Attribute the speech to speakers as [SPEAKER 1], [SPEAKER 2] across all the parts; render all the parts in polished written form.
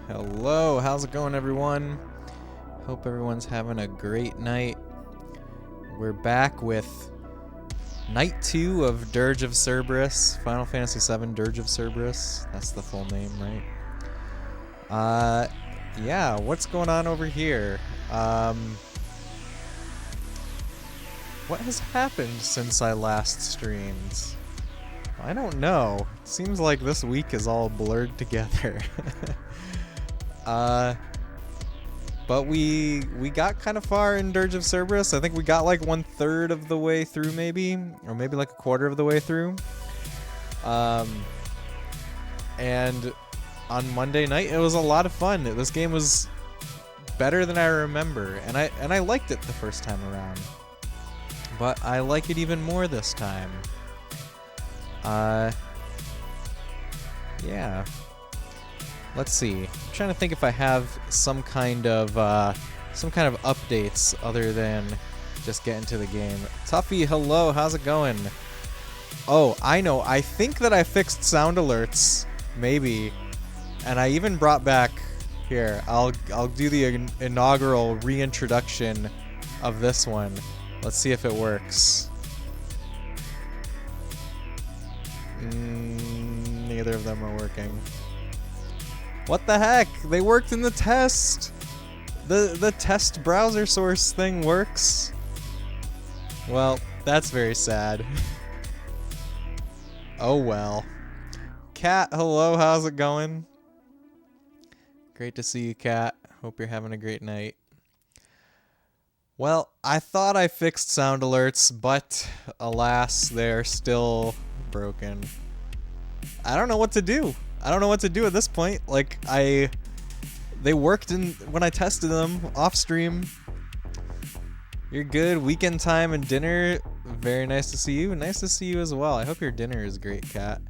[SPEAKER 1] Hello, how's it going, everyone? Hope everyone's having a great night. We're back with Night 2 of Dirge of Cerberus, Final Fantasy VII Dirge of Cerberus. That's the full name, right? Yeah, what's going on over here? What has happened since I last streamed? I don't know. It seems like this week is all blurred together. But we got kind of far in Dirge of Cerberus. I think we got like 1/3 of the way through, maybe, or maybe like 1/4 of the way through. And on Monday night, it was a lot of fun. This game was better than I remember, and I liked it the first time around, but I like it even more this time. Yeah. Let's see. I'm trying to think if I have some kind of updates other than just get into the game. Tuffy, hello, how's it going? Oh, I know. I think that I fixed sound alerts, maybe, and I even brought back. Here, I'll do the inaugural reintroduction of this one. Let's see if it works. Neither of them are working. What the heck? They worked in the test. The test browser source thing works. Well, that's very sad. Oh well. Cat, hello, how's it going? Great to see you, Cat. Hope you're having a great night. Well, I thought I fixed sound alerts, but alas, they're still broken. I don't know what to do. I don't know what to do at this point. Like, they worked when I tested them off stream. You're good. Weekend time and dinner. Very nice to see you. Nice to see you as well. I hope your dinner is great, Cat.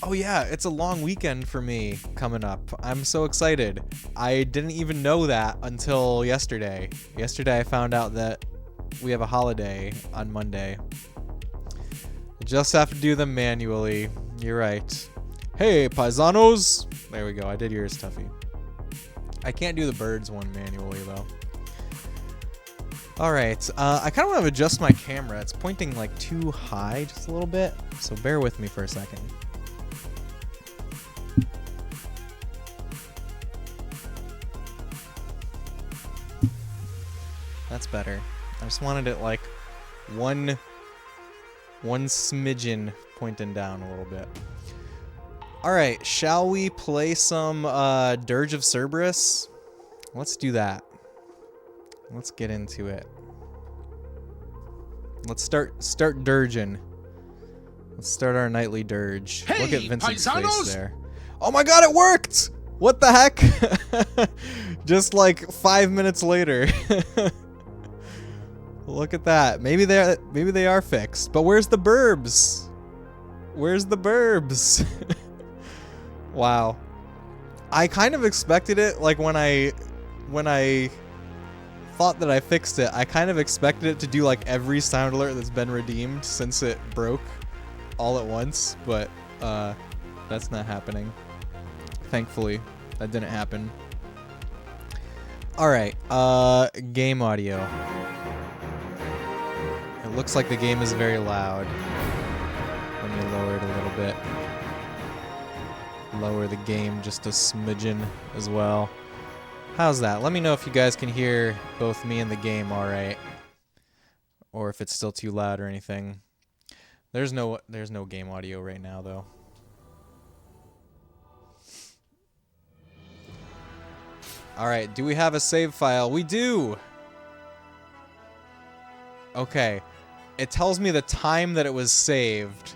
[SPEAKER 1] Oh yeah, it's a long weekend for me coming up. I'm so excited. I didn't even know that until yesterday. Yesterday I found out that we have a holiday on Monday. Just have to do them manually. You're right. Hey, paisanos! There we go. I did yours, Tuffy. I can't do the birds one manually, though. Alright, I kind of want to adjust my camera. It's pointing, like, too high just a little bit, so bear with me for a second. That's better. I just wanted it, like, one smidgen pointing down a little bit. Alright, shall we play some Dirge of Cerberus? Let's do that. Let's get into it. Let's start dirging. Let's start our nightly dirge.
[SPEAKER 2] Hey,
[SPEAKER 1] look at Vincent's
[SPEAKER 2] paisanos!
[SPEAKER 1] face there. Oh my god, it worked! What the heck? Just like 5 minutes later. Look at that. Maybe they are fixed. But where's the burbs? Where's the burbs? Wow. I kind of expected it, like when I thought that I fixed it, I kind of expected it to do like every sound alert that's been redeemed since it broke all at once, but that's not happening. Thankfully, that didn't happen. Alright, game audio. It looks like the game is very loud. Let me lower it a little bit. Lower the game just a smidgen as well. How's that? Let me know if you guys can hear both me and the game alright. Or if it's still too loud or anything. There's no game audio right now though. Alright, do we have a save file? We do! Okay. It tells me the time that it was saved.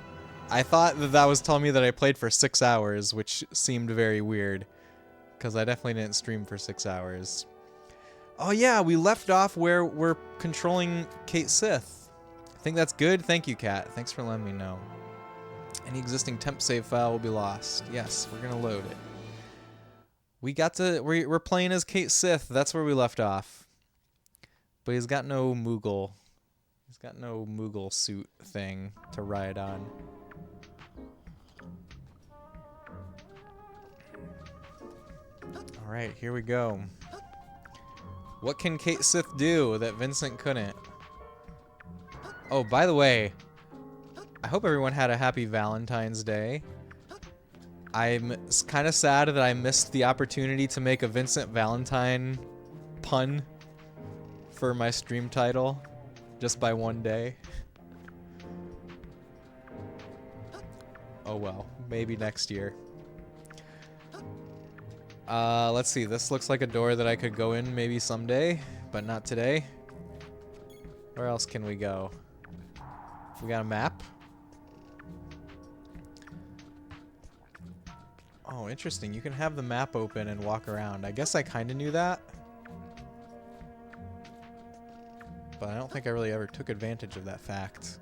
[SPEAKER 1] I thought that was telling me that I played for 6 hours, which seemed very weird. Because I definitely didn't stream for 6 hours. Oh yeah, we left off where we're controlling Kate Sith. I think that's good. Thank you, Kat. Thanks for letting me know. Any existing temp save file will be lost. Yes, we're gonna load it. We're playing as Kate Sith. That's where we left off. But he's got no Moogle. He's got no Moogle suit thing to ride on. Alright, here we go. What can Kate Sith do that Vincent couldn't? Oh, by the way, I hope everyone had a happy Valentine's Day. I'm kind of sad that I missed the opportunity to make a Vincent Valentine pun for my stream title just by one day. Oh well, maybe next year. Let's see. This looks like a door that I could go in maybe someday, but not today. Where else can we go? We got a map. Oh, interesting. You can have the map open and walk around. I guess I kind of knew that. But I don't think I really ever took advantage of that fact.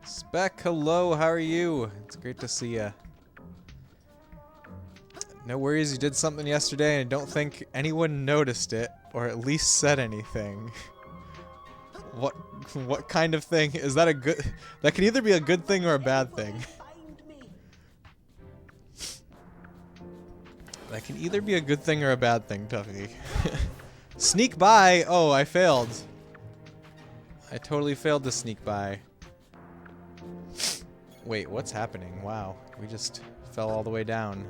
[SPEAKER 1] Spec, hello, how are you? It's great to see ya. No worries, you did something yesterday and I don't think anyone noticed it, or at least said anything. What kind of thing? Is that a good... That can either be a good thing or a bad thing. That can either be a good thing or a bad thing, Tuffy. Sneak by! Oh, I failed. I totally failed to sneak by. Wait, what's happening? Wow, we just fell all the way down.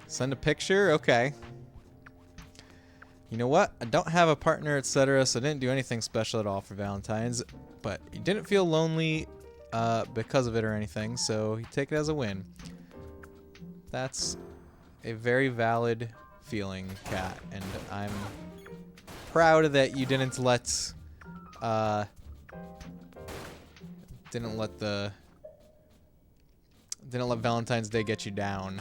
[SPEAKER 1] Send a picture? Okay. You know what? I don't have a partner, etc., so I didn't do anything special at all for Valentine's, but you didn't feel lonely because of it or anything, so you take it as a win. That's a very valid feeling, Kat, and I'm proud that you didn't let Valentine's Day get you down.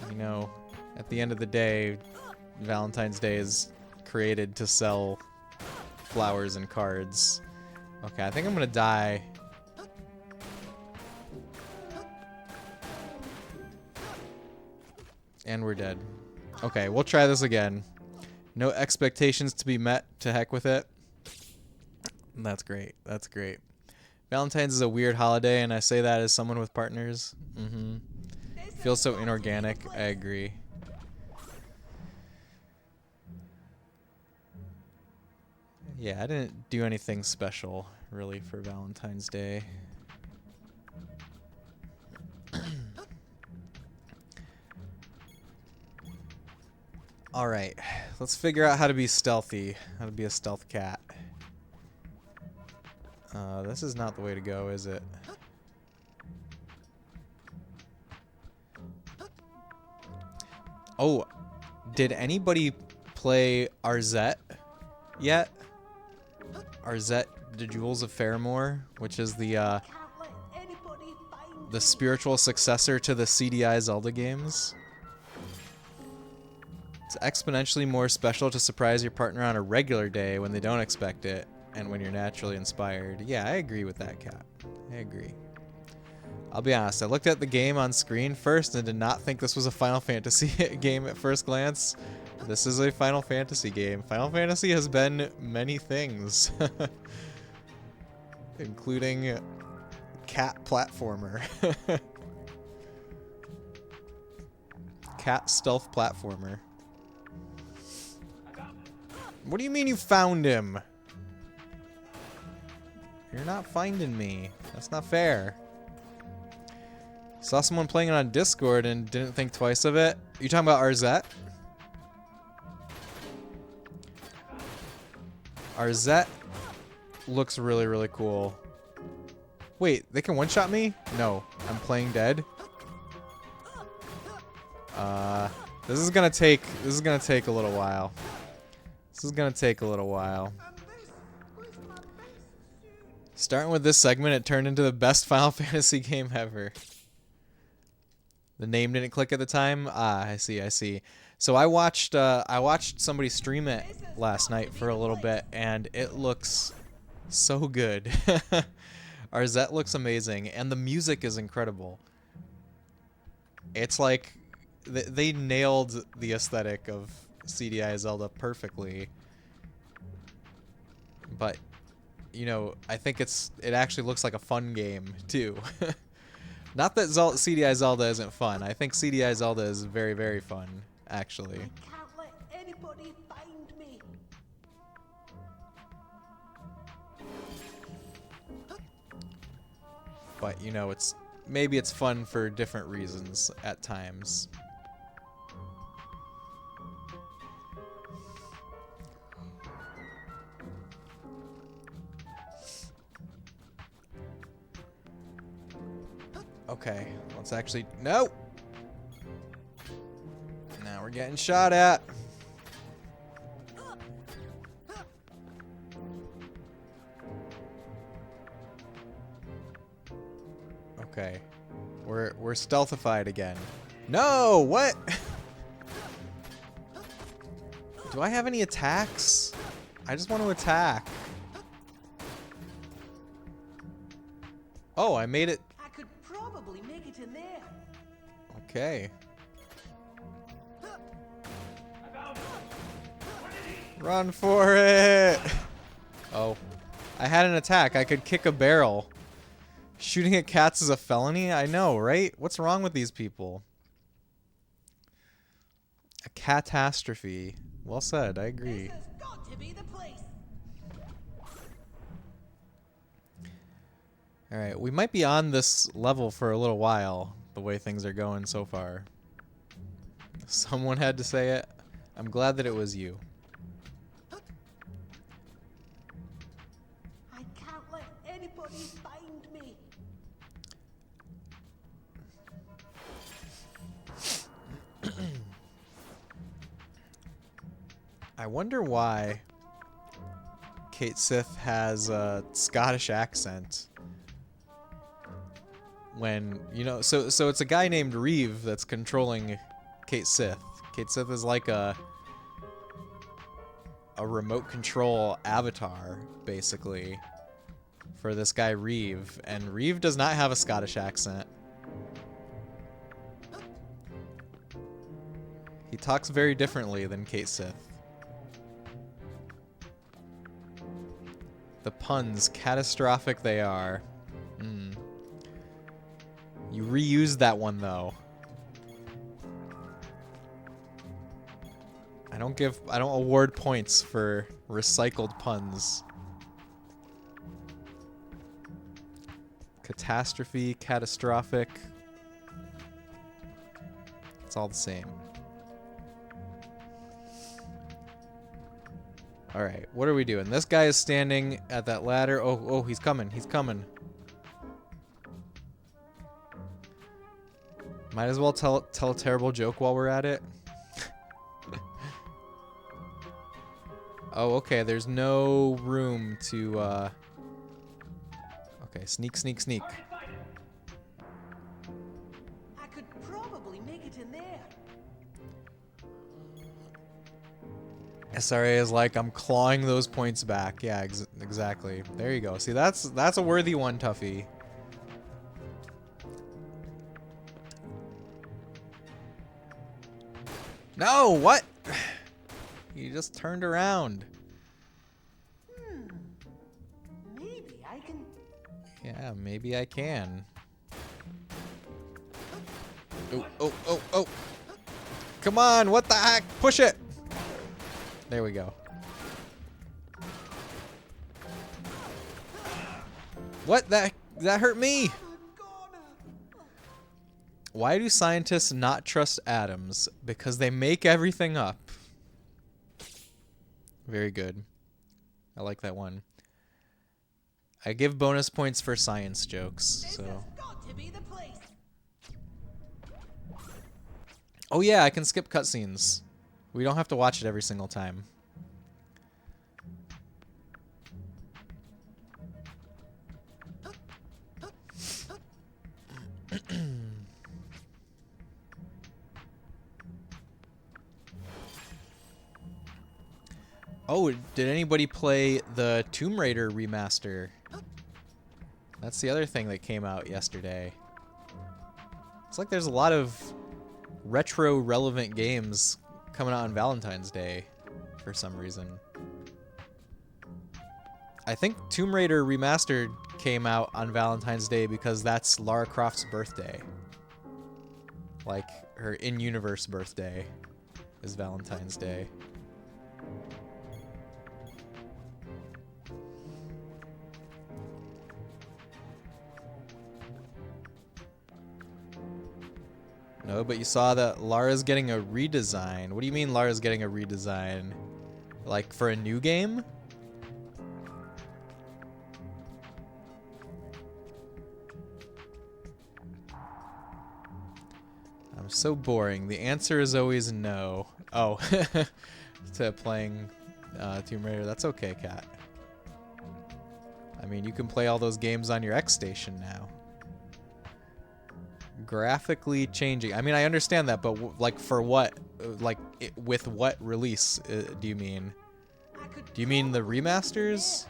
[SPEAKER 1] You know, at the end of the day, Valentine's Day is created to sell flowers and cards. Okay, I think I'm gonna die. And we're dead. Okay, we'll try this again. No expectations to be met, to heck with it. That's great, that's great. Valentine's is a weird holiday, and I say that as someone with partners. Feels so inorganic, I agree. Yeah, I didn't do anything special, really, for Valentine's Day. Alright, let's figure out how to be stealthy, how to be a stealth cat. This is not the way to go, is it? Oh, did anybody play Arzette yet? Arzette, the Jewels of Fairmore, which is the spiritual successor to the CDI Zelda games. It's exponentially more special to surprise your partner on a regular day when they don't expect it, and when you're naturally inspired. Yeah, I agree with that, Cat. I agree. I'll be honest, I looked at the game on screen first and did not think this was a Final Fantasy game at first glance. This is a Final Fantasy game. Final Fantasy has been many things. Including cat platformer. Cat stealth platformer. What do you mean you found him? You're not finding me. That's not fair. Saw someone playing it on Discord and didn't think twice of it. You talking about Arzette? Arzette looks really, really cool. Wait, they can one-shot me? No, I'm playing dead. This is gonna take a little while. This is gonna take a little while. Starting with this segment, it turned into the best Final Fantasy game ever. The name didn't click at the time. Ah, I see, I see. So I watched somebody stream it last night for a little bit, and it looks so good. Arzette looks amazing, and the music is incredible. It's like they nailed the aesthetic of CDI Zelda perfectly. But you know, I think it actually looks like a fun game too. Not that CDI Zelda isn't fun. I think CDI Zelda is very, very fun, actually.
[SPEAKER 2] I can't let anybody find me.
[SPEAKER 1] But you know, maybe it's fun for different reasons at times. Okay, let's actually... No! Now we're getting shot at. Okay. We're stealthified again. No! What? Do I have any attacks? I just want to attack. Oh, I made it.
[SPEAKER 2] I could probably make it in there.
[SPEAKER 1] Okay. Run for it! Oh. I had an attack. I could kick a barrel. Shooting at cats is a felony? I know, right? What's wrong with these people? A catastrophe. Well said, I agree.
[SPEAKER 2] This has got to be the place.
[SPEAKER 1] Alright, we might be on this level for a little while, the way things are going so far. Someone had to say it. I'm glad that it was you.
[SPEAKER 2] I can't let anybody find me.
[SPEAKER 1] I wonder why Kate Sith has a Scottish accent. When, you know, so it's a guy named Reeve that's controlling Kate Sith. Kate Sith is like a remote control avatar, basically, for this guy Reeve. And Reeve does not have a Scottish accent. He talks very differently than Kate Sith. The puns, catastrophic they are. You reused that one though. I don't award points for recycled puns. Catastrophe, catastrophic. It's all the same. Alright, what are we doing? This guy is standing at that ladder. Oh, he's coming. He's coming. Might as well tell a terrible joke while we're at it. Oh, okay. There's no room to, Okay, sneak, sneak, sneak.
[SPEAKER 2] I could probably make it in there.
[SPEAKER 1] SRA is like, I'm clawing those points back. Yeah, exactly. There you go. See, that's a worthy one, Tuffy. No, what? You just turned around.
[SPEAKER 2] Maybe I can.
[SPEAKER 1] Yeah, maybe I can. Oh. Come on, what the heck? Push it. There we go. What? That hurt me. Why do scientists not trust atoms? Because they make everything up. Very good. I like that one. I give bonus points for science jokes,
[SPEAKER 2] This
[SPEAKER 1] so.
[SPEAKER 2] has got to be the place.
[SPEAKER 1] Oh yeah, I can skip cutscenes. We don't have to watch it every single time. Oh, did anybody play the Tomb Raider remaster? That's the other thing that came out yesterday. It's like there's a lot of retro relevant games coming out on Valentine's Day for some reason. I think Tomb Raider Remastered came out on Valentine's Day because that's Lara Croft's birthday. Like, her in-universe birthday is Valentine's Day. No, but you saw that Lara's getting a redesign. What do you mean Lara's getting a redesign? Like, for a new game? I'm so boring. The answer is always no. Oh, to playing Tomb Raider. That's okay, Kat. I mean, you can play all those games on your X station now. Graphically changing. I mean, I understand that, but like for what? Like with what release do you mean? Do you mean the remasters?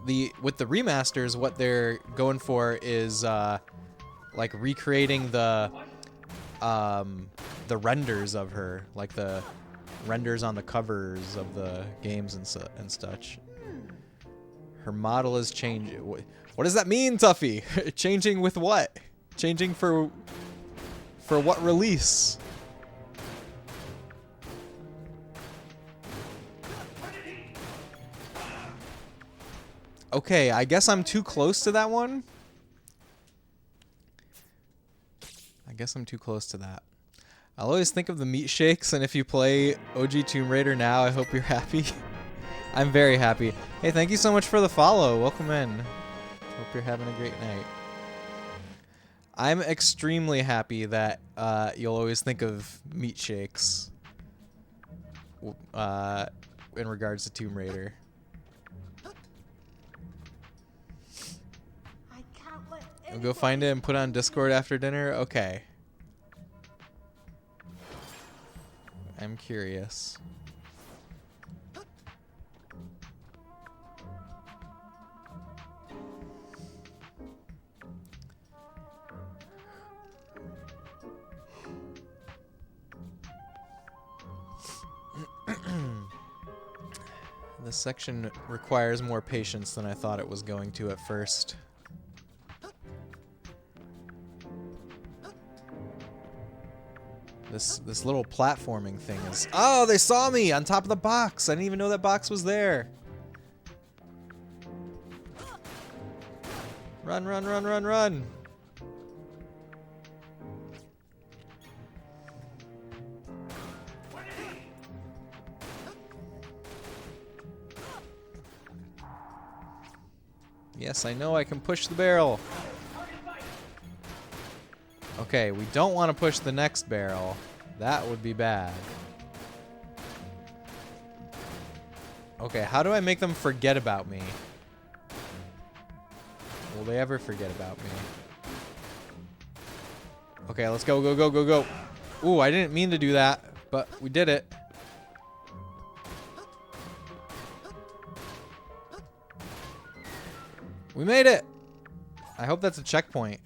[SPEAKER 1] with the remasters, what they're going for is like recreating the renders of her, like the renders on the covers of the games and such. Her model is changing. What does that mean, Tuffy? Changing with what? Changing for what release? Okay, I guess I'm too close to that one. I guess I'm too close to that. I'll always think of the meat shakes, and if you play OG Tomb Raider now, I hope you're happy. I'm very happy. Hey, thank you so much for the follow. Welcome in. Hope you're having a great night. I'm extremely happy that you'll always think of meat shakes in regards to Tomb Raider. We'll go find it and put it on Discord after dinner? Okay. I'm curious. This section requires more patience than I thought it was going to at first. This little platforming thing is... Oh, they saw me on top of the box! I didn't even know that box was there. Run, run, run, run, run! Yes, I know I can push the barrel. Okay, we don't want to push the next barrel. That would be bad. Okay, how do I make them forget about me? Will they ever forget about me? Okay, let's go, go, go, go, go. Ooh, I didn't mean to do that, but we did it. We made it! I hope that's a checkpoint.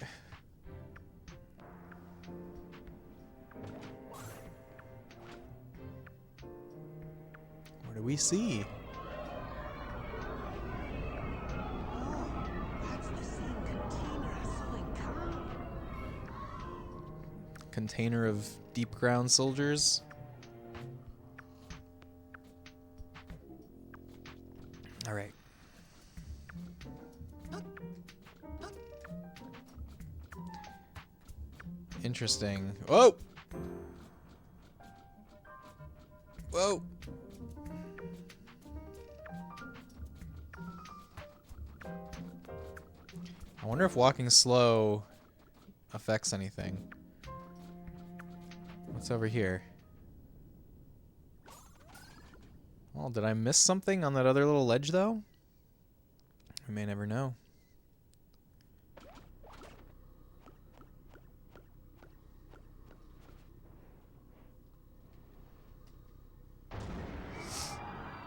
[SPEAKER 1] What do we see?
[SPEAKER 2] Oh, that's the same container I saw in camp.
[SPEAKER 1] Container of deep ground soldiers. All right. Interesting. Whoa! Whoa! I wonder if walking slow affects anything. What's over here? Well, did I miss something on that other little ledge, though? We may never know.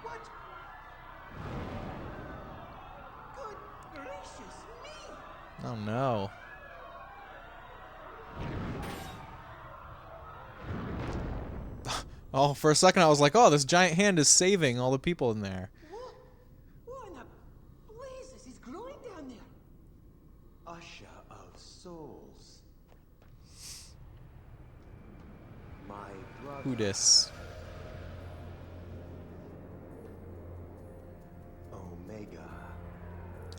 [SPEAKER 2] What? Good gracious me!
[SPEAKER 1] Oh, no. Oh, for a second I was like, oh, this giant hand is saving all the people in there.
[SPEAKER 2] What in the blazes is growing down there?
[SPEAKER 3] Usher of souls. My brother.
[SPEAKER 1] Who dis?
[SPEAKER 3] Omega.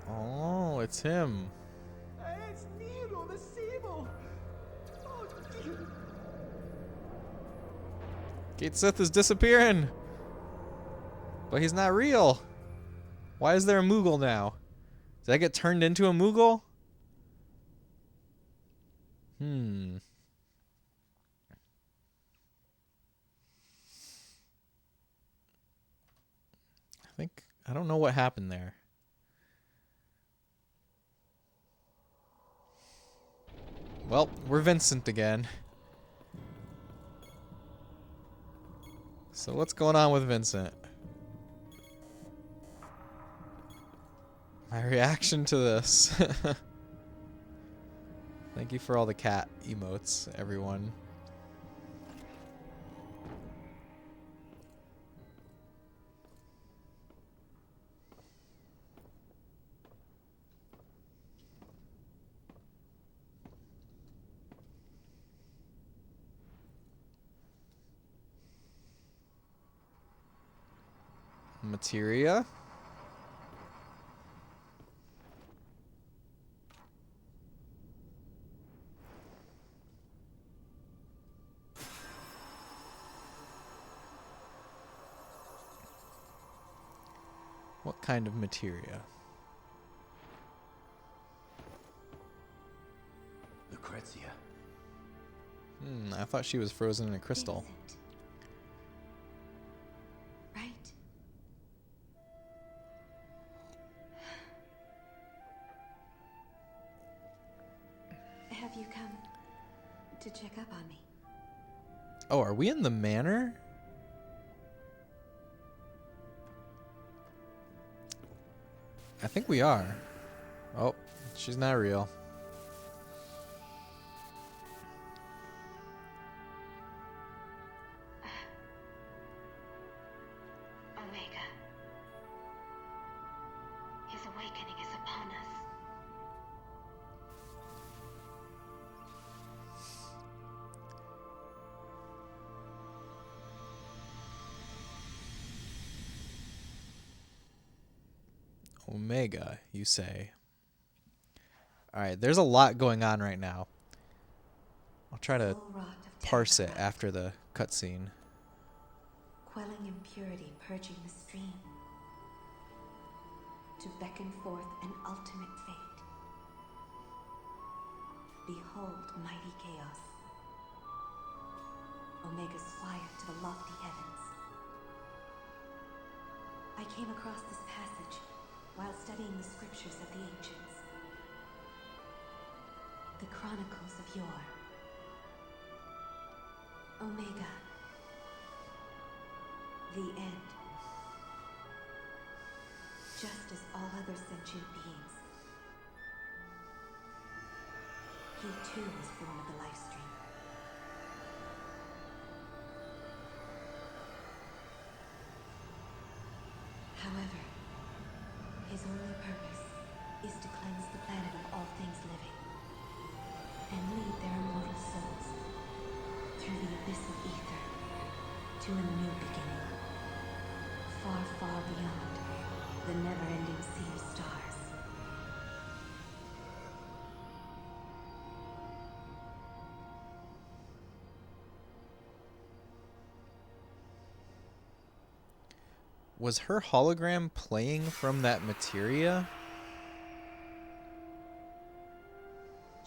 [SPEAKER 1] Oh, it's him.
[SPEAKER 2] It's Nero the Sable! Oh dear!
[SPEAKER 1] Kate Sith is disappearing. But he's not real. Why is there a Moogle now? Did I get turned into a Moogle? I don't know what happened there. Well, we're Vincent again. So what's going on with Vincent? my reaction to this. Thank you for all the cat emotes, everyone. Materia. What kind of materia?
[SPEAKER 3] Lucrezia.
[SPEAKER 1] I thought she was frozen in a crystal.
[SPEAKER 4] Vincent. Right? Have you come to check up on me?
[SPEAKER 1] Oh, are we in the manor? I think we are. Oh, she's not real.
[SPEAKER 4] Omega. His awakening is upon us.
[SPEAKER 1] Omega, you say? Alright, there's a lot going on right now. I'll try to
[SPEAKER 4] Full rot of
[SPEAKER 1] parse it
[SPEAKER 4] terror,
[SPEAKER 1] after the cutscene.
[SPEAKER 4] quelling impurity, purging the stream, to beckon forth an ultimate fate. Behold mighty chaos. Omega's fire to the lofty heavens. I came across this passage while studying the scriptures of the ancients. The chronicles of yore. Omega. The end. Just as all other sentient beings. He too was born of the life stream. However, his only purpose is to cleanse the planet of all things living and lead their immortal souls through the abyss of ether to a new beginning, far, far beyond the never-ending sea of stars.
[SPEAKER 1] Was her hologram playing from that materia?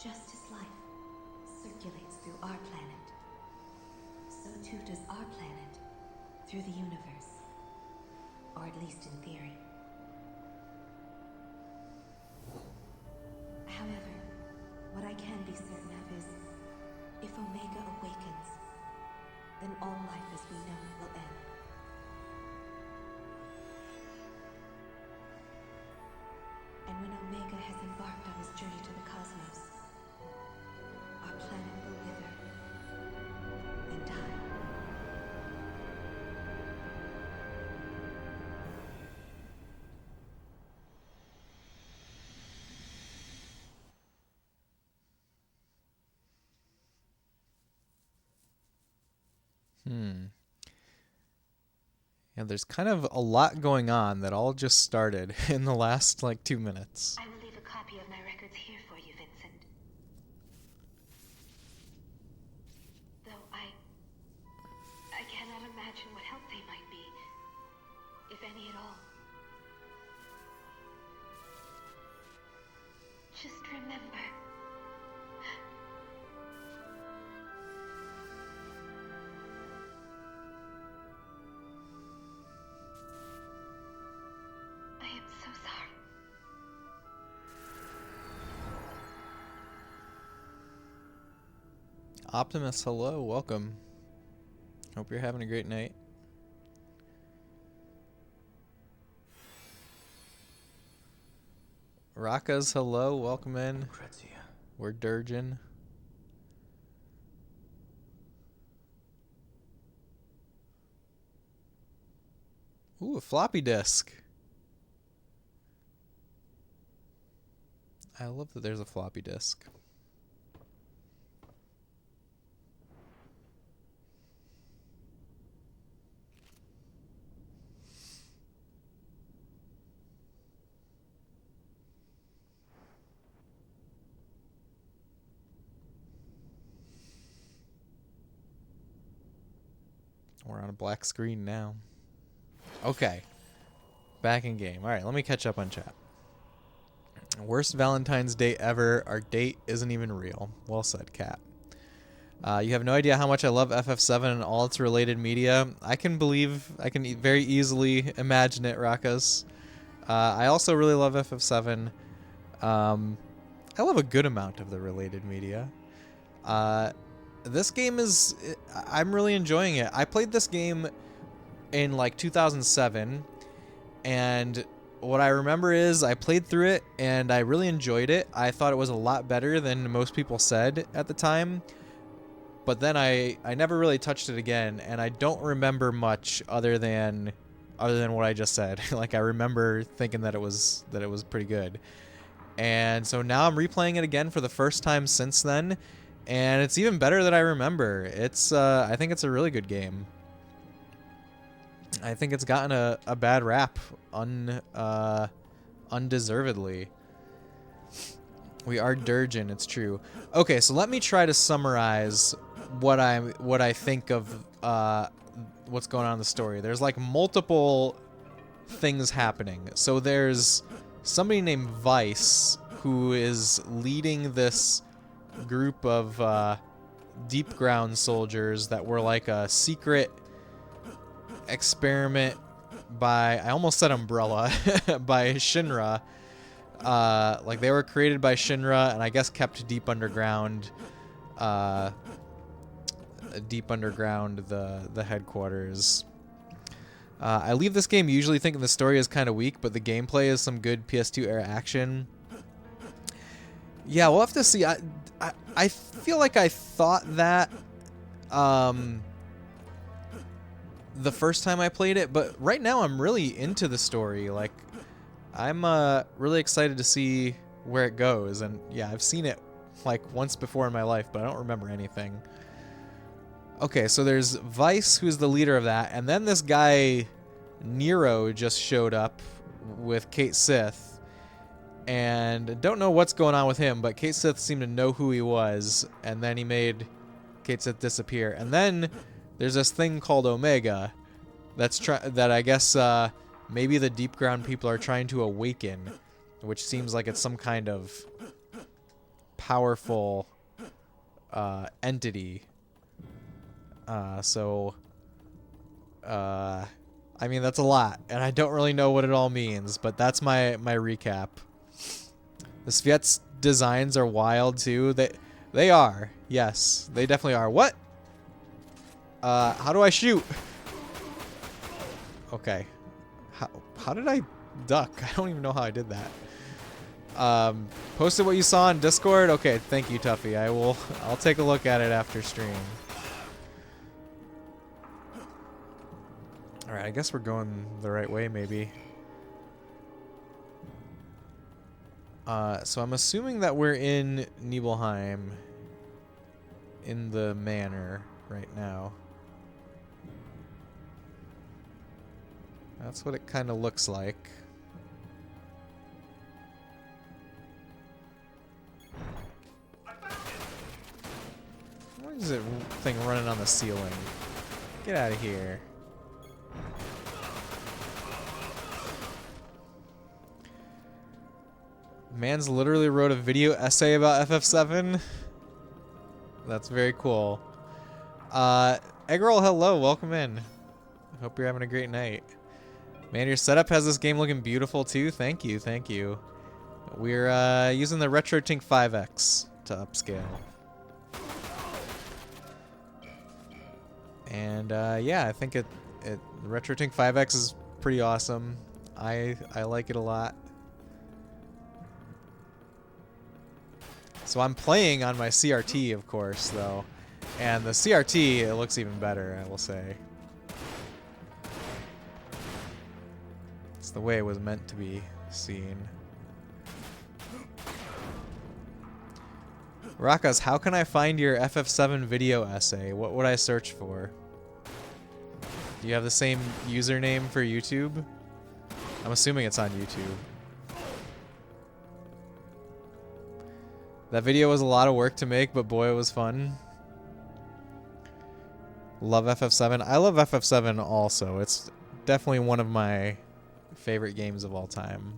[SPEAKER 4] Just as life circulates through our planet, so too does our planet through the universe, or at least in theory. However, what I can be certain of is, if Omega awakens, then all life as we know it will end. And when Omega has embarked on his journey to the cosmos, our planet will wither and die.
[SPEAKER 1] Yeah, there's kind of a lot going on that all just started in the last, 2 minutes.
[SPEAKER 4] I will leave a copy of my records here for you, Vincent. Though I cannot imagine what help they might be, if any at all. Just remember. I am so sorry.
[SPEAKER 1] Optimus, hello, welcome. Hope you're having a great night. Raka's hello, welcome in.
[SPEAKER 3] Lucrezia.
[SPEAKER 1] We're Dirgin. Ooh, a floppy disk. I love that there's a floppy disk. We're on a black screen now. Okay. Back in game. Alright, let me catch up on chat. Worst Valentine's Day ever. Our date isn't even real. Well said, Cat. You have no idea how much I love FF7 and all its related media. I can very easily imagine it, Rakas. I also really love FF7. I love a good amount of the related media. This game I'm really enjoying it. I played this game in like 2007, and what I remember is I played through it and I really enjoyed it. I thought it was a lot better than most people said at the time, but then I never really touched it again, and I don't remember much other than what I just said. Like, I remember thinking that it was pretty good, and so now I'm replaying it again for the first time since then. And it's even better than I remember. It's I think it's a really good game. I think it's gotten a bad rap undeservedly. We are Dirgin, it's true. Okay, so let me try to summarize what I think of what's going on in the story. There's like multiple things happening. So there's somebody named Vice who is leading this group of deep ground soldiers that were like a secret experiment by, I almost said Umbrella, by Shinra. Like, they were created by Shinra and I guess kept deep underground the headquarters. I leave this game usually thinking the story is kind of weak, but the gameplay is some good PS2 era action. Yeah, we'll have to see. I feel like I thought that the first time I played it, but right now I'm really into the story. Like, I'm really excited to see where it goes. And yeah, I've seen it like once before in my life, but I don't remember anything. Okay, so there's Vice, who's the leader of that, and then this guy Nero just showed up with Kate Sith. And don't know what's going on with him, but Kate Sith seemed to know who he was, and then he made Kate Sith disappear. And then there's this thing called Omega that I guess maybe the deep ground people are trying to awaken, which seems like it's some kind of powerful entity. I mean, that's a lot, and I don't really know what it all means, but that's my recap. The Sviet's designs are wild too. They are. Yes, they definitely are. What? How do I shoot? Okay. How did I duck? I don't even know how I did that. Posted what you saw on Discord? Okay, thank you, Tuffy. I'll take a look at it after stream. Alright, I guess we're going the right way, maybe. So I'm assuming that we're in Nibelheim in the manor right now. That's what it kind of looks like. What is it thing running on the ceiling? Get out of here. Man's literally wrote a video essay about FF7. That's very cool. Eggroll, hello, welcome in. Hope you're having a great night. Man, your setup has this game looking beautiful too. Thank you, thank you. We're using the RetroTink 5X to upscale. And yeah, I think the RetroTink 5X is pretty awesome. I like it a lot. So I'm playing on my CRT, of course, though. And the CRT, it looks even better, I will say. It's the way it was meant to be seen. Rakas, how can I find your FF7 video essay? What would I search for? Do you have the same username for YouTube? I'm assuming it's on YouTube. That video was a lot of work to make, but boy, it was fun. Love FF7. I love FF7 also. It's definitely one of my favorite games of all time.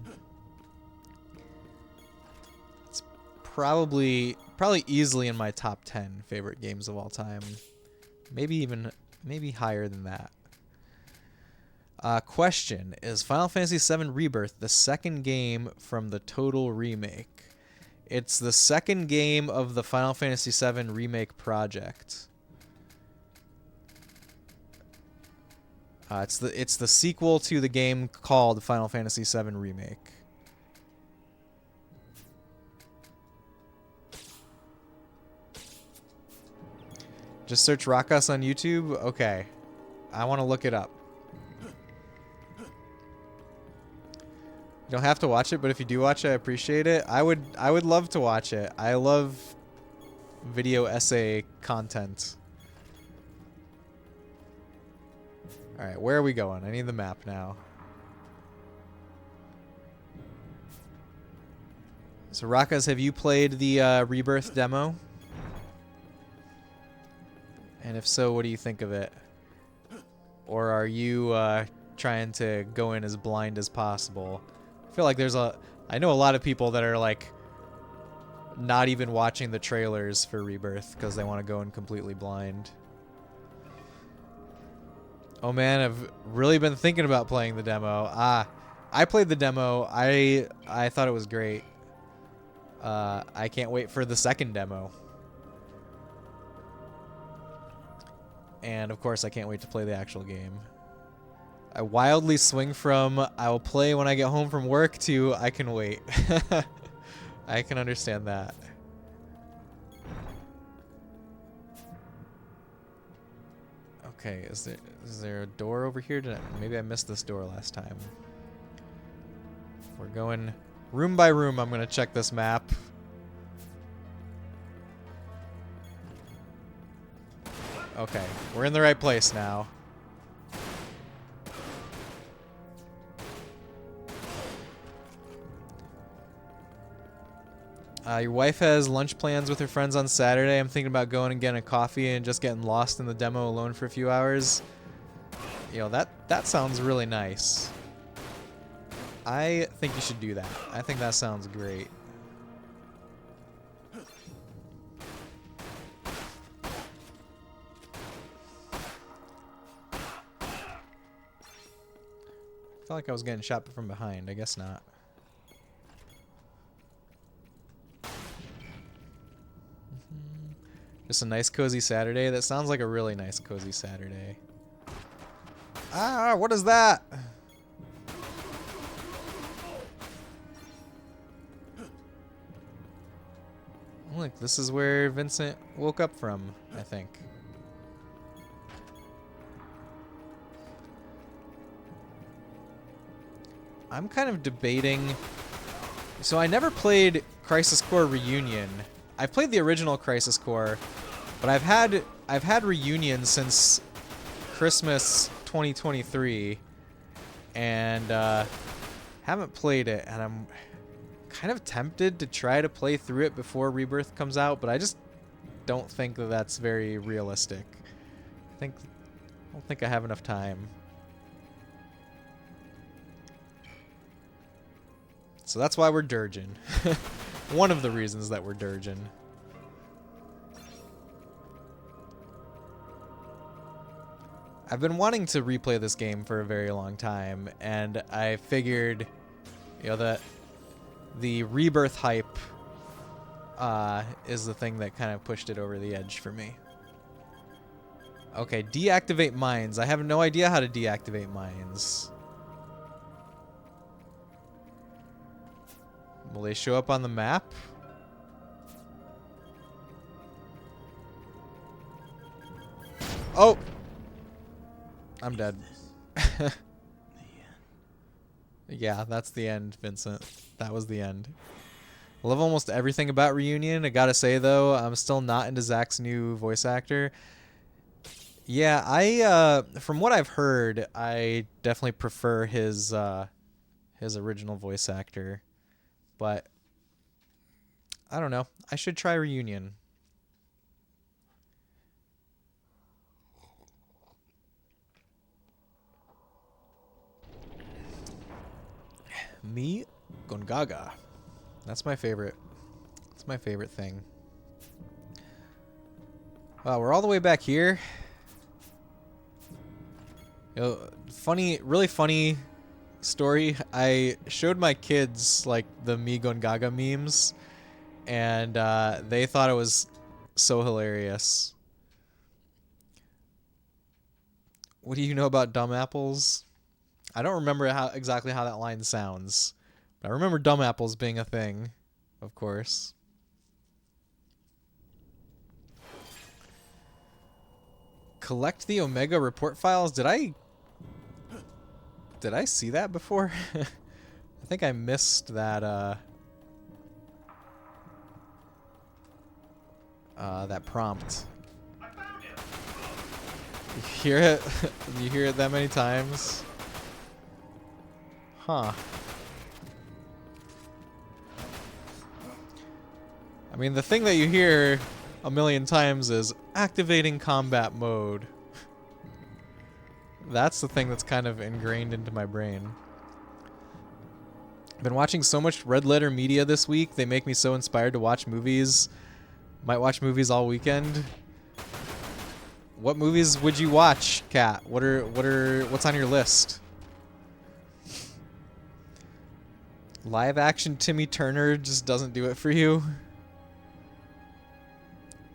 [SPEAKER 1] It's probably easily in my top 10 favorite games of all time. Maybe higher than that. Question, is Final Fantasy VII Rebirth the second game from the Total Remake? It's the second game of the Final Fantasy VII Remake project. It's the sequel to the game called Final Fantasy VII Remake. Just search Rakas on YouTube? Okay. I want to look it up. You don't have to watch it, but if you do watch it, I appreciate it. I would love to watch it. I love video essay content. Alright, where are we going? I need the map now. So Rakas, have you played the Rebirth demo? And if so, what do you think of it? Or are you trying to go in as blind as possible? I feel like I know a lot of people that are like not even watching the trailers for Rebirth because they want to go in completely blind. Oh man, I've really been thinking about playing the demo. I played the demo. I thought it was great. I can't wait for the second demo. And of course, I can't wait to play the actual game. I wildly swing from I will play when I get home from work to I can wait. I can understand that. Okay, is there a door over here? Maybe I missed this door last time. We're going room by room. I'm going to check this map. Okay, we're in the right place now. Your wife has lunch plans with her friends on Saturday. I'm thinking about going and getting a coffee and just getting lost in the demo alone for a few hours. You know, that sounds really nice. I think you should do that. I think that sounds great. I felt like I was getting shot from behind. I guess not. Just a nice cozy Saturday. That sounds like a really nice cozy Saturday. Ah, what is that? Look, this is where Vincent woke up from, I think. I'm kind of debating. So I never played Crisis Core Reunion. I've played the original Crisis Core, but I've had Reunion since Christmas 2023, and haven't played it. And I'm kind of tempted to try to play through it before Rebirth comes out, but I just don't think that that's very realistic. I don't think I have enough time. So that's why we're dirging. One of the reasons that we're dirging. I've been wanting to replay this game for a very long time, and I figured, you know, that the Rebirth hype is the thing that kind of pushed it over the edge for me. Okay, deactivate mines. I have no idea how to deactivate mines. Will they show up on the map? Oh! I'm dead. Yeah, that's the end, Vincent. That was the end. I love almost everything about Reunion. I gotta say, though, I'm still not into Zach's new voice actor. Yeah, from what I've heard, I definitely prefer his original voice actor. But I don't know. I should try Reunion. Me Gongaga. That's my favorite. That's my favorite thing. Wow, we're all the way back here. Yo, really funny story. I showed my kids like the Me Gongaga memes, and they thought it was so hilarious. What do you know about dumb apples? I don't remember exactly how that line sounds, but I remember dumb apples being a thing, of course. Collect the Omega report files. Did I see that before? I think I missed that that prompt. You hear it? You hear it that many times? Huh. I mean, the thing that you hear a million times is activating combat mode. That's the thing that's kind of ingrained into my brain. I've been watching so much Red Letter Media this week. They make me so inspired to watch movies. Might watch movies all weekend. What movies would you watch, Kat? What's on your list? Live action Timmy Turner just doesn't do it for you?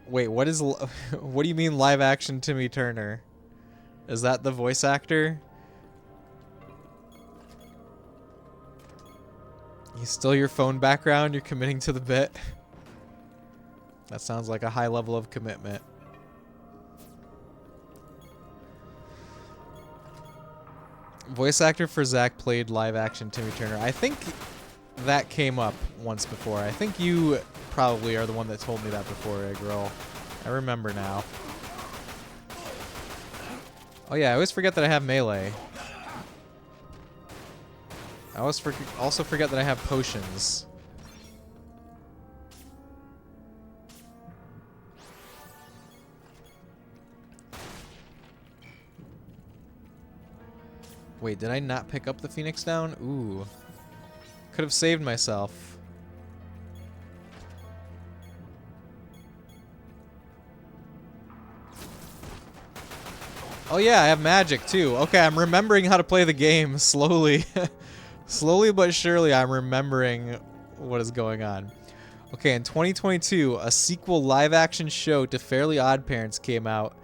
[SPEAKER 1] Wait, what do you mean live action Timmy Turner? Is that the voice actor? He's still your phone background? You're committing to the bit? That sounds like a high level of commitment. Voice actor for Zach played live action Timmy Turner. I think that came up once before. I think you probably are the one that told me that before, Egg Roll. I remember now. Oh yeah, I always forget that I have melee. I also forget that I have potions. Wait, did I not pick up the Phoenix down? Ooh. Could have saved myself. Oh yeah, I have magic too. Okay, I'm remembering how to play the game slowly. Slowly but surely, I'm remembering what is going on. Okay, in 2022, a sequel live-action show to Fairly Odd Parents came out,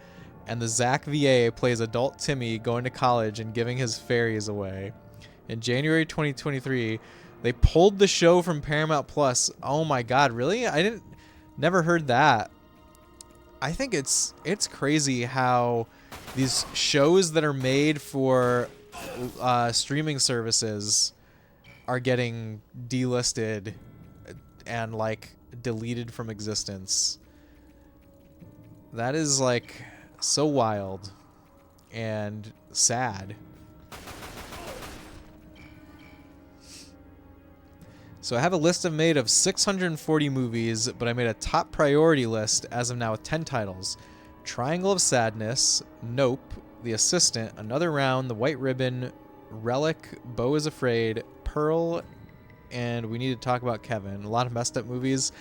[SPEAKER 1] and the Zach VA plays adult Timmy going to college and giving his fairies away. In January 2023, they pulled the show from Paramount Plus. Oh my god, really? Never heard that. I think it's crazy how these shows that are made for streaming services are getting delisted and like deleted from existence. That is like so wild and sad. So I have a list I've made of 640 movies, but I made a top priority list as of now with 10 titles. Triangle of Sadness, Nope, The Assistant, Another Round, The White Ribbon, Relic, Beau is Afraid, Pearl, and we need to talk about Kevin. A lot of messed up movies.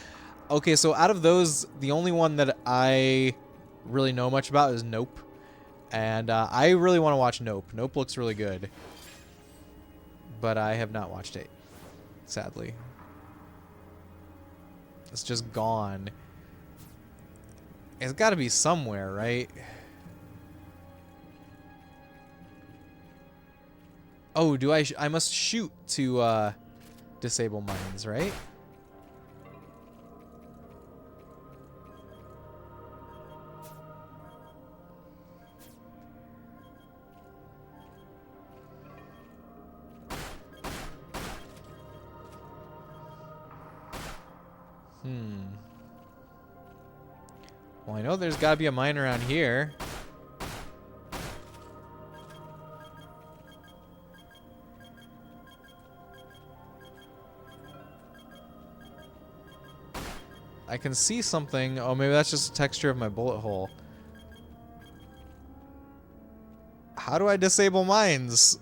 [SPEAKER 1] Okay, so out of those, the only one that I really know much about is Nope. And I really want to watch Nope. Nope looks really good. But I have not watched it, sadly. It's just gone. It's got to be somewhere, right? Oh, I must shoot to disable mines, right? Well, I know there's got to be a mine around here. I can see something. Oh, maybe that's just the texture of my bullet hole. How do I disable mines?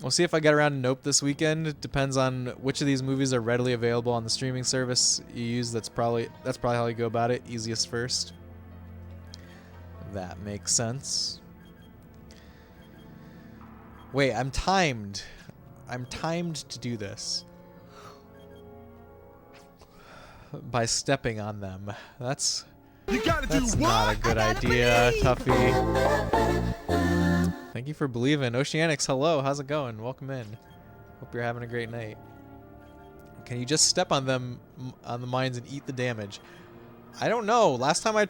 [SPEAKER 1] We'll see if I get around to Nope this weekend. It depends on which of these movies are readily available on the streaming service you use. That's probably how you go about it. Easiest first. That makes sense. Wait, I'm timed. I'm timed to do this. By stepping on them. That's not a good idea, Tuffy. Thank you for believing. Oceanics, hello. How's it going? Welcome in. Hope you're having a great night. Can you just step on them, on the mines, and eat the damage? I don't know. Last time I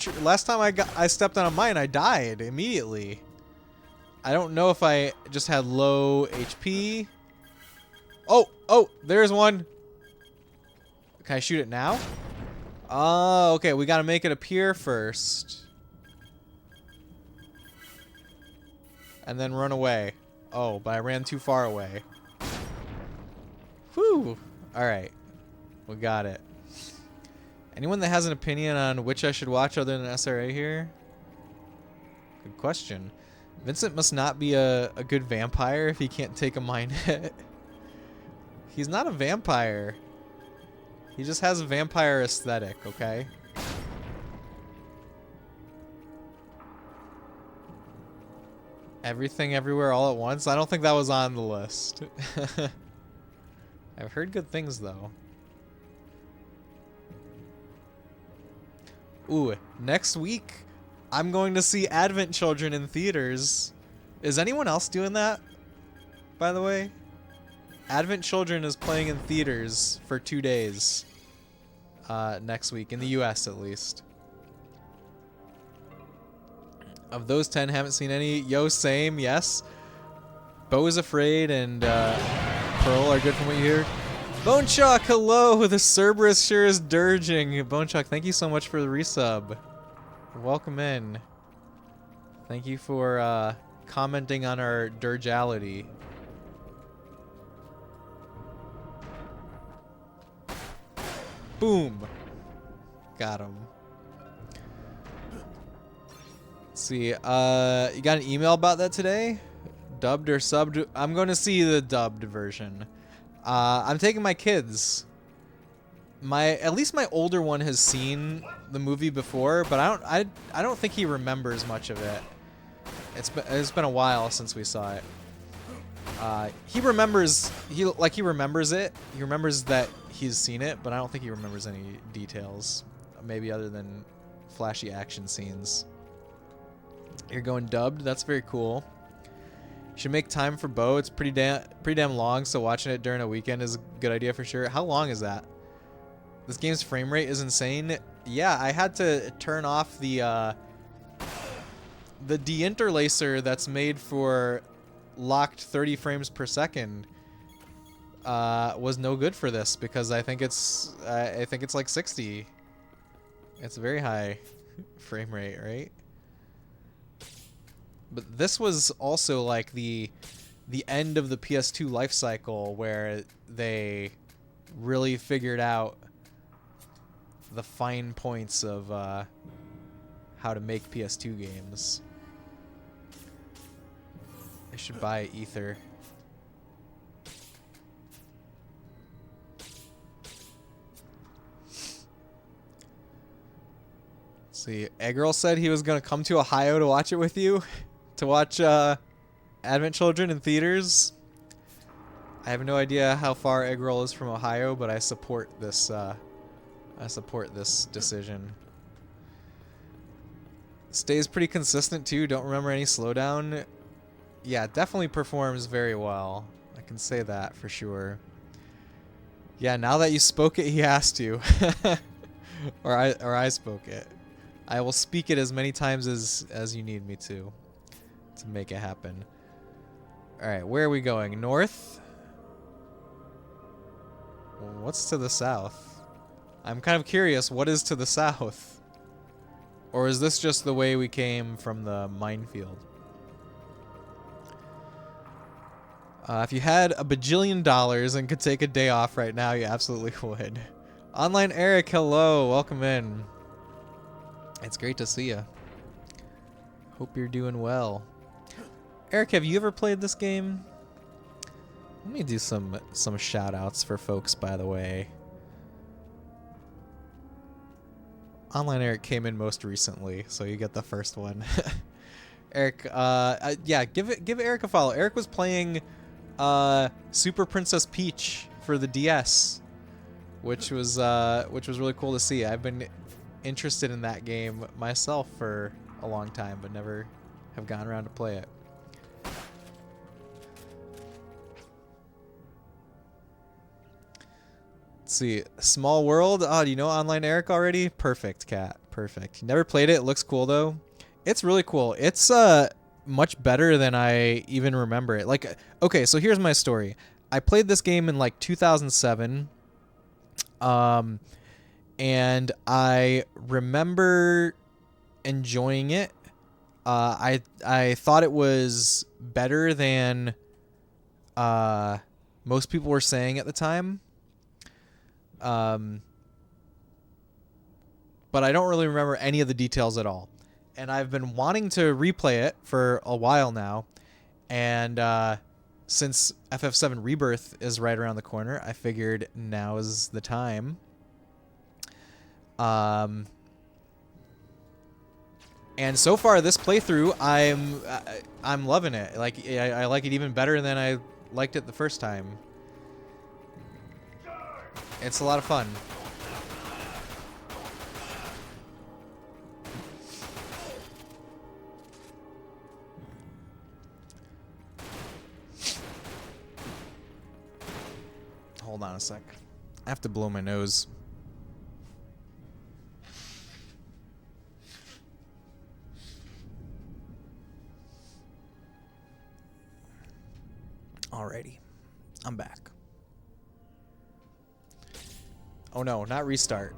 [SPEAKER 1] stepped on a mine, I died immediately. I don't know if I just had low HP. Oh, there's one. Can I shoot it now? Oh, okay. We got to make it appear first. And then run away. Oh, but I ran too far away. Whew. Alright. We got it. Anyone that has an opinion on which I should watch other than SRA here? Good question. Vincent must not be a good vampire if he can't take a mine hit. He's not a vampire. He just has a vampire aesthetic, okay? Everything Everywhere All at Once? I don't think that was on the list. I've heard good things, though. Ooh, next week, I'm going to see Advent Children in theaters. Is anyone else doing that, by the way? Advent Children is playing in theaters for 2 days next week, in the US at least. Of those 10, haven't seen any. Yo, same, yes. Bo is Afraid and Pearl are good from what you hear. Bonechuck, hello! The Cerberus sure is dirging. Bonechuck, thank you so much for the resub. Welcome in. Thank you for commenting on our dirgality. Boom. Got him. Let's see. You got an email about that today? Dubbed or subbed? I'm going to see the dubbed version. I'm taking my kids. At least my older one has seen the movie before, but I don't think he remembers much of it. It's been a while since we saw it. He remembers it. He remembers that he's seen it, but I don't think he remembers any details, maybe other than flashy action scenes. You're going dubbed. That's very cool. You should make time for Bo. It's pretty damn long, so watching it during a weekend is a good idea for sure. How long is that? This game's frame rate is insane. Yeah, I had to turn off the deinterlacer that's made for locked 30 frames per second. Was no good for this because I think it's like 60. It's a very high frame rate, right? But this was also like the end of the PS2 life cycle where they really figured out the fine points of how to make PS2 games. I should buy Ether. Let's see, Eggerl said he was going to come to Ohio to watch it with you. To watch Advent Children in theaters. I have no idea how far Eggroll is from Ohio, but I support this. I support this decision. Stays pretty consistent too. Don't remember any slowdown. Yeah, definitely performs very well. I can say that for sure. Yeah, now that you spoke it, he has to, or I spoke it. I will speak it as many times as you need me to make it happen. Alright, where are we going? North? What's to the south? I'm kind of curious, what is to the south? Or is this just the way we came from the minefield? If you had a bajillion dollars and could take a day off right now, you absolutely would. Online Eric, hello, welcome in. It's great to see you. Hope you're doing well. Eric, have you ever played this game? Let me do some shout outs for folks, by the way. Online Eric came in most recently, so you get the first one. Eric, yeah, give Eric a follow. Eric was playing Super Princess Peach for the DS, which was really cool to see. I've been interested in that game myself for a long time, but never have gotten around to play it. Let's see, Small World. Oh, do you know Online Eric already? Perfect, Cat. Perfect. Never played it. It looks cool though. It's really cool. It's much better than I even remember it. Like, okay, so here's my story. I played this game in like 2007. And I remember enjoying it. I thought it was better than most people were saying at the time. But I don't really remember any of the details at all. And I've been wanting to replay it for a while now. And since FF7 Rebirth is right around the corner, I figured now is the time. And so far this playthrough, I'm loving it. Like I like it even better than I liked it the first time. It's a lot of fun. Hold on a sec. I have to blow my nose. Alrighty, I'm back. Oh no, not restart.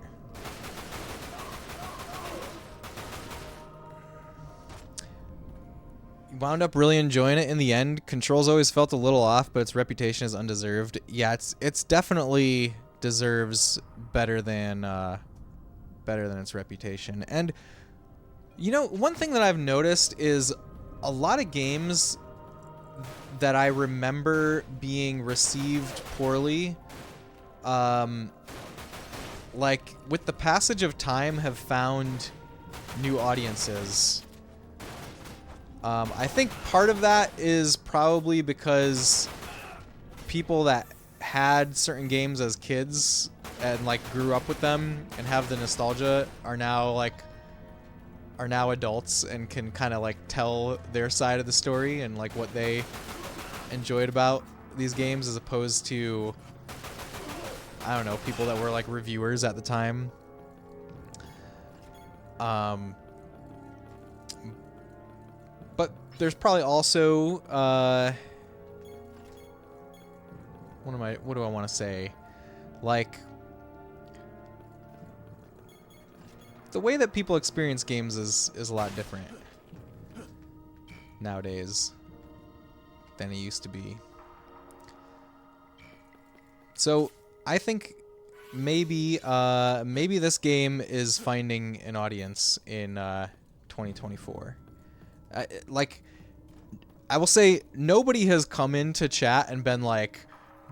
[SPEAKER 1] Wound up really enjoying it in the end. Controls always felt a little off, but its reputation is undeserved. Yeah, it's definitely deserves better than its reputation. And you know, one thing that I've noticed is a lot of games that I remember being received poorly, like with the passage of time, have found new audiences. I think part of that is probably because people that had certain games as kids and like grew up with them and have the nostalgia are now adults and can kind of like tell their side of the story and like what they enjoyed about these games, as opposed to, I don't know, people that were like reviewers at the time. But there's probably also what do I want to say? Like, the way that people experience games is a lot different nowadays than it used to be. So I think maybe this game is finding an audience in 2024. Like, I will say nobody has come into chat and been like,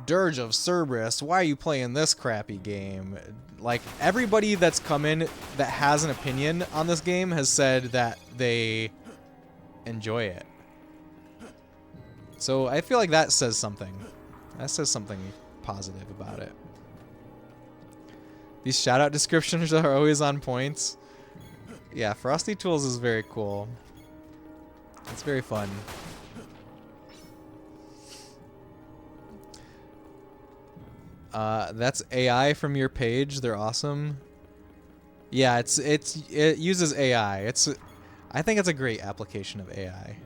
[SPEAKER 1] Dirge of Cerberus, why are you playing this crappy game? Like, everybody that's come in that has an opinion on this game has said that they enjoy it. So I feel like that says something. That says something positive about it. These shoutout descriptions are always on point. Yeah, Frosty Tools is very cool. It's very fun. That's AI from your page. They're awesome. Yeah, it uses AI. I think it's a great application of AI.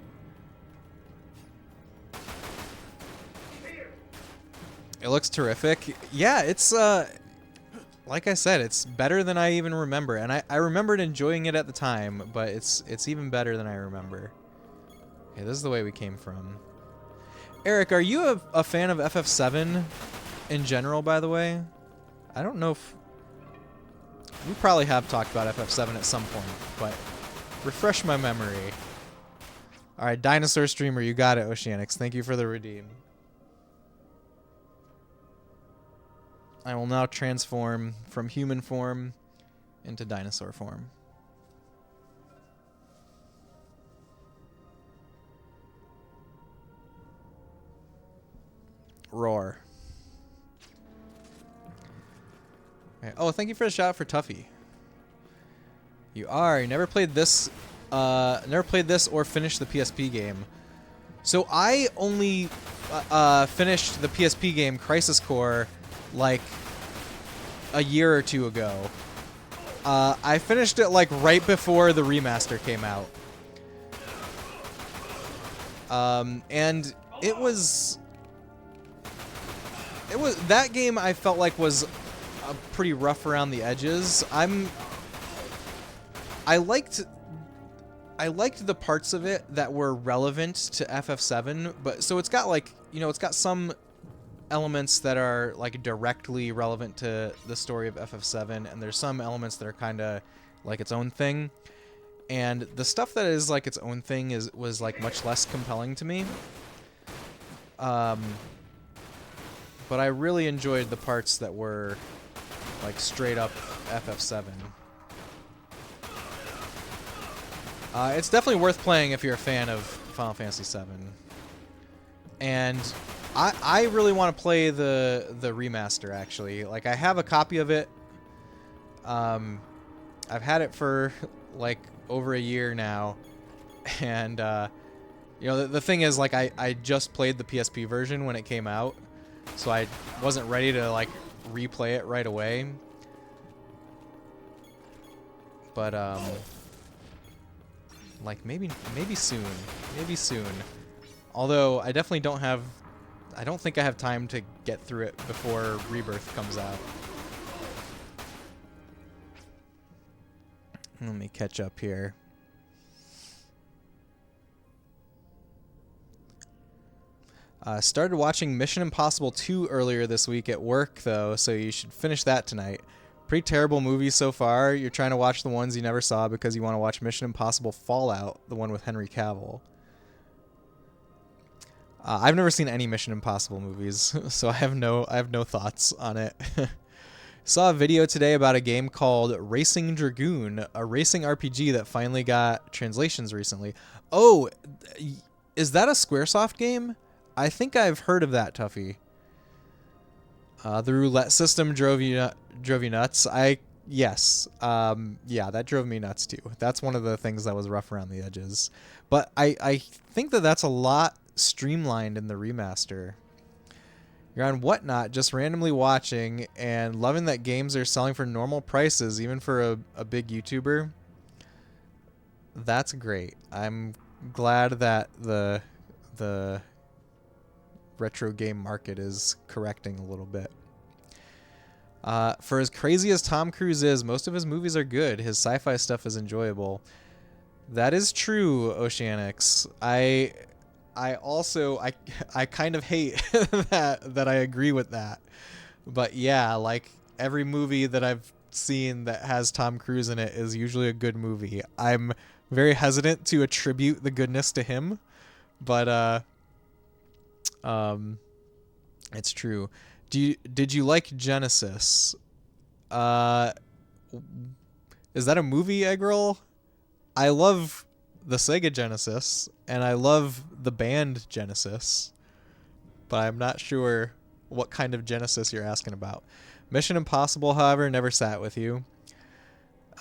[SPEAKER 1] It looks terrific. Yeah, it's like I said, it's better than I even remember, and I remembered enjoying it at the time, but it's even better than I remember. Okay, this is the way we came from. Eric, are you a fan of FF7 in general, by the way? I don't know if... We probably have talked about FF7 at some point, but refresh my memory. Alright, Dinosaur Streamer, you got it, Oceanics. Thank you for the redeem. I will now transform from human form into dinosaur form. Roar. Okay. Oh, thank you for the shout out for Tuffy. You never played this or finished the PSP game. So I only finished the PSP game Crisis Core like a year or two ago. I finished it like right before the remaster came out. And it was that game I felt like was pretty rough around the edges. I liked the parts of it that were relevant to FF7, but so it's got like, you know, it's got some elements that are like directly relevant to the story of FF7, and there's some elements that are kind of like its own thing. And the stuff that is like its own thing was like much less compelling to me. But I really enjoyed the parts that were like straight up FF7. It's definitely worth playing if you're a fan of Final Fantasy VII. And I really want to play the remaster, actually. Like, I have a copy of it. I've had it for like over a year now. And you know, the thing is, like, I just played the PSP version when it came out, so I wasn't ready to like replay it right away. But like maybe soon, Although I definitely don't think I have time to get through it before Rebirth comes out. Let me catch up here. Started watching Mission Impossible 2 earlier this week at work, though, so you should finish that tonight. Pretty terrible movie so far. You're trying to watch the ones you never saw because you want to watch Mission Impossible Fallout, the one with Henry Cavill. I've never seen any Mission Impossible movies, so I have no thoughts on it. Saw a video today about a game called Racing Dragoon, a racing RPG that finally got translations recently. Oh, is that a Squaresoft game? I think I've heard of that, Tuffy. The roulette system drove you nuts. Yes. Yeah, that drove me nuts too. That's one of the things that was rough around the edges. But I think that's a lot streamlined in the remaster. You're on Whatnot, just randomly watching and loving that games are selling for normal prices, even for a big YouTuber. That's great. I'm glad that the retro game market is correcting a little bit. For as crazy as Tom Cruise is, most of his movies are good. His sci-fi stuff is enjoyable. That is true, Oceanics. I also kind of hate that I agree with that. But yeah, like every movie that I've seen that has Tom Cruise in it is usually a good movie. I'm very hesitant to attribute the goodness to him, but it's true. Did you like Genesis? Is that a movie, Eggroll? I love the Sega Genesis, and I love the band Genesis, but I'm not sure what kind of Genesis you're asking about. Mission Impossible, however, never sat with you.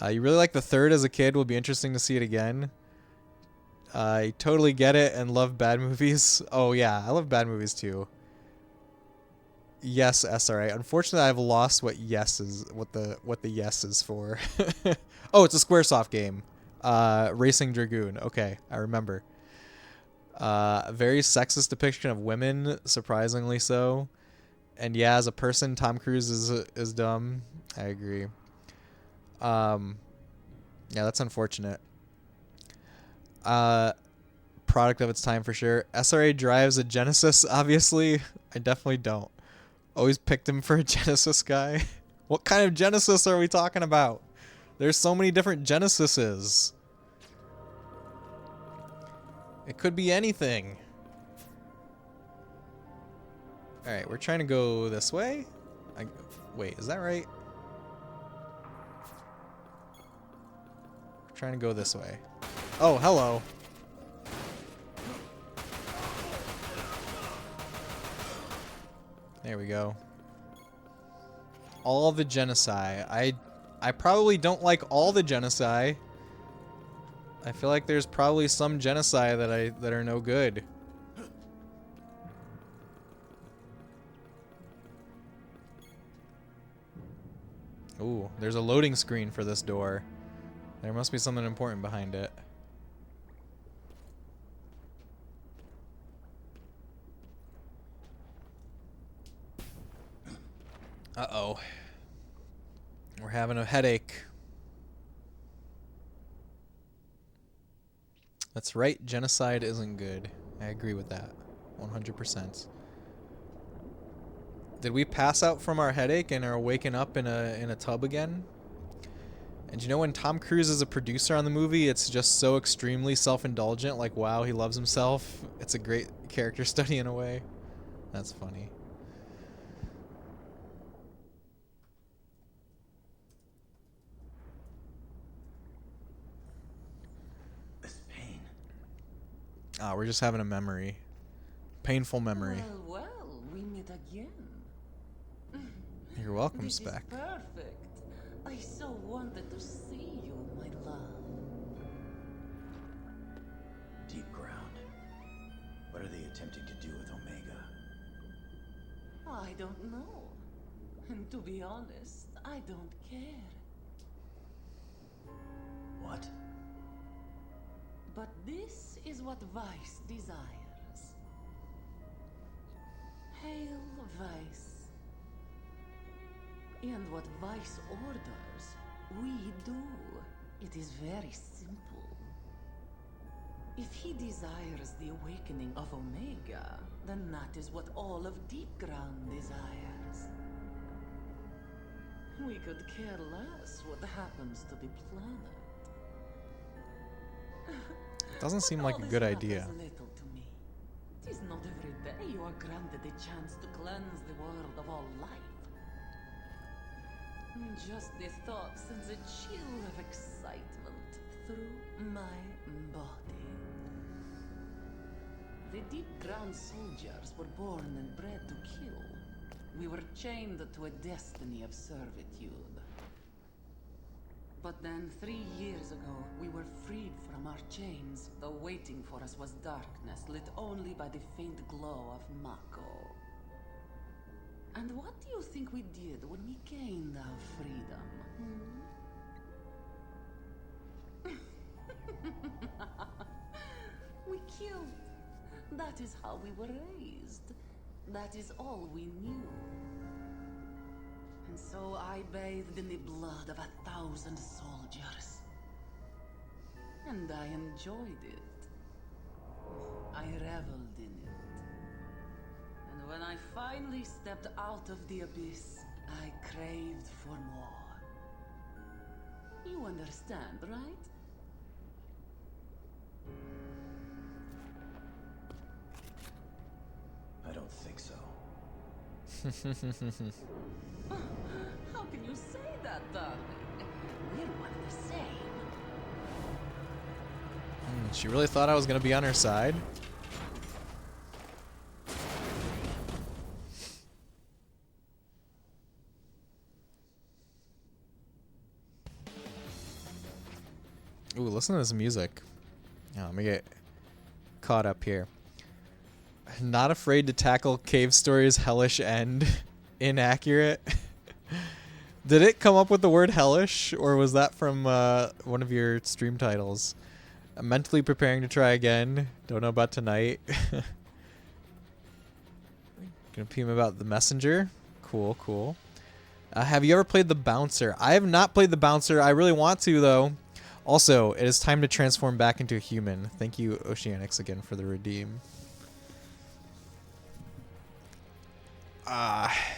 [SPEAKER 1] You really like the third as a kid. Will be interesting to see it again. I totally get it and love bad movies. Oh yeah, I love bad movies too. Yes, SRA. Unfortunately, I've lost what yes is, what the yes is for. Oh, it's a Squaresoft game. Racing Dragoon. Okay, I remember. Very sexist depiction of women, surprisingly so. And yeah, as a person, Tom Cruise is dumb. I agree. Yeah, that's unfortunate. Product of its time for sure. SRA drives a Genesis, obviously. I definitely don't. Always picked him for a Genesis guy. What kind of Genesis are we talking about? There's so many different Genesises. It could be anything. Alright, we're trying to go this way. Wait, is that right? We're trying to go this way. Oh, hello. There we go. All the genocide. I probably don't like all the genocide. I feel like there's probably some genocide that are no good. Ooh, there's a loading screen for this door. There must be something important behind it. Uh-oh. We're having a headache. That's right, genocide isn't good. I agree with that. 100%. Did we pass out from our headache and are waking up in a tub again? And you know, when Tom Cruise is a producer on the movie, it's just so extremely self-indulgent, like wow, he loves himself. It's a great character study in a way. That's funny. Ah, we're just having a memory. Painful memory.
[SPEAKER 2] Well, we meet again.
[SPEAKER 1] You're welcome,
[SPEAKER 2] This
[SPEAKER 1] Spec.
[SPEAKER 2] is perfect. I so wanted to see you, my love.
[SPEAKER 5] Deep ground. What are they attempting to do with Omega?
[SPEAKER 2] I don't know. And to be honest, I don't care.
[SPEAKER 5] What?
[SPEAKER 2] But this is what Vice desires. Hail Vice. And what Vice orders, we do. It is very simple. If he desires the awakening of Omega, then that is what all of Deep Ground desires. We could care less what happens to the planet.
[SPEAKER 1] Doesn't seem like a
[SPEAKER 2] All
[SPEAKER 1] good
[SPEAKER 2] this
[SPEAKER 1] idea.
[SPEAKER 2] matters little to me. It is not every day you are granted a chance to cleanse the world of all life. Just the thought sends a chill of excitement through my body. The deep ground soldiers were born and bred to kill. We were chained to a destiny of servitude. But then 3 years ago, we were freed from our chains, though waiting for us was darkness lit only by the faint glow of Mako. And what do you think we did when we gained our freedom? We killed. That is how we were raised. That is all we knew. And so I bathed in the blood of 1,000 soldiers. And I enjoyed it. I reveled in it. And when I finally stepped out of the abyss, I craved for more. You understand, right?
[SPEAKER 5] I don't think so.
[SPEAKER 2] How can you say that, darling? We're one and the same.
[SPEAKER 1] She really thought I was gonna be on her side. Ooh, listen to this music. Oh, let me get caught up here. Not afraid to tackle Cave Story's hellish end. Inaccurate. Did it come up with the word hellish, or was that from one of your stream titles? I'm mentally preparing to try again. Don't know about tonight. Gonna PM about the messenger. Cool, cool. Have you ever played the bouncer? I have not played the bouncer. I really want to, though. Also, it is time to transform back into a human. Thank you, Oceanics, again for the redeem.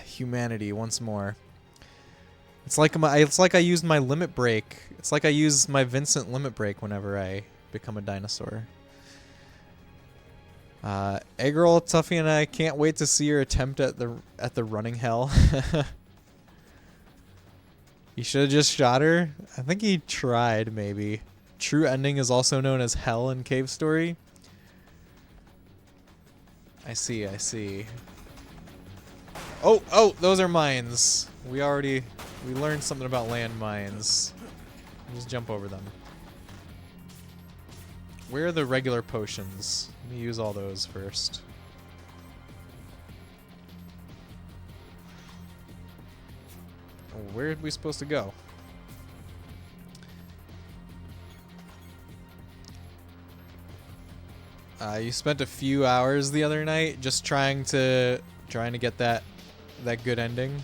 [SPEAKER 1] Humanity once more. It's like I used my limit break. It's like I use my Vincent limit break whenever I become a dinosaur. Egg roll, Tuffy, and I can't wait to see your attempt at the running hell. He should have just shot her. I think he tried, maybe. True ending is also known as hell in Cave Story. I see, I see. Oh, those are mines. We learned something about landmines. Just jump over them. Where are the regular potions? Let me use all those first. Where are we supposed to go? You spent a few hours the other night just trying to get that good ending.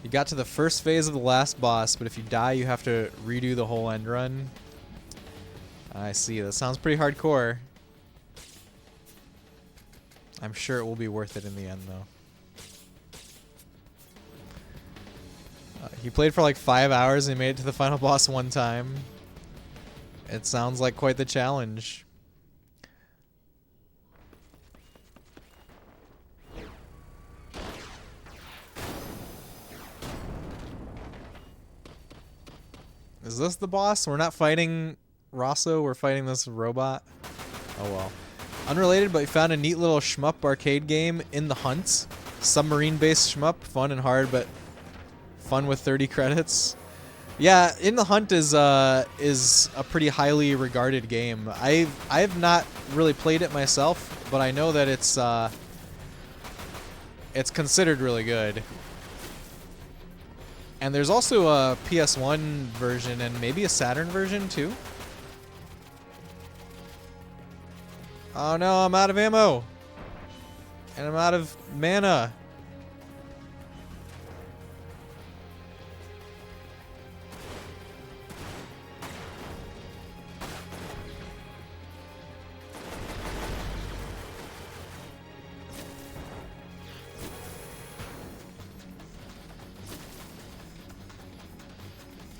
[SPEAKER 1] You got to the first phase of the last boss, but if you die, you have to redo the whole end run. I see. That sounds pretty hardcore. I'm sure it will be worth it in the end, though. He played for like 5 hours and made it to the final boss one time. It sounds like quite the challenge. Is this the boss? We're not fighting Rosso, we're fighting this robot. Oh well. Unrelated, but we found a neat little shmup arcade game, In the Hunt. Submarine-based shmup, fun and hard, but fun with 30 credits. Yeah, In the Hunt is a pretty highly regarded game. I've not really played it myself, but I know that it's considered really good. And there's also a PS1 version and maybe a Saturn version too. Oh no, I'm out of ammo. And I'm out of mana.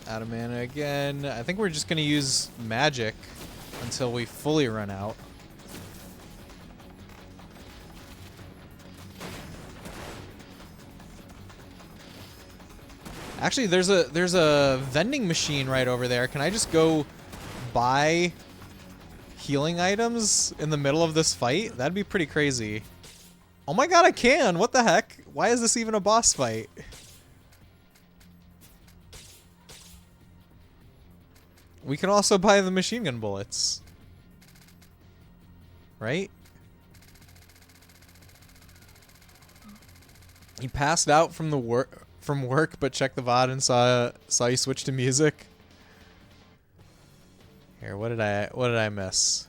[SPEAKER 1] Out of mana again. I think we're just going to use magic until we fully run out. Actually, there's a vending machine right over there. Can I just go buy healing items in the middle of this fight? That'd be pretty crazy. Oh my god, I can! What the heck? Why is this even a boss fight? We can also buy the machine gun bullets. Right? He passed out from work, but checked the VOD and saw you switch to music. Here, what did I miss?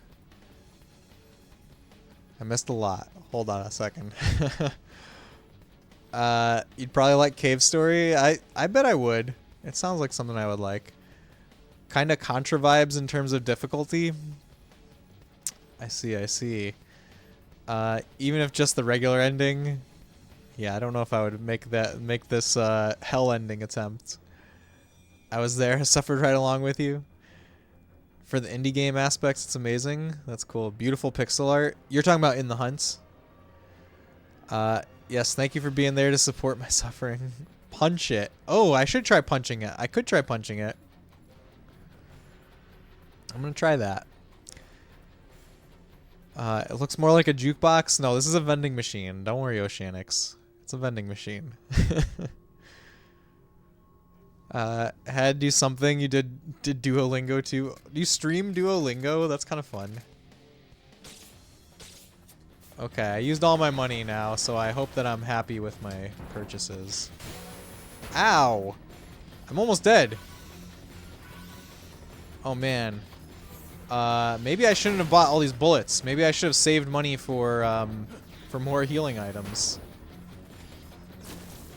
[SPEAKER 1] I missed a lot. Hold on a second. You'd probably like Cave Story. I bet I would. It sounds like something I would like. Kind of Contra vibes in terms of difficulty. I see, I see. Even if just the regular ending. Yeah, I don't know if I would make this hell ending attempt. I was there, suffered right along with you. For the indie game aspects, it's amazing. That's cool. Beautiful pixel art. You're talking about In the Hunt. Yes, thank you for being there to support my suffering. Punch it. Oh, I should try punching it. I could try punching it. I'm gonna try that. It looks more like a jukebox. No, this is a vending machine. Don't worry, Oceanics. It's a vending machine. Had to do something. You did Duolingo too. Do you stream Duolingo? That's kind of fun. Okay, I used all my money now, so I hope that I'm happy with my purchases. Ow! I'm almost dead. Oh man. Maybe I shouldn't have bought all these bullets. Maybe I should have saved money for for more healing items.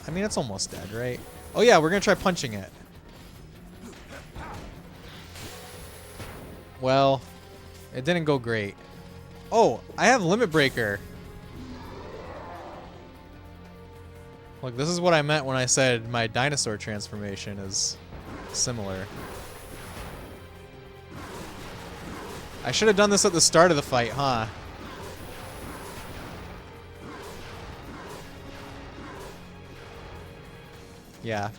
[SPEAKER 1] I mean, it's almost dead, right? Oh yeah, we're gonna try punching it. Well, it didn't go great. Oh, I have Limit Breaker. Look, this is what I meant when I said my dinosaur transformation is similar. I should have done this at the start of the fight, huh? Yeah,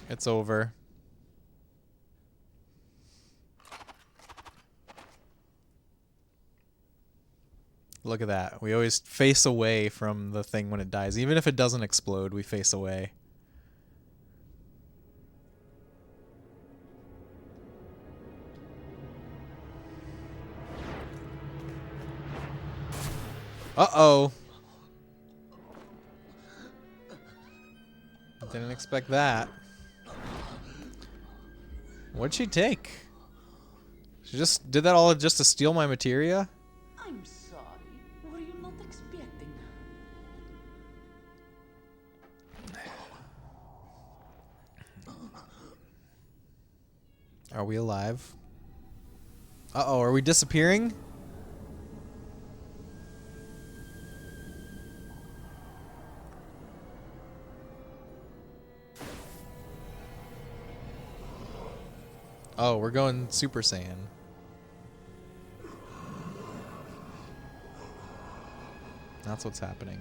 [SPEAKER 1] it's over. Look at that. We always face away from the thing when it dies. Even if it doesn't explode, we face away. Uh-oh. Didn't expect that. What'd she take? She just did that all just to steal my materia?
[SPEAKER 2] I'm sorry. Were you not expecting?
[SPEAKER 1] Are we alive? Uh-oh, are we disappearing? Oh, we're going Super Saiyan. That's what's happening.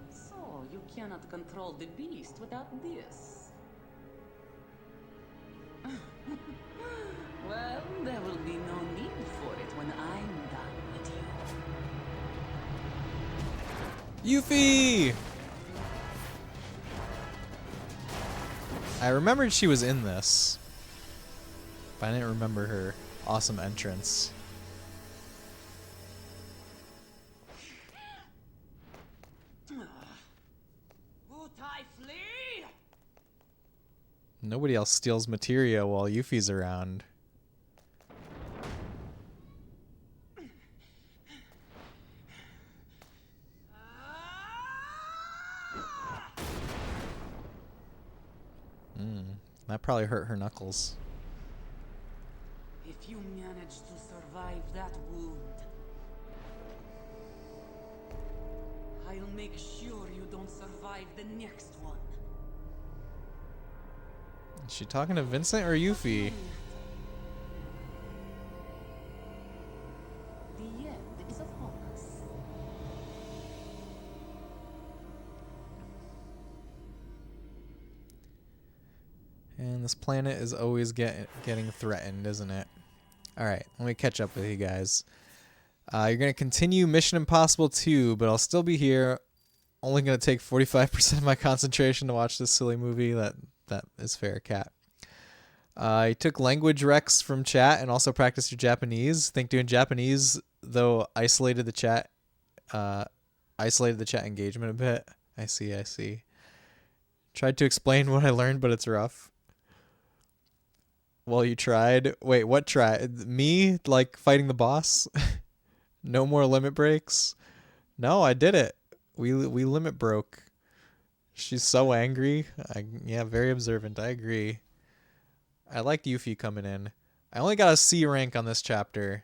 [SPEAKER 2] So you cannot control the beast without this. Well, there will be no need for it when I'm done with you.
[SPEAKER 1] Yuffie! I remembered she was in this, but I didn't remember her awesome entrance. Nobody else steals materia while Yuffie's around. That probably hurt her knuckles.
[SPEAKER 2] If you manage to survive that wound, I'll make sure you don't survive the next one.
[SPEAKER 1] Is she talking to Vincent or Yuffie?
[SPEAKER 2] The end is upon us.
[SPEAKER 1] And this planet is always getting threatened, isn't it? Alright, let me catch up with you guys. You're going to continue Mission Impossible 2, but I'll still be here. Only going to take 45% of my concentration to watch this silly movie. That is fair, cat. I took language recs from chat and also practiced your Japanese. Think doing Japanese, though, isolated the chat engagement a bit. I see. Tried to explain what I learned, but it's rough. Well, you tried. Wait, what tried? Me, like, fighting the boss? No more limit breaks? No, I did it. We limit broke. She's so angry. Yeah, very observant. I agree. I liked Yuffie coming in. I only got a C rank on this chapter.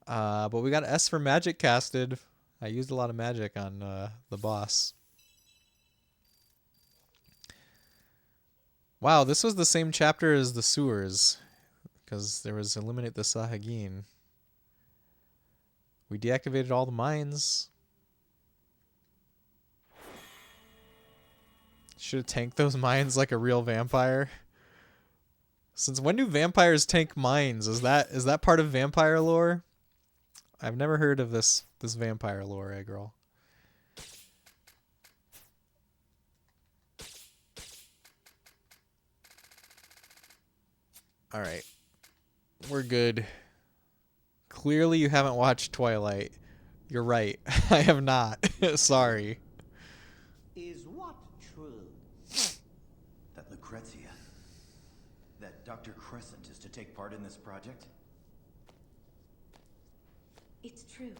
[SPEAKER 1] But we got S for magic casted. I used a lot of magic on the boss. Wow, this was the same chapter as the sewers, because there was eliminate the Sahagin. We deactivated all the mines. Should have tanked those mines like a real vampire. Since when do vampires tank mines? Is that part of vampire lore? I've never heard of this vampire lore, girl. Alright. We're good. Clearly you haven't watched Twilight. You're right. I have not. Sorry.
[SPEAKER 3] Is what true?
[SPEAKER 5] That Lucrezia, that Dr. Crescent is to take part in this project?
[SPEAKER 4] It's true.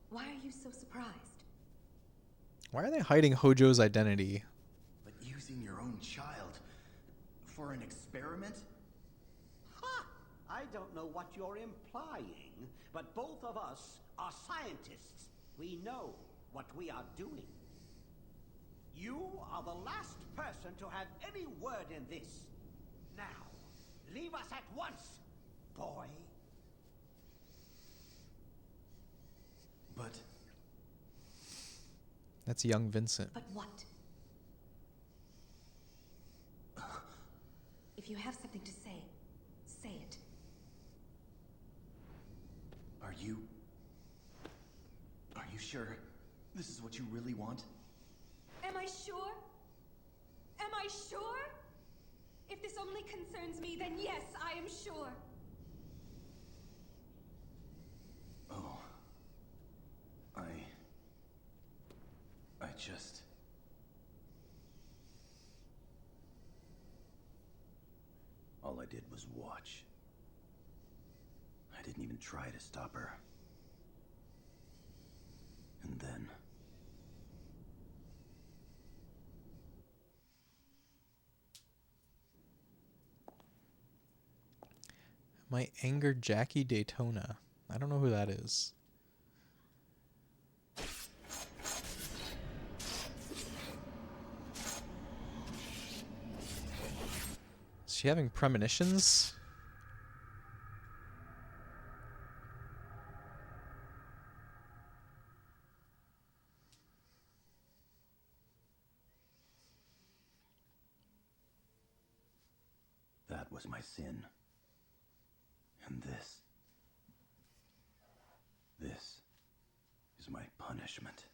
[SPEAKER 4] Why are you so surprised?
[SPEAKER 1] Why are they hiding Hojo's identity?
[SPEAKER 5] But using your own child for an experiment?
[SPEAKER 6] Ha! I don't know what you're implying, but both of us are scientists. We know what we are doing. You are the last person to have any word in this. Now, leave us at once, boy.
[SPEAKER 5] But
[SPEAKER 1] That's young Vincent.
[SPEAKER 4] But what? If you have something to say, say it.
[SPEAKER 5] are you sure this is what you really want?
[SPEAKER 4] Am I sure? Am I sure? If this only concerns me, then yes, I am sure.
[SPEAKER 5] Oh. I just... All I did was watch. I didn't even try to stop her. And then...
[SPEAKER 1] My anger Jackie Daytona. I don't know who that is. Is she having premonitions?
[SPEAKER 5] That was my sin. And this is my punishment.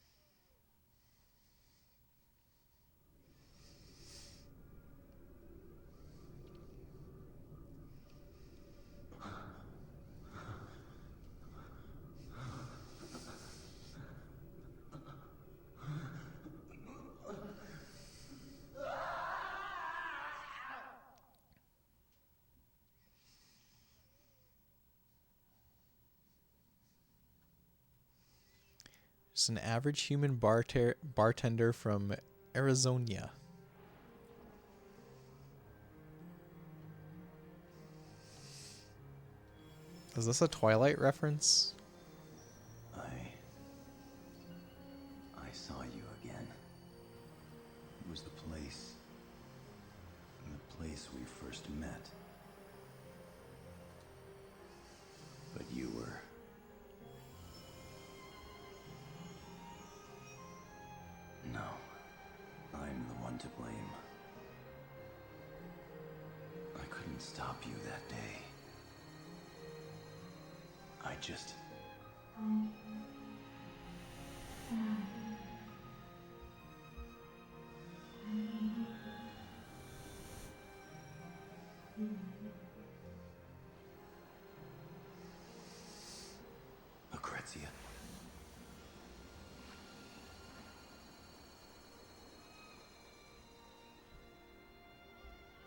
[SPEAKER 1] Just an average human bartender from Arizona. Is this a Twilight reference?
[SPEAKER 5] I saw you again. It was the place we first met. But you were... No, I'm the one to blame. I couldn't stop you that day. I just... Lucrezia.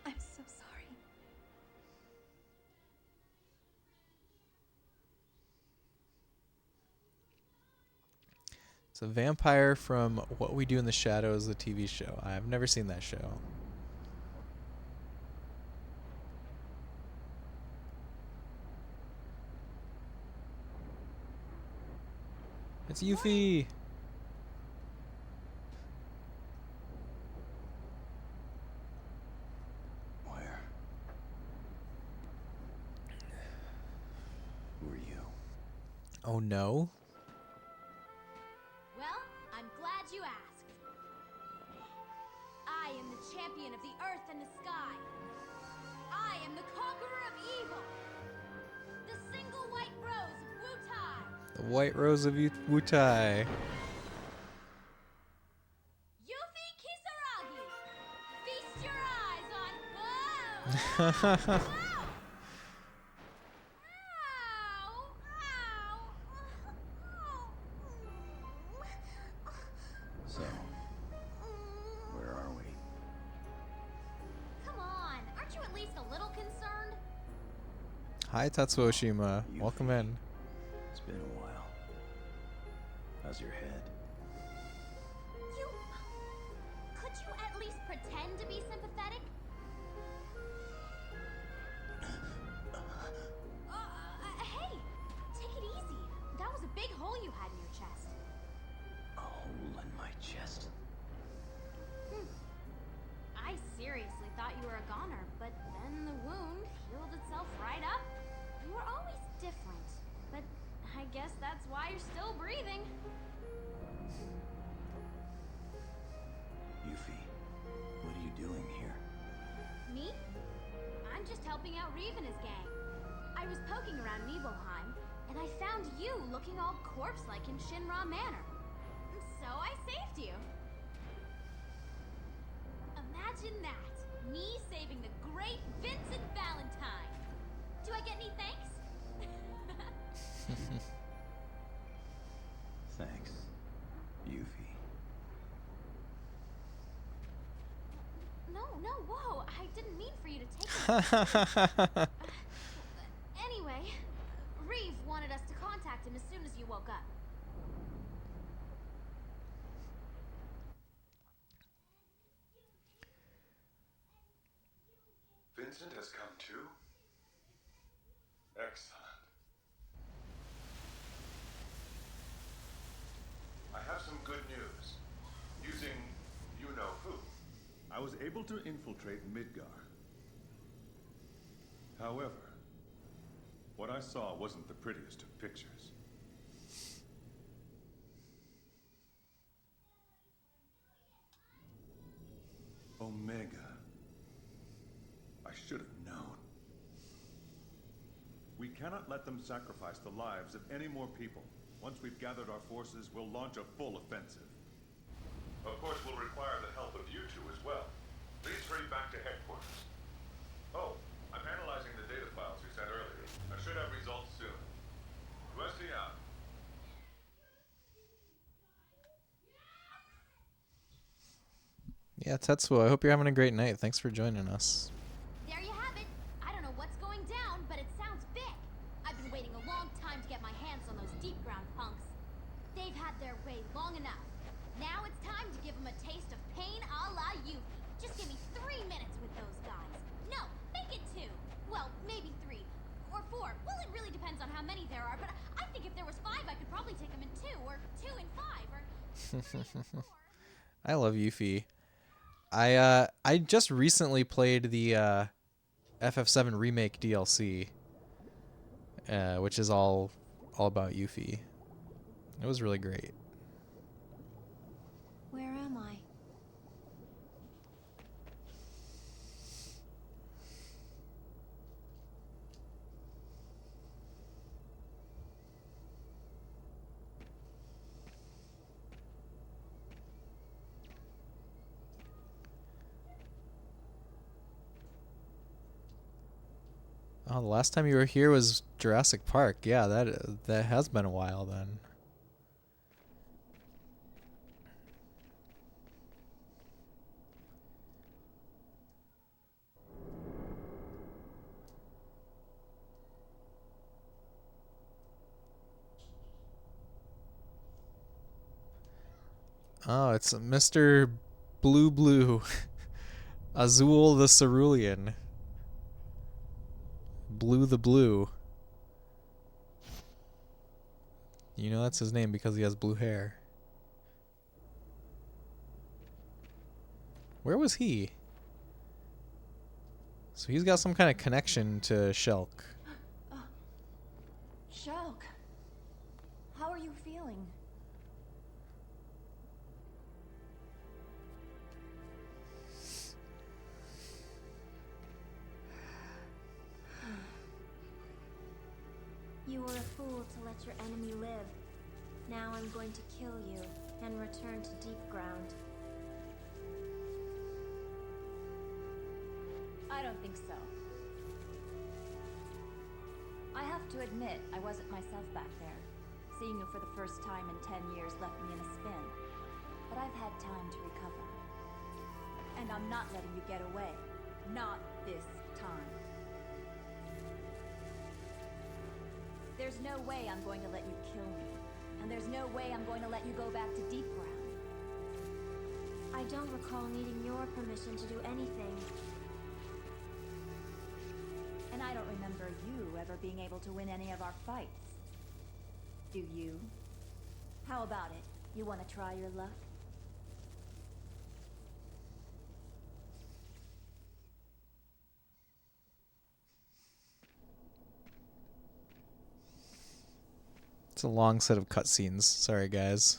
[SPEAKER 4] I'm so sorry.
[SPEAKER 1] It's a vampire from What We Do in the Shadows, the TV show. I've never seen that show. It's Yuffie!
[SPEAKER 5] Where were you?
[SPEAKER 1] Oh no.
[SPEAKER 7] Well, I'm glad you asked. I am the champion of the earth and the sky. I am the conqueror of evil. The single white rose of Wutai.
[SPEAKER 1] The White Rose of Wutai.
[SPEAKER 7] Yuffie Kisaragi. Feast your eyes on... Whoa! Ow! Ow! Ow!
[SPEAKER 1] Hi, Tatsuoshima. Welcome in.
[SPEAKER 5] It's been a while. How's your head?
[SPEAKER 7] You... Could you at least pretend to be sympathetic? Hey! Take it easy. That was a big hole you had in your chest.
[SPEAKER 5] A hole in my chest?
[SPEAKER 7] I seriously thought you were a goner, but then the wound healed itself right up. You were always different, but I guess that's why you're still breathing.
[SPEAKER 5] Yuffie, what are you doing here?
[SPEAKER 7] Me? I'm just helping out Reeve and his gang. I was poking around Nibelheim, and I found you looking all corpse-like in Shinra Manor. So I saved you. Imagine that! Me saving the great Vincent Valentine! Do I get any thanks?
[SPEAKER 5] Thanks, Yuffie.
[SPEAKER 7] No, whoa! I didn't mean for you to take it. Anyway, Reeve wanted us to contact him as soon as you woke up.
[SPEAKER 8] Vincent has come too? Excellent. I have some good news. Using you-know-who, I was able to infiltrate Midgar. However, what I saw wasn't the prettiest of pictures. Omega. I should have known. We cannot let them sacrifice the lives of any more people. Once we've gathered our forces, we'll launch a full offensive. Of course, we'll require the help of you two as well. Please hurry back to headquarters. Oh, I'm analyzing the data files we sent earlier. I should have results soon. Rusty out.
[SPEAKER 1] Yeah, Tetsuo, I hope you're having a great night. Thanks for joining us.
[SPEAKER 7] There you have it. I don't know what's going down, but it sounds big. I've been waiting a long time to get my hands on those deep ground punks. They've had their way long enough. Now it's time to give them a taste of pain a la Yuffie. Just give me 3 minutes with those guys. No, make it 2. Well, maybe 3. Or 4. Well, it really depends on how many there are, but I think if there was 5, I could probably take them in 2, or 2 in 5, or 3 in 4.
[SPEAKER 1] I love Yuffie. I just recently played the FF7 remake DLC, which is all about Yuffie. It was really great.
[SPEAKER 4] Where am I?
[SPEAKER 1] Oh, the last time you were here was Jurassic Park. Yeah, that has been a while then. Oh, it's Mr. Blue Blue. Azul the Cerulean. Blue the Blue. You know that's his name because he has blue hair. Where was he? So he's got some kind of connection to Shulk.
[SPEAKER 4] Shulk, how are you feeling? You were a fool to let your enemy live. Now I'm going to kill you and return to deep ground.
[SPEAKER 9] I don't think so. I have to admit, I wasn't myself back there. Seeing you for the first time in 10 years left me in a spin. But I've had time to recover. And I'm not letting you get away. Not this time. There's no way I'm going to let you kill me. And there's no way I'm going to let you go back to deep ground.
[SPEAKER 4] I don't recall needing your permission to do anything.
[SPEAKER 9] And I don't remember you ever being able to win any of our fights. Do you? How about it? You want to try your luck?
[SPEAKER 1] It's a long set of cutscenes. Sorry, guys.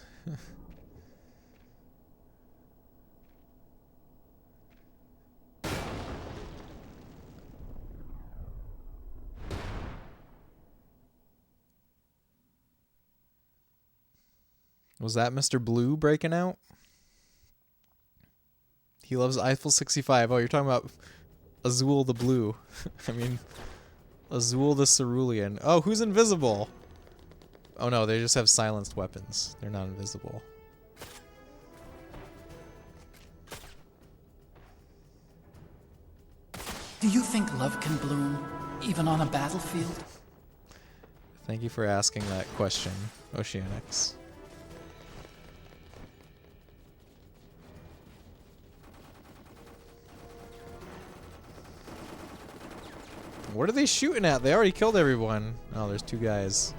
[SPEAKER 1] Was that Mr. Blue breaking out? He loves Eiffel 65. Oh, you're talking about Azul the Blue. I mean, Azul the Cerulean. Oh, who's invisible? Oh no, they just have silenced weapons. They're not invisible.
[SPEAKER 10] Do you think love can bloom, even on a battlefield?
[SPEAKER 1] Thank you for asking that question, Oceanix. What are they shooting at? They already killed everyone. Oh, there's two guys.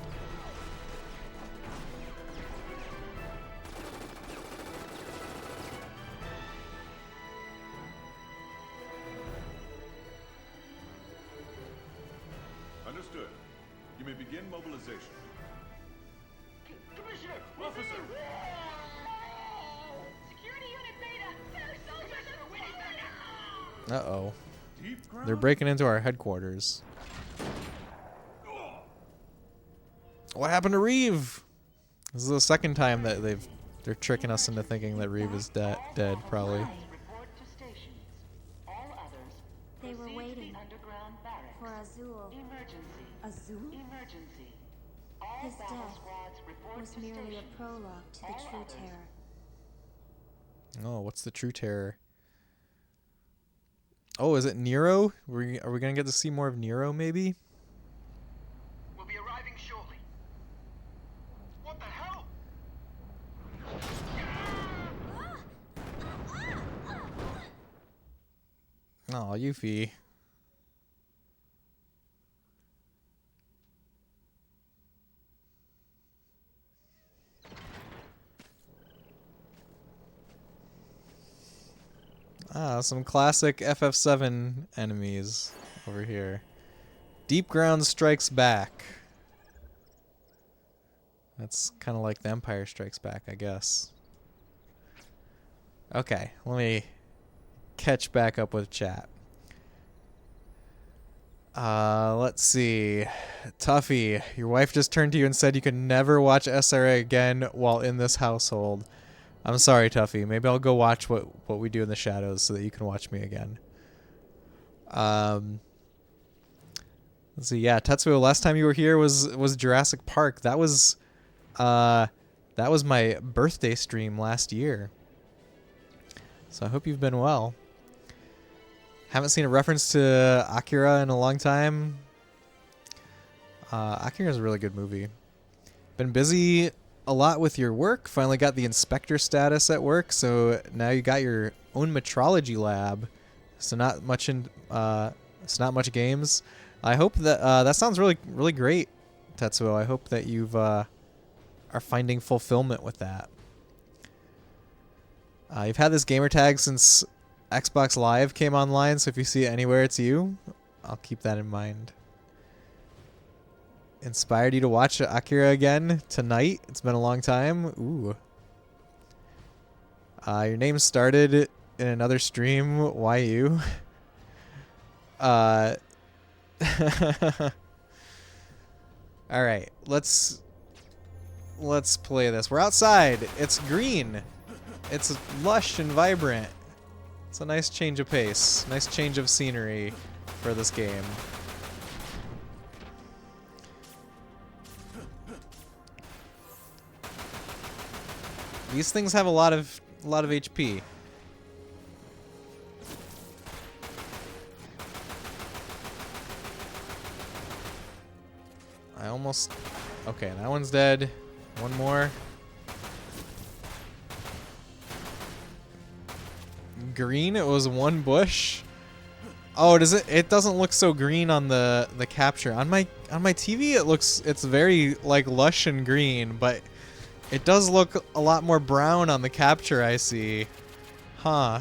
[SPEAKER 8] Understood. You may begin mobilization.
[SPEAKER 6] Commissioner!
[SPEAKER 8] Officer!
[SPEAKER 7] Security unit Beta! Their soldiers are winning!
[SPEAKER 1] Uh-oh.
[SPEAKER 8] Deep ground?
[SPEAKER 1] They're breaking into our headquarters. What happened to Reeve? This is the second time that they're tricking us into thinking that Reeve is dead, probably.
[SPEAKER 2] Report to stations. All others,
[SPEAKER 4] They were
[SPEAKER 2] proceed to
[SPEAKER 4] waiting
[SPEAKER 2] the underground barracks.
[SPEAKER 4] for Azul.
[SPEAKER 2] Emergency.
[SPEAKER 9] Azul?
[SPEAKER 2] Emergency. All
[SPEAKER 4] His
[SPEAKER 2] battle
[SPEAKER 4] death
[SPEAKER 2] squads report
[SPEAKER 4] was
[SPEAKER 2] to
[SPEAKER 4] merely a
[SPEAKER 2] stations.
[SPEAKER 4] prologue to the
[SPEAKER 2] All
[SPEAKER 4] true
[SPEAKER 2] others.
[SPEAKER 4] terror.
[SPEAKER 1] Oh, what's the true terror? Oh, is it Nero? Are we gonna get to see more of Nero, maybe?
[SPEAKER 6] We'll be arriving shortly. What the hell?
[SPEAKER 1] Oh, Yuffie. Ah, some classic FF7 enemies over here. Deep Ground Strikes Back. That's kind of like the Empire Strikes Back, I guess. Okay, let me catch back up with chat. Let's see. Tuffy, your wife just turned to you and said you could never watch SRA again while in this household. I'm sorry, Tuffy. Maybe I'll go watch what we do in the shadows so that you can watch me again. Let's see. Yeah, Tetsuo, last time you were here was Jurassic Park. That was my birthday stream last year. So I hope you've been well. Haven't seen a reference to Akira in a long time. Akira's a really good movie. Been busy a lot with your work. Finally got the inspector status at work, so now you got your own metrology lab. So not much games. I hope that that sounds really great, Tetsuo. I hope that you've are finding fulfillment with that. You've had this gamer tag since Xbox Live came online, so if you see it anywhere, it's you. I'll keep that in mind. Inspired you to watch Akira again tonight? It's been a long time. Ooh. Your name started in another stream. Why you? All right, let's play this. We're outside. It's green. It's lush and vibrant. It's a nice change of pace. Nice change of scenery for this game. These things have a lot of HP. I almost... Okay, that one's dead. One more. Green, it was one bush. Oh, does it? It doesn't look so green on the capture. On my TV, it's very like lush and green, but it does look a lot more brown on the capture. I see. Huh.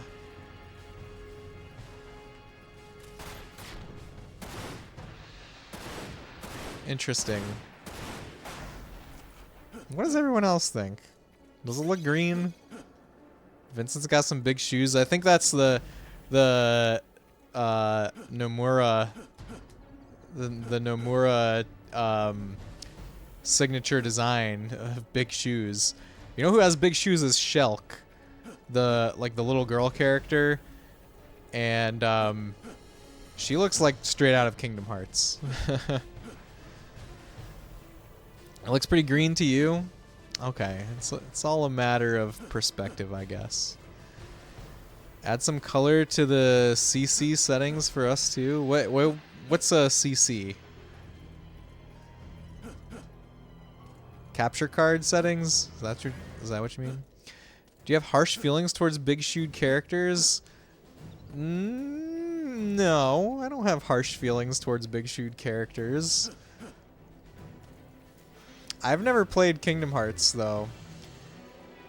[SPEAKER 1] Interesting. What does everyone else think? Does it look green? Vincent's got some big shoes. I think that's the Nomura the Nomura signature design of big shoes. You know who has big shoes is Shulk, the little girl character, and she looks like straight out of Kingdom Hearts. It looks pretty green to you? Okay, it's all a matter of perspective, I guess. Add some color to the CC settings for us too. What's a CC? Capture card settings? Is that what you mean? Do you have harsh feelings towards big shoed characters? No, I don't have harsh feelings towards big shoed characters. I've never played Kingdom Hearts though,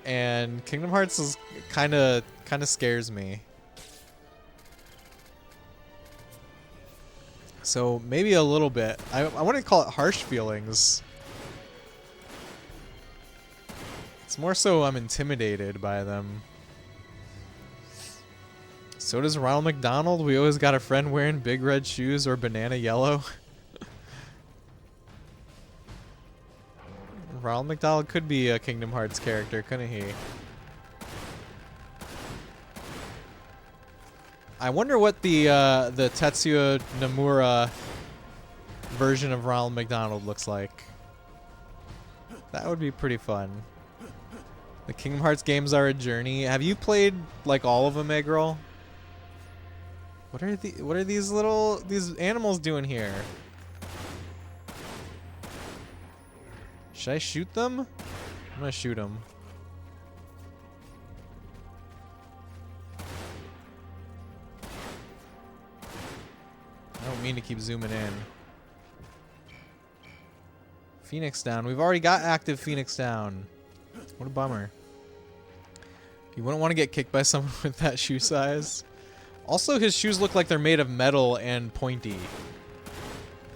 [SPEAKER 1] and Kingdom Hearts is kind of scares me. So maybe a little bit. I wouldn't call it harsh feelings. It's more so I'm intimidated by them. So does Ronald McDonald. We always got a friend wearing big red shoes or banana yellow. Ronald McDonald could be a Kingdom Hearts character, couldn't he? I wonder what the Tetsuya Nomura version of Ronald McDonald looks like. That would be pretty fun. The Kingdom Hearts games are a journey. Have you played like all of them, Eggroll? What are these animals doing here? Should I shoot them? I'm gonna shoot them. I don't mean to keep zooming in. Phoenix down. We've already got active Phoenix down. What a bummer. You wouldn't want to get kicked by someone with that shoe size. Also, his shoes look like they're made of metal and pointy.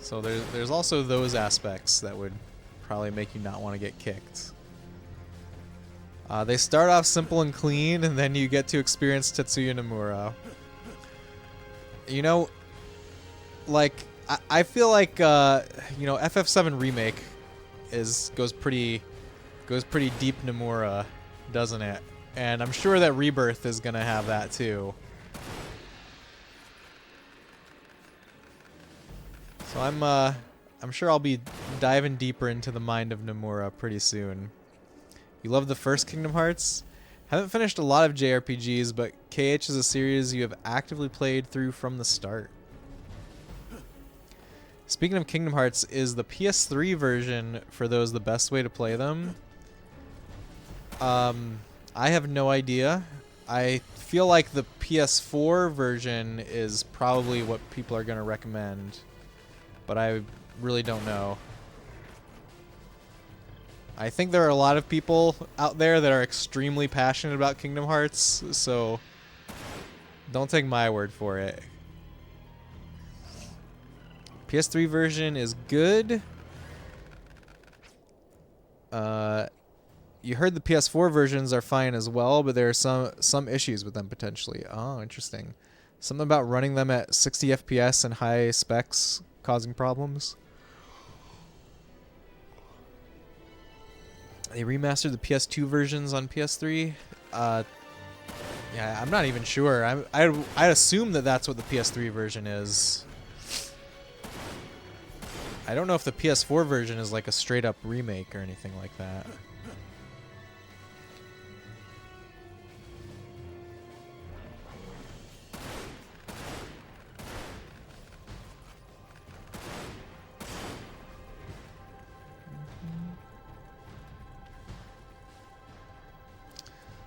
[SPEAKER 1] So there's also those aspects that would probably make you not want to get kicked. They start off simple and clean, and then you get to experience Tetsuya Nomura. You know, like I feel like you know, FF7 Remake goes pretty deep Nomura, doesn't it? And I'm sure that Rebirth is gonna have that too. So I'm sure I'll be diving deeper into the mind of Nomura pretty soon. You love the first Kingdom Hearts? Haven't finished a lot of JRPGs, but KH is a series you have actively played through from the start. Speaking of Kingdom Hearts, is the PS3 version for those the best way to play them? I have no idea. I feel like the PS4 version is probably what people are going to recommend, but I really don't know. I think there are a lot of people out there that are extremely passionate about Kingdom Hearts, so don't take my word for it. PS3 version is good. You heard the PS4 versions are fine as well, but there are some issues with them potentially. Oh, interesting. Something about running them at 60 FPS and high specs causing problems. They remastered the PS2 versions on PS3. Yeah, I'm not even sure. I'd assume that that's what the PS3 version is. I don't know if the PS4 version is like a straight up remake or anything like that.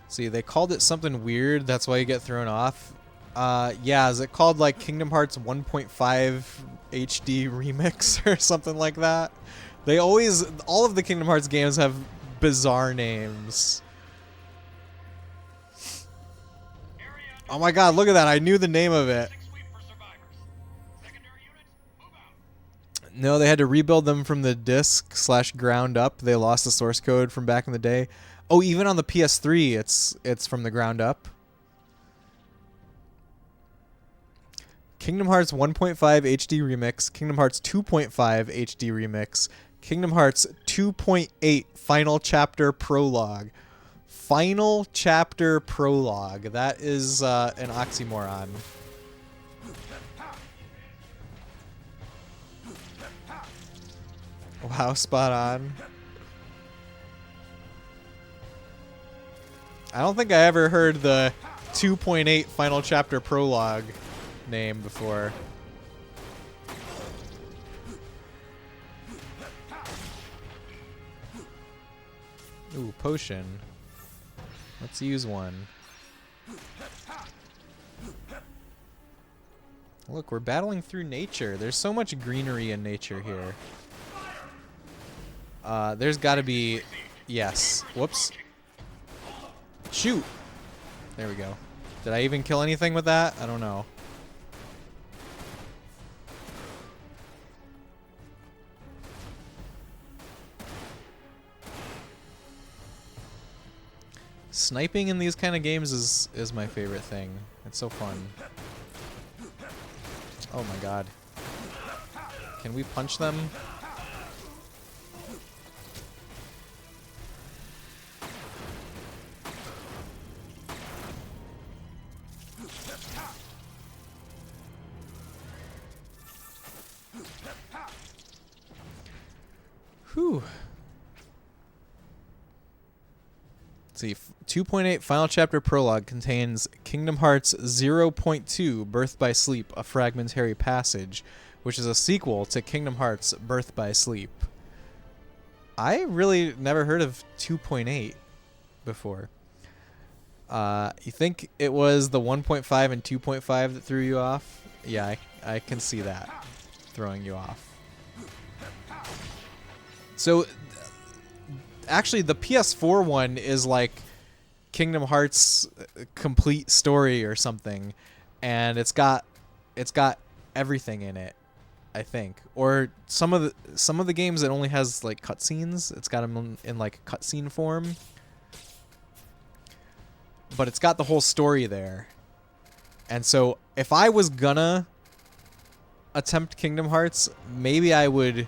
[SPEAKER 1] See, they called it something weird. That's why you get thrown off. Yeah, is it called like Kingdom Hearts 1.5 HD Remix or something like that? They always, all of the Kingdom Hearts games have bizarre names. Oh my god, look at that. I knew the name of it. No, they had to rebuild them from the disk / ground up. They lost the source code from back in the day. Oh, even on the PS3, it's from the ground up. Kingdom Hearts 1.5 HD Remix, Kingdom Hearts 2.5 HD Remix, Kingdom Hearts 2.8 Final Chapter Prologue. Final Chapter Prologue. That is an oxymoron. Wow, spot on. I don't think I ever heard the 2.8 Final Chapter Prologue name before. Ooh, potion. Let's use one. Look, we're battling through nature. There's so much greenery in nature here. There's gotta be... Yes. Whoops. Shoot! There we go. Did I even kill anything with that? I don't know. Sniping in these kind of games is my favorite thing. It's so fun. Oh my god. Can we punch them? Whew. Let's see, 2.8 Final Chapter Prologue contains Kingdom Hearts 0.2 Birth by Sleep, a Fragmentary Passage, which is a sequel to Kingdom Hearts Birth by Sleep. I really never heard of 2.8 before. You think it was the 1.5 and 2.5 that threw you off? Yeah, I can see that throwing you off. So, actually, the PS4 one is like Kingdom Hearts complete story or something, and it's got everything in it, I think. Or some of the games it only has like cutscenes. It's got them in like cutscene form, but it's got the whole story there. And so, if I was gonna attempt Kingdom Hearts, maybe I would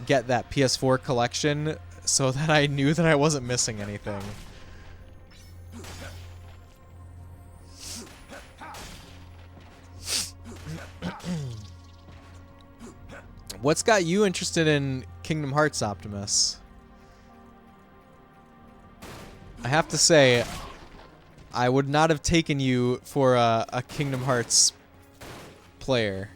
[SPEAKER 1] get that PS4 collection so that I knew that I wasn't missing anything. What's got you interested in Kingdom Hearts, Optimus? I have to say, I would not have taken you for a Kingdom Hearts player.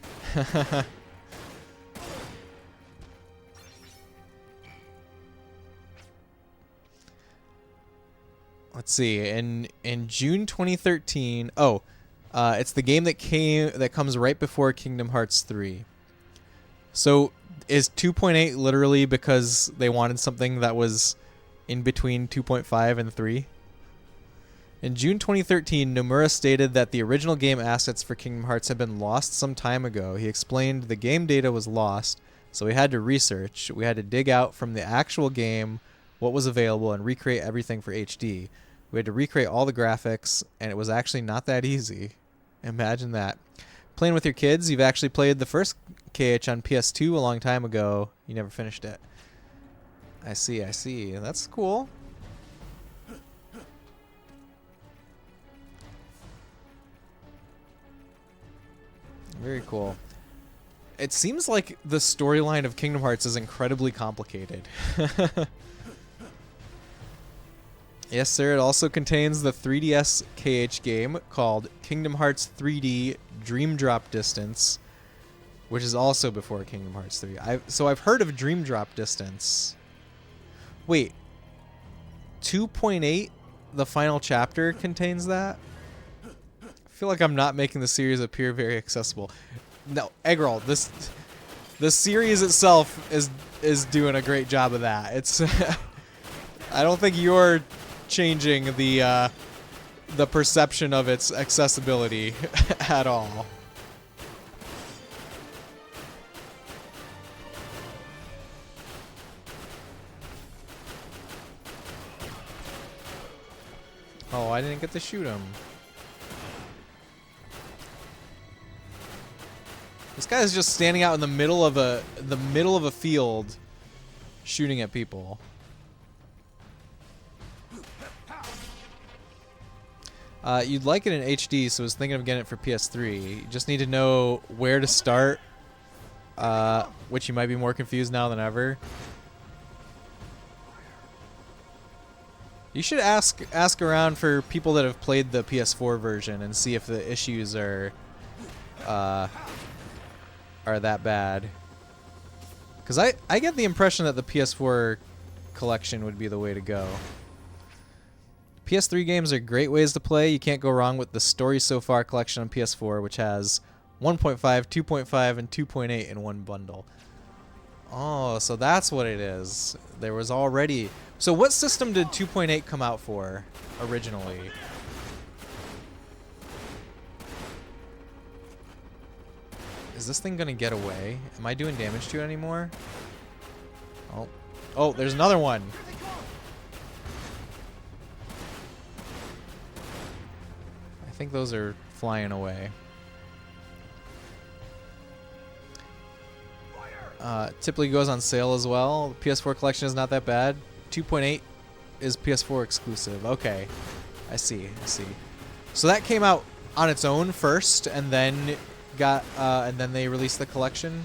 [SPEAKER 1] Let's see. In June 2013. Oh, it's the game that comes right before Kingdom Hearts 3. So is 2.8 literally because they wanted something that was in between 2.5 and 3? In June 2013, Nomura stated that the original game assets for Kingdom Hearts had been lost some time ago. He explained the game data was lost, so we had to research. We had to dig out from the actual game what was available and recreate everything for HD. We had to recreate all the graphics, and it was actually not that easy. Imagine that. Playing with your kids, you've actually played the first KH on PS2 a long time ago. You never finished it. I see, I see. That's cool. Very cool. It seems like the storyline of Kingdom Hearts is incredibly complicated. Yes, sir. It also contains the 3DS KH game called Kingdom Hearts 3D Dream Drop Distance, which is also before Kingdom Hearts 3. So I've heard of Dream Drop Distance. Wait. 2.8? the final chapter contains that. I feel like I'm not making the series appear very accessible. No, Eggroll, the series itself is doing a great job of that. It's I don't think you're changing the perception of its accessibility at all. Oh, I didn't get to shoot him. This guy is just standing out in the middle of a field shooting at people. You'd like it in HD, so I was thinking of getting it for PS3. You just need to know where to start, which you might be more confused now than ever. You should ask around for people that have played the PS4 version and see if the issues are that bad. Because I get the impression that the PS4 collection would be the way to go. PS3 games are great ways to play. You can't go wrong with the Story So Far collection on PS4, which has 1.5, 2.5, and 2.8 in one bundle. Oh, so that's what it is. There was already... So what system did 2.8 come out for originally? Is this thing gonna get away? Am I doing damage to it anymore? Oh. Oh, there's another one! I think those are flying away. Typically goes on sale as well. The PS4 collection is not that bad. 2.8 is PS4 exclusive. Okay, I see. So that came out on its own first, and then and then they released the collection.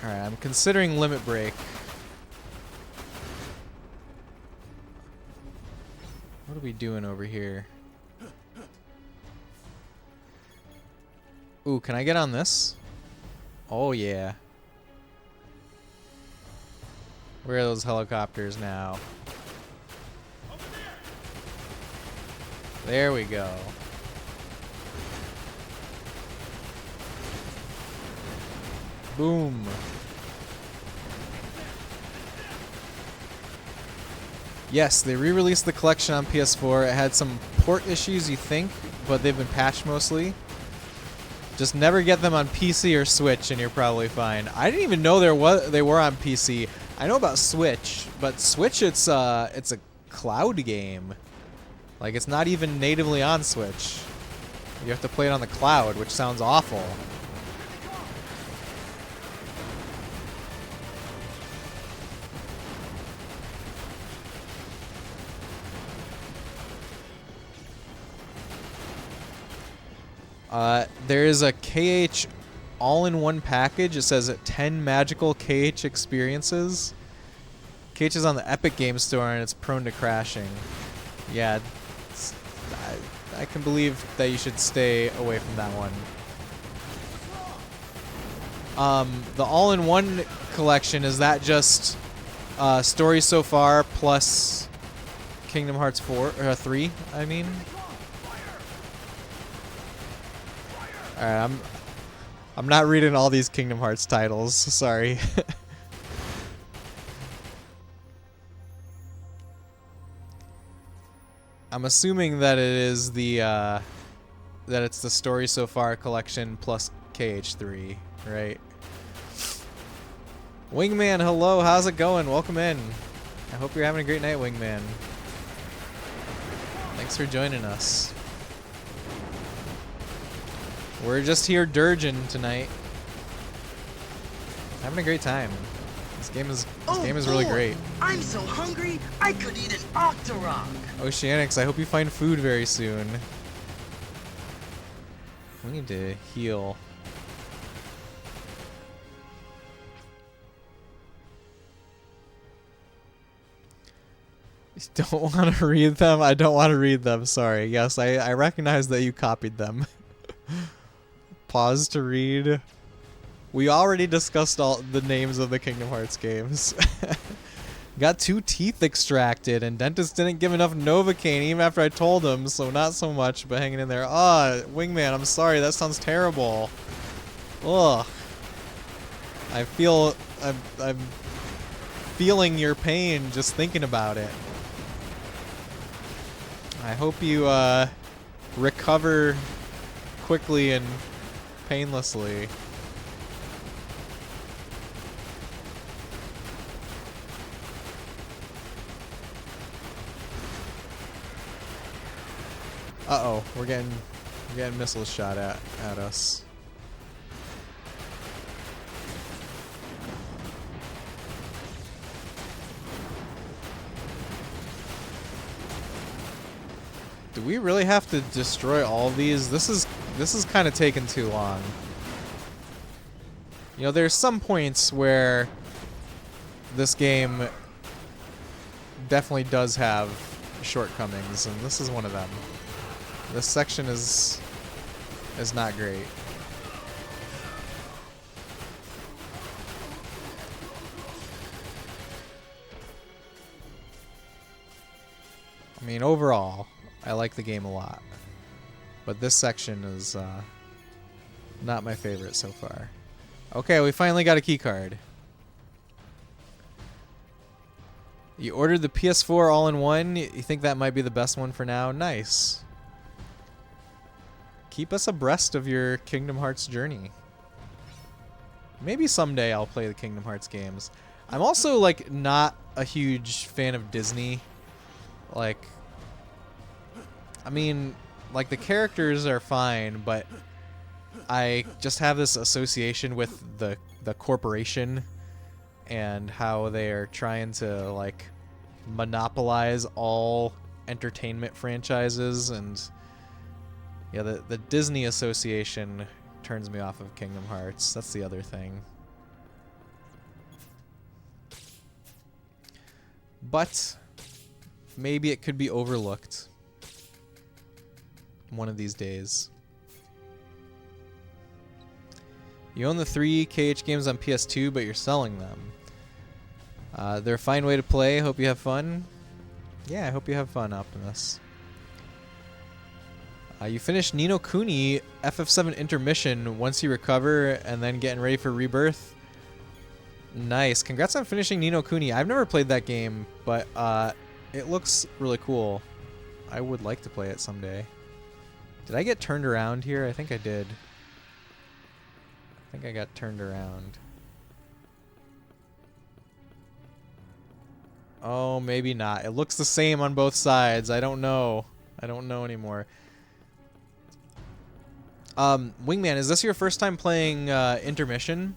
[SPEAKER 1] All right, I'm considering Limit Break. What are we doing over here? Ooh, can I get on this? Oh, yeah. Where are those helicopters now? There we go. Boom. Yes, they re-released the collection on PS4. It had some port issues, you think, but they've been patched mostly. Just never get them on PC or Switch, and you're probably fine. I didn't even know they were on PC. I know about Switch, but Switch it's a cloud game. Like, it's not even natively on Switch. You have to play it on the cloud, which sounds awful. There is a KH all-in-one package. It says 10 magical KH experiences. KH is on the Epic Game Store and it's prone to crashing. Yeah, I can believe that you should stay away from that one. The all-in-one collection, is that just Story So Far plus Kingdom Hearts 3, I mean? Alright, I'm not reading all these Kingdom Hearts titles, sorry. I'm assuming that it is that it's the Story So Far collection plus KH3, right? Wingman, hello, how's it going? Welcome in. I hope you're having a great night, Wingman. Thanks for joining us. We're just here dirging tonight. Having a great time. This game is really great.
[SPEAKER 11] I'm so hungry, I could eat an Octorok.
[SPEAKER 1] Oceanics, I hope you find food very soon. We need to heal. You don't want to read them? I don't want to read them, sorry. Yes, I recognize that you copied them. pause to read. We already discussed all the names of the Kingdom Hearts games. Got 2 teeth extracted, and dentist didn't give enough Novocaine even after I told him, so not so much, but hanging in there. Ah, Wingman, I'm sorry, that sounds terrible. Ugh. I'm feeling your pain just thinking about it. I hope you recover quickly and painlessly. Uh-oh, we're getting missiles shot at us. Do we really have to destroy all of these? This is kind of taking too long. You know, there's some points where this game definitely does have shortcomings, and this is one of them. This section is not great. I mean, overall, I like the game a lot, but this section is not my favorite so far. Okay, we finally got a key card. You ordered the PS4 all-in-one. You think that might be the best one for now? Nice. Keep us abreast of your Kingdom Hearts journey. Maybe someday I'll play the Kingdom Hearts games. I'm also, like, not a huge fan of Disney. Like, I mean, like, the characters are fine, but I just have this association with the corporation and how they are trying to, like, monopolize all entertainment franchises, and yeah, the Disney association turns me off of Kingdom Hearts. That's the other thing. But maybe it could be overlooked one of these days. You own the 3 KH games on PS2, but you're selling them. They're a fine way to play. Hope you have fun. Yeah, I hope you have fun, Optimus. You finished Ni no Kuni FF7 intermission once you recover and then getting ready for Rebirth. Nice. Congrats on finishing Ni no Kuni. I've never played that game, but it looks really cool. I would like to play it someday. Did I get turned around here? I think I did. I think I got turned around. Oh, maybe not. It looks the same on both sides. I don't know. I don't know anymore. Wingman, is this your first time playing Intermission?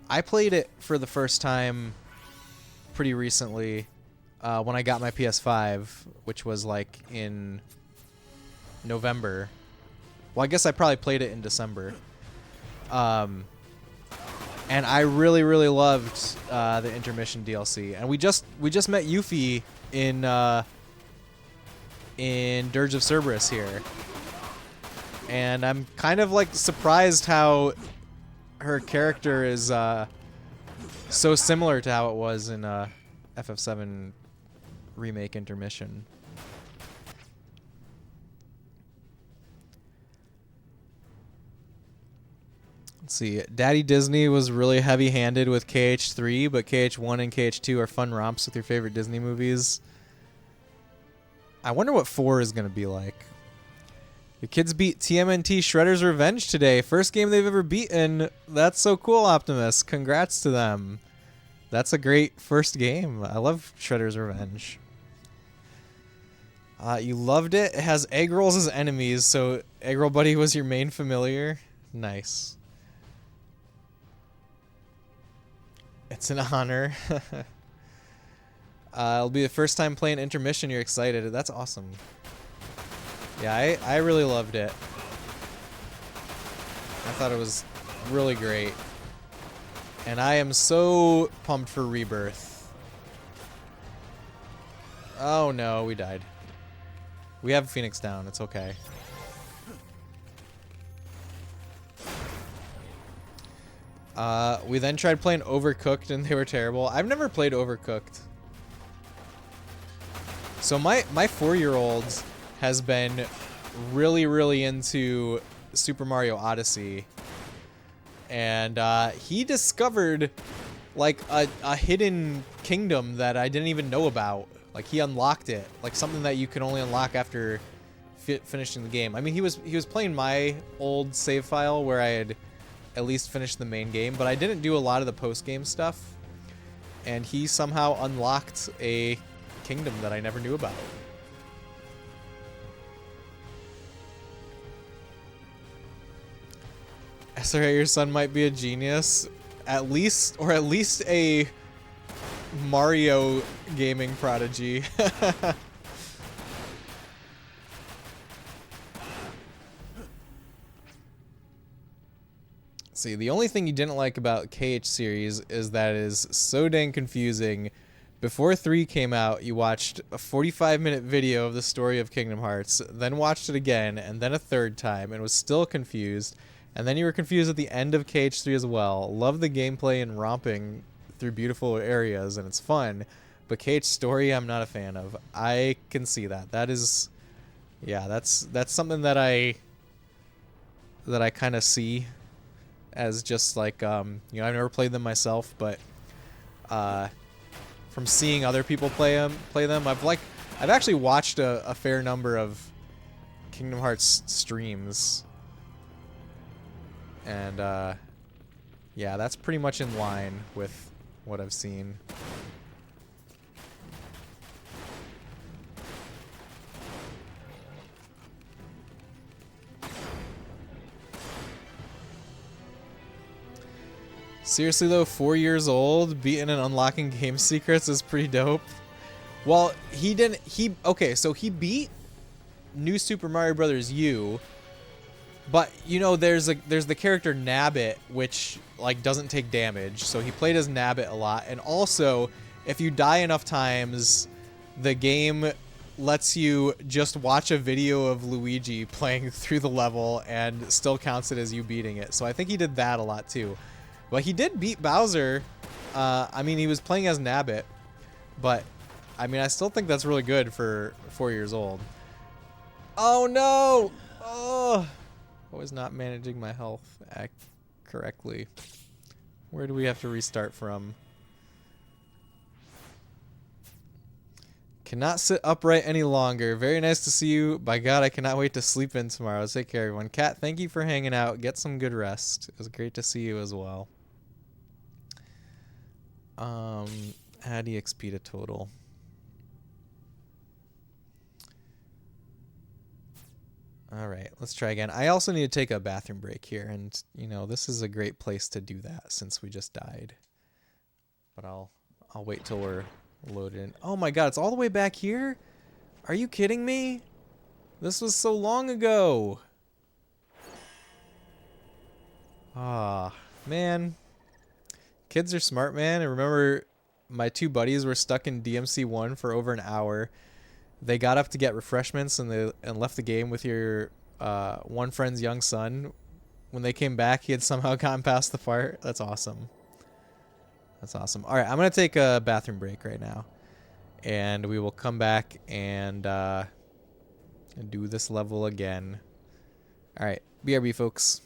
[SPEAKER 1] I played it for the first time pretty recently when I got my PS5, which was like in November. Well, I guess I probably played it in December. And I really, really loved the Intermission DLC. And we just met Yuffie in Dirge of Cerberus here. And I'm kind of like surprised how her character is so similar to how it was in FF7 Remake Intermission. Let's see. Daddy Disney was really heavy-handed with KH3, but KH1 and KH2 are fun romps with your favorite Disney movies. I wonder what 4 is going to be like. Your kids beat TMNT Shredder's Revenge today. First game they've ever beaten. That's so cool, Optimus. Congrats to them. That's a great first game. I love Shredder's Revenge. You loved it. It has egg rolls as enemies, so Egg Roll Buddy was your main familiar. Nice. It's an honor. It'll be the first time playing Intermission. You're excited. That's awesome. Yeah, I really loved it. I thought it was really great. And I am so pumped for Rebirth. Oh no, we died. We have Phoenix down. It's okay. We then tried playing Overcooked, and they were terrible. I've never played Overcooked. So my 4-year-old has been really into Super Mario Odyssey. And he discovered like a hidden kingdom that I didn't even know about. Like he unlocked it, like something that you can only unlock after finishing the game. I mean, he was playing my old save file where I had at least finished the main game, but I didn't do a lot of the post-game stuff. And he somehow unlocked a kingdom that I never knew about. SRA, your son might be a genius. At least a Mario gaming prodigy. See, the only thing you didn't like about KH series is that it is so dang confusing. Before 3 came out, you watched a 45-minute video of the story of Kingdom Hearts, then watched it again, and then a third time, and was still confused. And then you were confused at the end of KH3 as well. Love the gameplay and romping through beautiful areas, and it's fun. But KH story, I'm not a fan of. I can see that. That is, yeah, that's something that I kind of see as just like, you know, I've never played them myself, but from seeing other people play them, I've actually watched a fair number of Kingdom Hearts streams. And, yeah, that's pretty much in line with what I've seen. Seriously though, 4 years old, beating and unlocking game secrets is pretty dope. Well, okay, so he beat New Super Mario Bros. U, but you know, there's the character Nabbit, which like doesn't take damage, so he played as Nabbit a lot. And also, if you die enough times, the game lets you just watch a video of Luigi playing through the level and still counts it as you beating it. So I think he did that a lot too. But he did beat Bowser. I mean, he was playing as Nabbit, but I mean, I still think that's really good for 4 years old. Oh no! Oh, I was not managing my health correctly. Where do we have to restart from? Cannot sit upright any longer. Very nice to see you. By God, I cannot wait to sleep in tomorrow. Take care, everyone. Kat, thank you for hanging out. Get some good rest. It was great to see you as well. Add EXP to total. Alright, let's try again. I also need to take a bathroom break here, and, you know, this is a great place to do that since we just died. But I'll wait till we're loaded in. Oh my God, it's all the way back here? Are you kidding me? This was so long ago. Ah, man. Kids are smart, man. And remember, my 2 buddies were stuck in DMC1 for over an hour. They got up to get refreshments and left the game with your one friend's young son. When they came back, he had somehow gotten past the part. That's awesome. That's awesome. All right, I'm going to take a bathroom break right now. And we will come back and do this level again. All right, BRB, folks.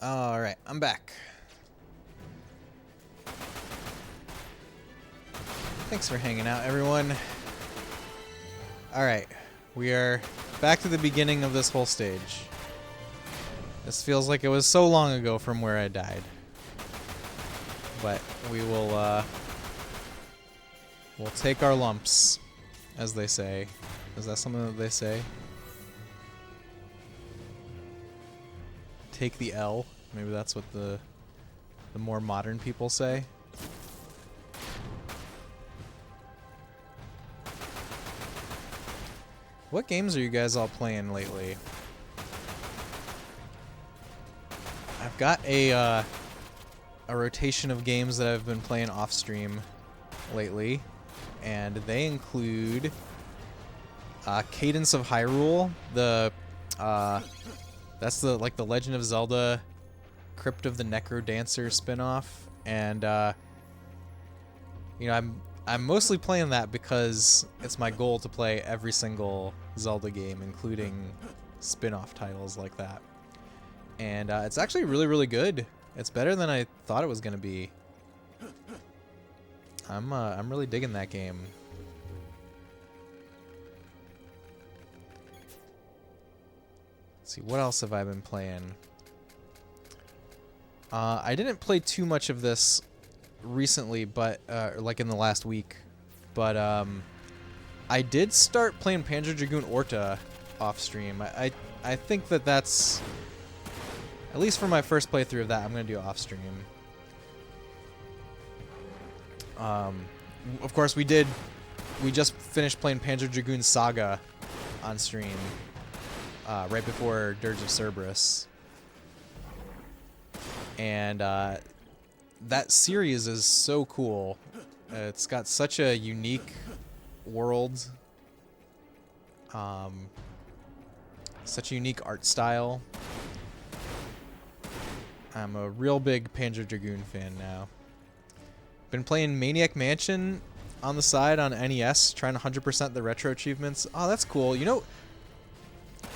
[SPEAKER 1] Alright, I'm back. Thanks for hanging out, everyone. Alright, we are back to the beginning of this whole stage. This feels like it was so long ago from where I died. But we will, we'll take our lumps, as they say. Is that something that they say? Take the L. Maybe that's what the more modern people say. What games are you guys all playing lately? I've got a rotation of games that I've been playing off stream lately, and they include Cadence of Hyrule, that's the Legend of Zelda Crypt of the Necrodancer spinoff, and you know, I'm mostly playing that because it's my goal to play every single Zelda game, including spin-off titles like that. And it's actually really, really good. It's better than I thought it was gonna be. I'm really digging that game. Let's see, what else have I been playing? I didn't play too much of this recently, but like in the last week, but I did start playing Panzer Dragoon Orta off stream. I think that's, at least for my first playthrough of that, I'm gonna do off stream. Of course, we just finished playing Panzer Dragoon Saga on stream right before Dirge of Cerberus. And that series is so cool. It's got such a unique world, such a unique art style. I'm a real big Panzer Dragoon fan now. Been playing Maniac Mansion on the side on NES, trying to 100% the retro achievements. Oh, that's cool. You know,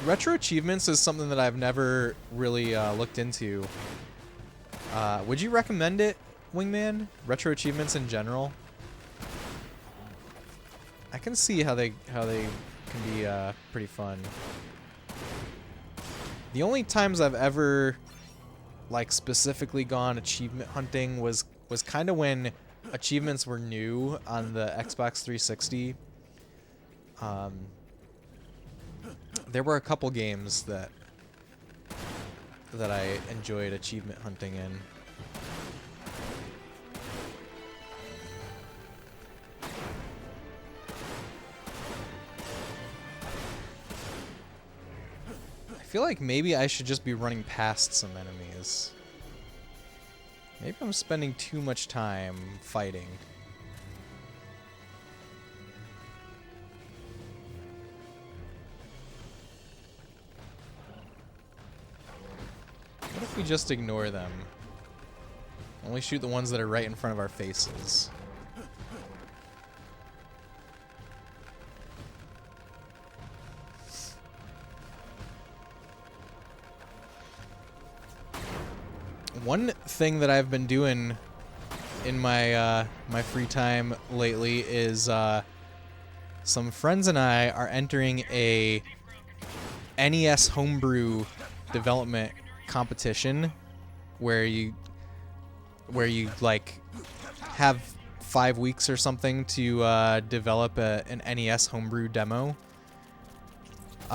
[SPEAKER 1] retro achievements is something that I've never really looked into. Would you recommend it, Wingman? Retro achievements in general? I can see how they can be pretty fun. The only times I've ever like specifically gone achievement hunting was kind of when achievements were new on the Xbox 360. There were a couple games that I enjoyed achievement hunting in. I feel like maybe I should just be running past some enemies. Maybe I'm spending too much time fighting. What if we just ignore them? Only shoot the ones that are right in front of our faces. One thing that I've been doing in my my free time lately is some friends and I are entering a NES homebrew development competition where you like have 5 weeks or something to develop an NES homebrew demo.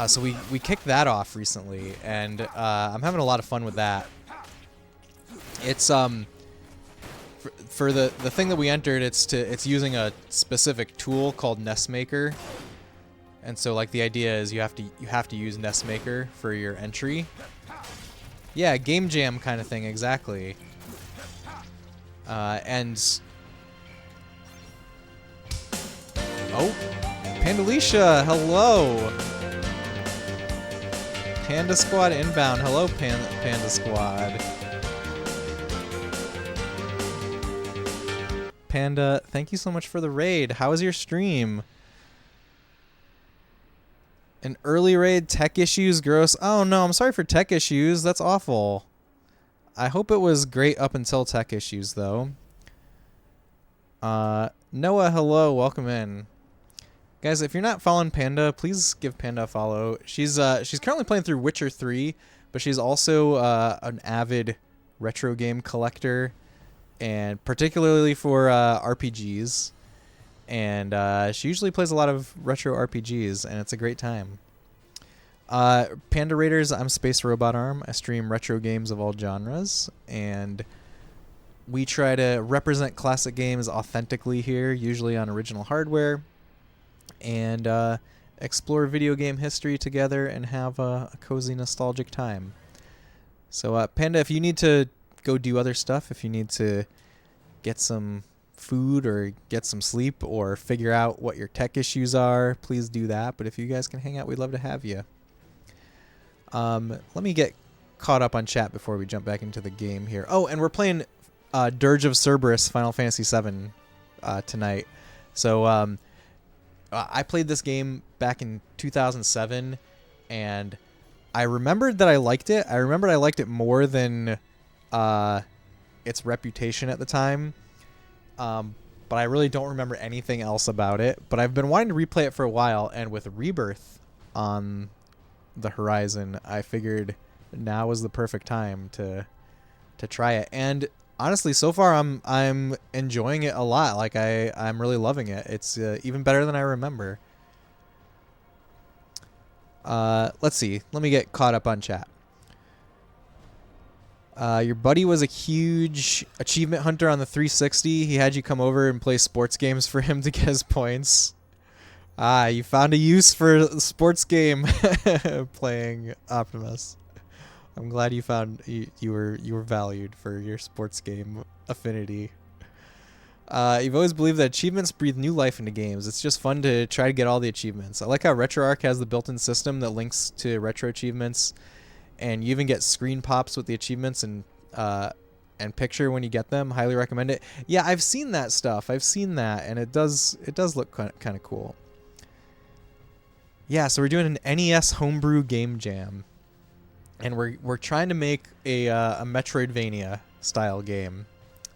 [SPEAKER 1] So we kicked that off recently, and I'm having a lot of fun with that. It's for the thing that we entered, it's using a specific tool called NESmaker, and so like the idea is you have to use NESmaker for your entry. Yeah, game jam kind of thing, exactly. And oh, Pandalicia, hello. Panda Squad inbound. Hello, Panda Squad. Panda, thank you so much for the raid. How was your stream? An early raid, tech issues, gross. Oh no, I'm sorry for tech issues. That's awful. I hope it was great up until tech issues, though. Noah, hello, welcome in. Guys, if you're not following Panda, please give Panda a follow. She's currently playing through Witcher 3, but she's also an avid retro game collector, and particularly for RPGs. And she usually plays a lot of retro RPGs, and it's a great time. Panda Raiders, I'm Space Robot Arm. I stream retro games of all genres, and we try to represent classic games authentically here, usually on original hardware, and explore video game history together and have a cozy, nostalgic time. So, Panda, if you need to go do other stuff, if you need to get some food or get some sleep or figure out what your tech issues are, please do that. But if you guys can hang out, we'd love to have you. Let me get caught up on chat before we jump back into the game here. Oh, and we're playing Dirge of Cerberus Final Fantasy VII tonight. So I played this game back in 2007, and I remembered that I liked it. I remembered I liked it more than its reputation at the time. But I really don't remember anything else about it. But I've been wanting to replay it for a while, and with Rebirth on the horizon, I figured now was the perfect time to try it. And honestly, so far I'm enjoying it a lot. Like I'm really loving it. It's even better than I remember. Let's see. Let me get caught up on chat. Your buddy was a huge achievement hunter on the 360. He had you come over and play sports games for him to get his points. You found a use for the sports game playing Optimus. I'm glad you found you were valued for your sports game affinity. You've always believed that achievements breathe new life into games. It's just fun to try to get all the achievements. I like how RetroArch has the built-in system that links to retro achievements, and you even get screen pops with the achievements and picture when you get them. Highly recommend it. Yeah, I've seen that stuff. I've seen that, and it does look kind of cool. Yeah, so we're doing an NES homebrew game jam, and we're trying to make a Metroidvania style game.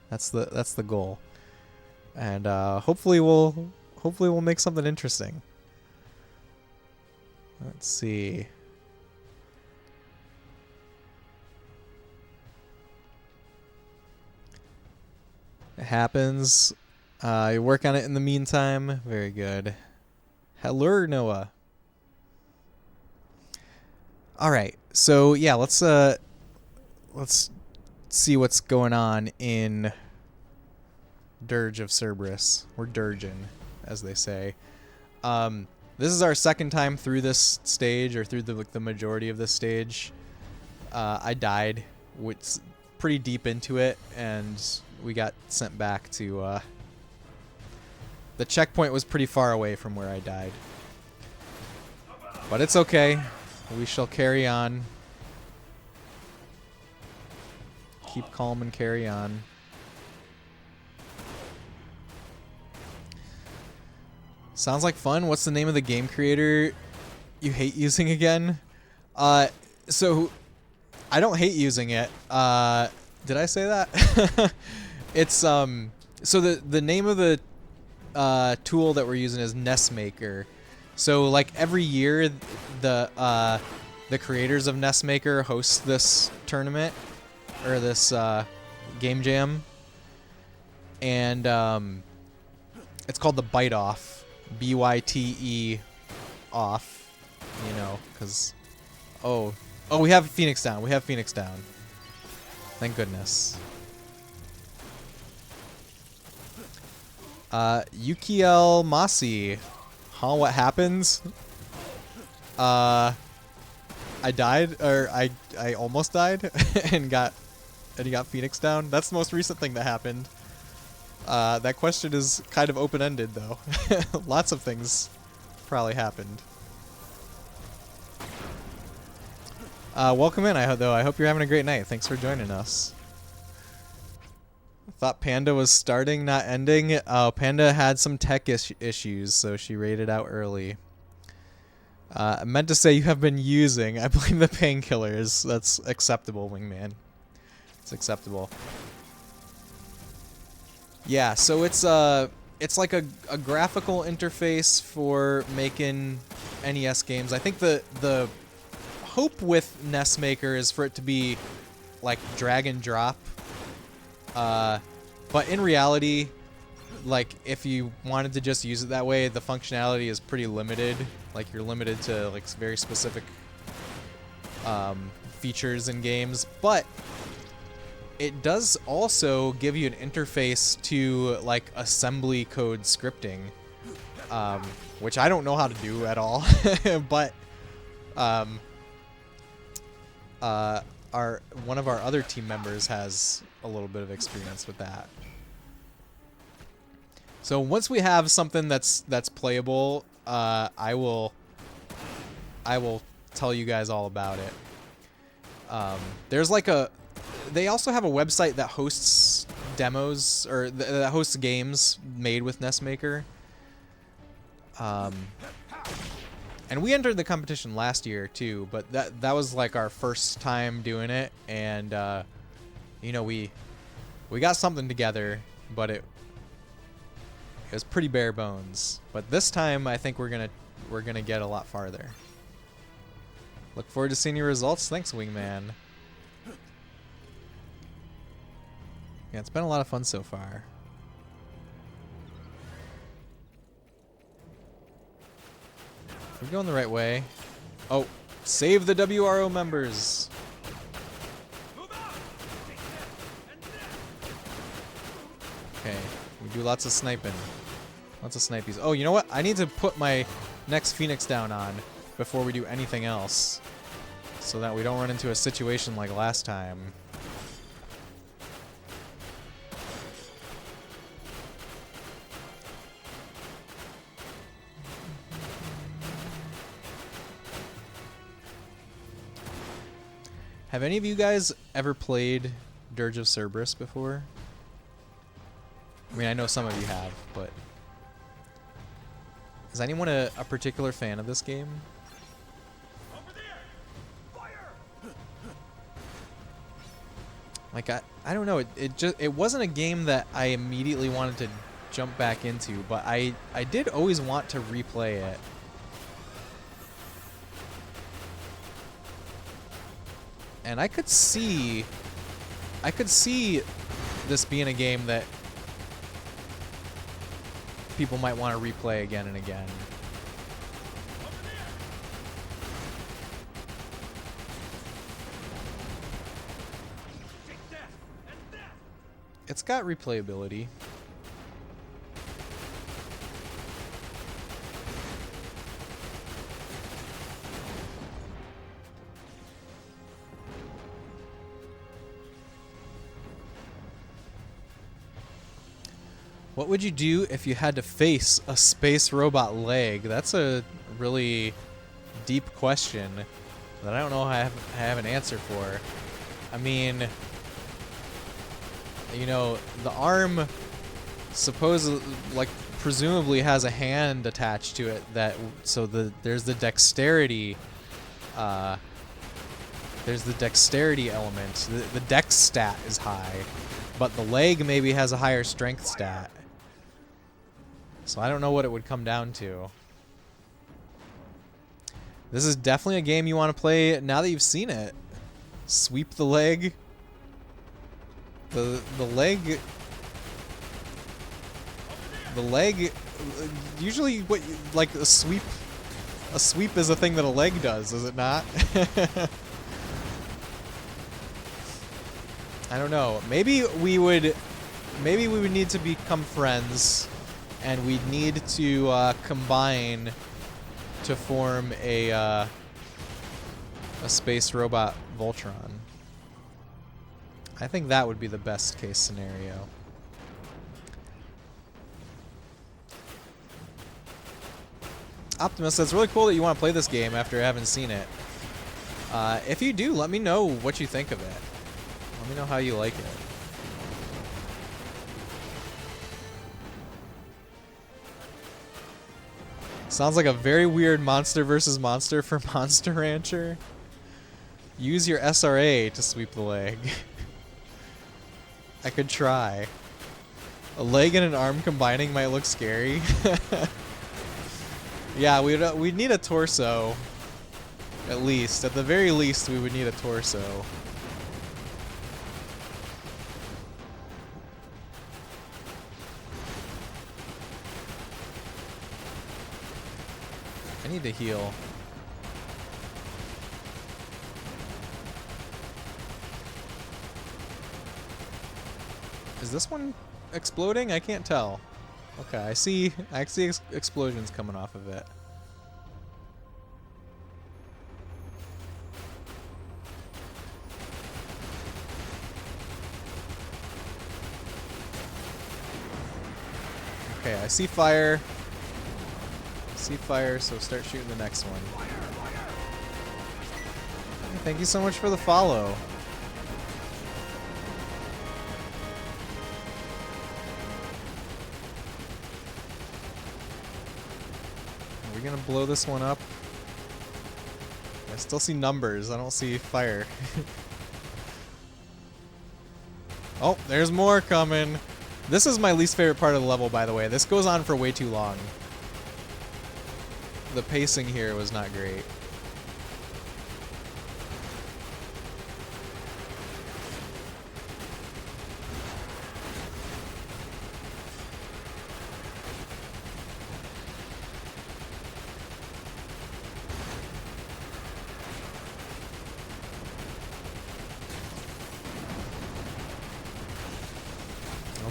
[SPEAKER 1] That's the goal, and hopefully we'll make something interesting. Let's see. It happens. You work on it in the meantime. Very good. Hello, Noah. All right, so yeah, let's see what's going on in Dirge of Cerberus. We're dirging, as they say. This is our second time through this stage, or through the majority of this stage. I died pretty deep into it, and we got sent back to the checkpoint was pretty far away from where I died. But it's okay. We shall carry on. Keep calm and carry on. Sounds like fun. What's the name of the game creator you hate using again? So I don't hate using it. Did I say that? It's so the name of the tool that we're using is Nestmaker. So like every year the creators of Nestmaker host this tournament, or this game jam, and it's called the Bite Off, BYTE off, you know, because oh we have Phoenix down. Thank goodness. Yukiel Masi. Huh, what happens? I died, or I almost died and got Phoenix down. That's the most recent thing that happened. That question is kind of open-ended though. Lots of things probably happened. Welcome in, I hope you're having a great night. Thanks for joining us. Thought Panda was starting, not ending. Oh, Panda had some tech issues, so she raided out early. I meant to say you have been using. I blame the painkillers. That's acceptable, Wingman. It's acceptable. Yeah, so it's like a graphical interface for making NES games. I think the hope with NES Maker is for it to be like drag and drop. But in reality, like if you wanted to just use it that way, the functionality is pretty limited. Like you're limited to like very specific features in games, but it does also give you an interface to like assembly code scripting, which I don't know how to do at all, but one of our other team members has a little bit of experience with that. So once we have something that's playable, I will tell you guys all about it. There's like they also have a website that hosts demos or that hosts games made with NES Maker. And we entered the competition last year too, but that was like our first time doing it, and you know, we got something together, but it was pretty bare bones. But this time I think we're gonna get a lot farther. Look forward to seeing your results. Thanks, Wingman. Yeah, it's been a lot of fun so far. We're going the right way. Oh, save the WRO members. Okay, we do lots of sniping. Lots of snipies. Oh, you know what? I need to put my next Phoenix down on before we do anything else, so that we don't run into a situation like last time. Have any of you guys ever played Dirge of Cerberus before? I mean, I know some of you have, but is anyone a particular fan of this game? Like I don't know, it wasn't a game that I immediately wanted to jump back into, but I did always want to replay it. And I could see this being a game that people might want to replay again and again. It's got replayability. What would you do if you had to face a space robot leg? That's a really deep question that I don't know I have an answer for. I mean, you know, the arm presumably has a hand attached to it, there's the dexterity element. The dex stat is high, but the leg maybe has a higher strength stat. So I don't know what it would come down to. This is definitely a game you want to play now that you've seen it. Sweep the leg. The leg usually like a sweep is a thing that a leg does, is it not? I don't know. Maybe we would need to become friends, and we'd need to combine to form a space robot Voltron. I think that would be the best case scenario. Optimus, that's really cool that you want to play this game after having seen it. If you do, let me know what you think of it. Let me know how you like it. Sounds like a very weird monster versus monster for Monster Rancher. Use your SRA to sweep the leg. I could try. A leg and an arm combining might look scary. Yeah, we'd need a torso. At least. At the very least, we would need a torso. I need to heal. Is this one exploding? I can't tell. Okay, I see explosions coming off of it. Okay, I see fire. I see fire, so start shooting the next one. Thank you so much for the follow. Are we gonna blow this one up? I still see numbers, I don't see fire. Oh, there's more coming. This is my least favorite part of the level, by the way. This goes on for way too long. The pacing here was not great.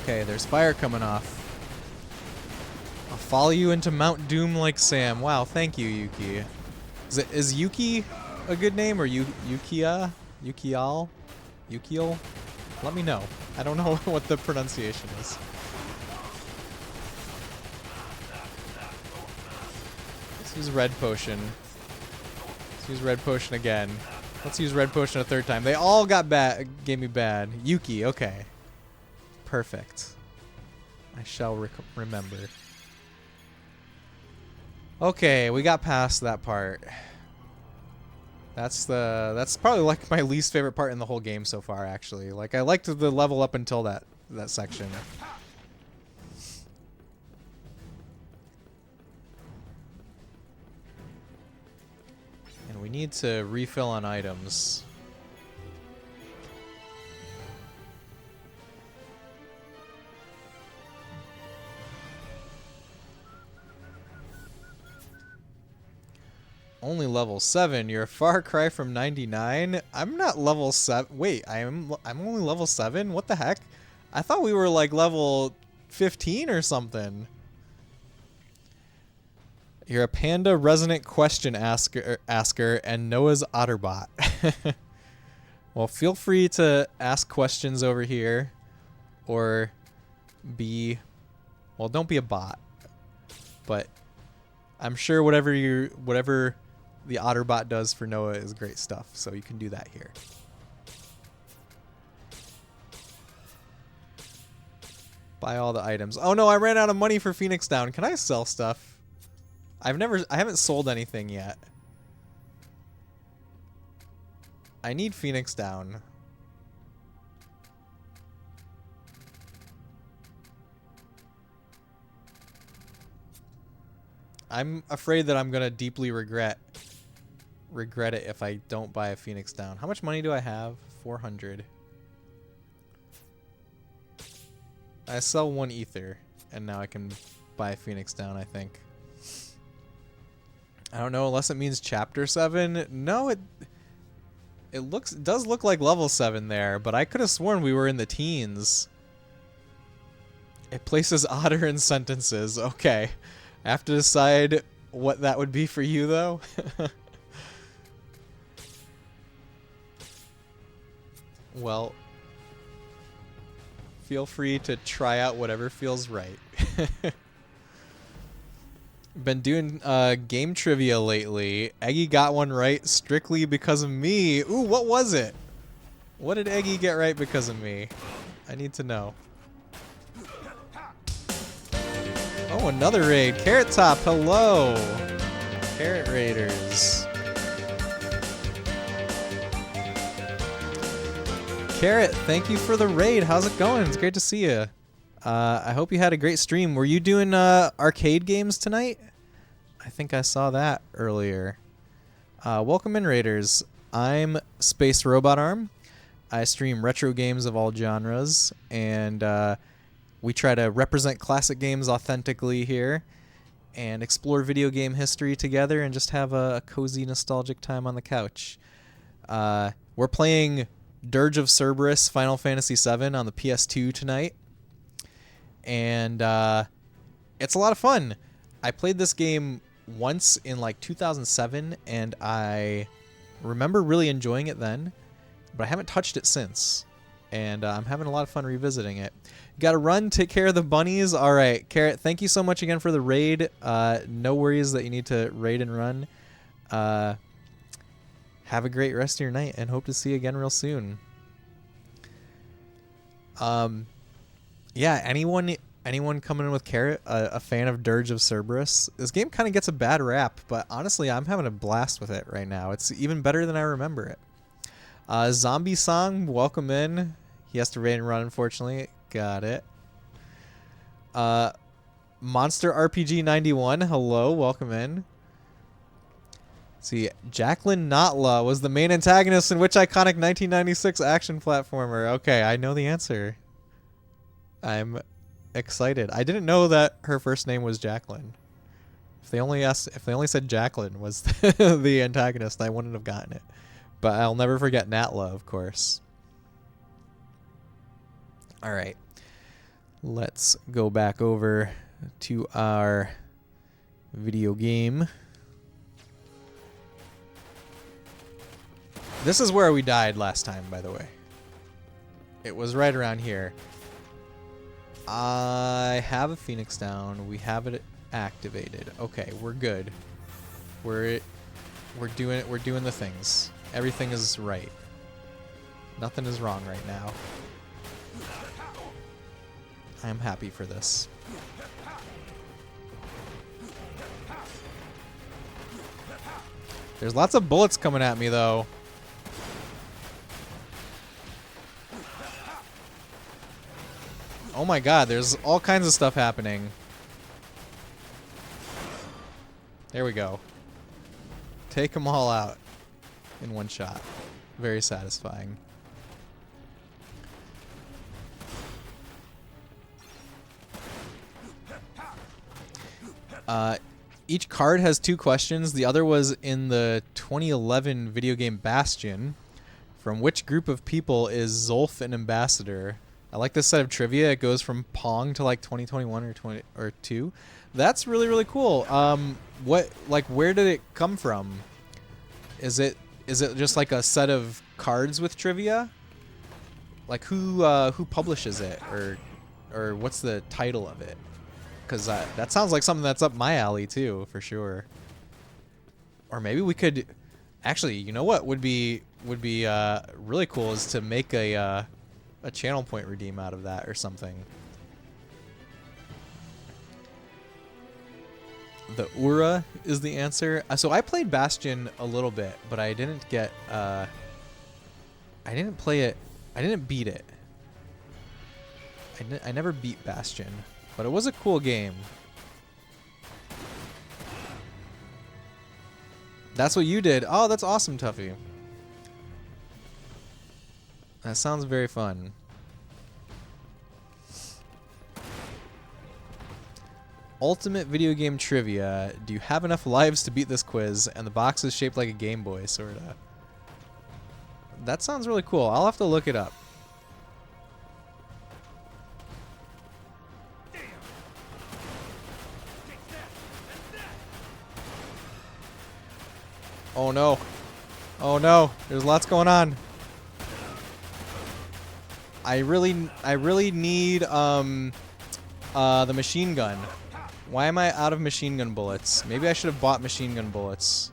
[SPEAKER 1] Okay, there's fire coming off. I'll follow you into Mount Doom like Sam. Wow, thank you, Yuki. Is Yuki a good name, or Yukiya? Yukial? Yukiel? Let me know. I don't know what the pronunciation is. Let's use Red Potion. Let's use Red Potion again. Let's use Red Potion a third time. They all got bad, gave me bad. Yuki, okay. Perfect. I shall remember. Okay, we got past that part. That's probably like my least favorite part in the whole game so far, actually. Like, I liked the level up until that section. And we need to refill on items. Only level 7. You're a far cry from 99. I'm not level 7. Wait, I'm only level 7? What the heck? I thought we were like level 15 or something. You're a panda resonant question asker and Noah's Otterbot. Well, feel free to ask questions over here, or be, well, don't be a bot, but I'm sure whatever the Otterbot does for Noah is great stuff, so you can do that here. Buy all the items. Oh no, I ran out of money for Phoenix Down. Can I sell stuff? I haven't sold anything yet. I need Phoenix Down. I'm afraid that I'm gonna deeply regret it if I don't buy a Phoenix Down. How much money do I have? 400. I sell 1 ether, and now I can buy a Phoenix Down, I think. I don't know, unless it means chapter 7. No, it does look like level 7 there, but I could have sworn we were in the teens. It places otter in sentences. Okay. I have to decide what that would be for you, though. Well, feel free to try out whatever feels right. Been doing game trivia lately. Eggy got one right strictly because of me. Ooh, what was it? What did Eggy get right because of me? I need to know. Oh, another raid. Carrot Top, hello. Carrot Raiders. Carrot, thank you for the raid. How's it going? It's great to see you. I hope you had a great stream. Were you doing arcade games tonight? I think I saw that earlier. Welcome in, Raiders. I'm Space Robot Arm. I stream retro games of all genres, and we try to represent classic games authentically here and explore video game history together and just have a cozy, nostalgic time on the couch. We're playing Dirge of Cerberus Final Fantasy VII on the PS2 tonight, and it's a lot of fun. I played this game once in like 2007, and I remember really enjoying it then, but I haven't touched it since, and I'm having a lot of fun revisiting it. Gotta run, take care of the bunnies. All right, Carrot, thank you so much again for the raid. No worries that you need to raid and run. Have a great rest of your night, and hope to see you again real soon. Yeah, anyone coming in with Carrot, a fan of Dirge of Cerberus? This game kind of gets a bad rap, but honestly, I'm having a blast with it right now. It's even better than I remember it. Zombie Song, welcome in. He has to raid and run, unfortunately. Got it. Monster RPG 91, hello, welcome in. Let's see, Jacqueline Notla was the main antagonist in which iconic 1996 action platformer? Okay, I know the answer. I'm excited. I didn't know that her first name was Jacqueline. If they only said Jacqueline was the antagonist, I wouldn't have gotten it. But I'll never forget Natla, of course. All right. Let's go back over to our video game. This is where we died last time, by the way. It was right around here. I have a Phoenix down. We have it activated. Okay, we're good. We're doing it. We're doing the things. Everything is right. Nothing is wrong right now. I am happy for this. There's lots of bullets coming at me, though. Oh my god, there's all kinds of stuff happening. There we go. Take them all out in one shot. Very satisfying. Each card has 2 questions. The other was in the 2011 video game Bastion. From which group of people is Zolf an ambassador? I like this set of trivia. It goes from Pong to like 2021 or 2022. That's really, really cool. Where did it come from? Is it just like a set of cards with trivia? Like who publishes it, or what's the title of it? Because that sounds like something that's up my alley too, for sure. Or maybe we could, actually, you know what would be really cool is to make a channel point redeem out of that or something. The Ura is the answer. So I played Bastion a little bit, but I didn't get. I didn't play it. I didn't beat it. I never beat Bastion, but it was a cool game. That's what you did. Oh, that's awesome, Tuffy. That sounds very fun. Ultimate video game trivia. Do you have enough lives to beat this quiz? And the box is shaped like a Game Boy, sorta. That sounds really cool. I'll have to look it up. Oh no. Oh no. There's lots going on. I really need the machine gun. Why am I out of machine gun bullets? Maybe I should have bought machine gun bullets.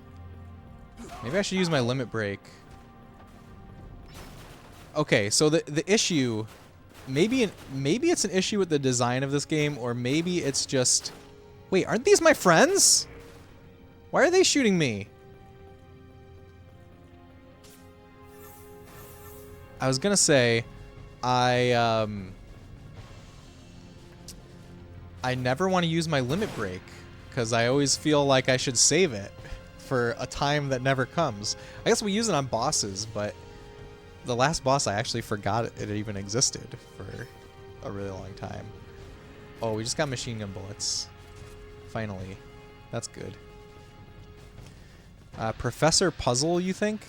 [SPEAKER 1] Maybe I should use my limit break. Okay, so the issue, maybe it's an issue with the design of this game, or maybe it's just, wait, aren't these my friends? Why are they shooting me? I was gonna say, I never want to use my limit break because I always feel like I should save it for a time that never comes. I guess we use it on bosses, but the last boss I actually forgot it even existed for a really long time. Oh, we just got machine gun bullets. Finally. That's good. Professor Puzzle, you think?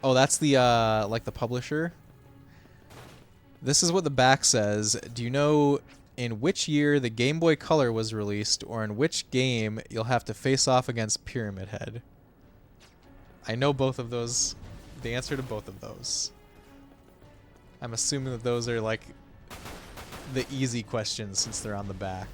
[SPEAKER 1] Oh, that's the, like the publisher. This is what the back says. Do you know in which year the Game Boy Color was released, or in which game you'll have to face off against Pyramid Head? I know both of those. The answer to both of those. I'm assuming that those are like the easy questions since they're on the back.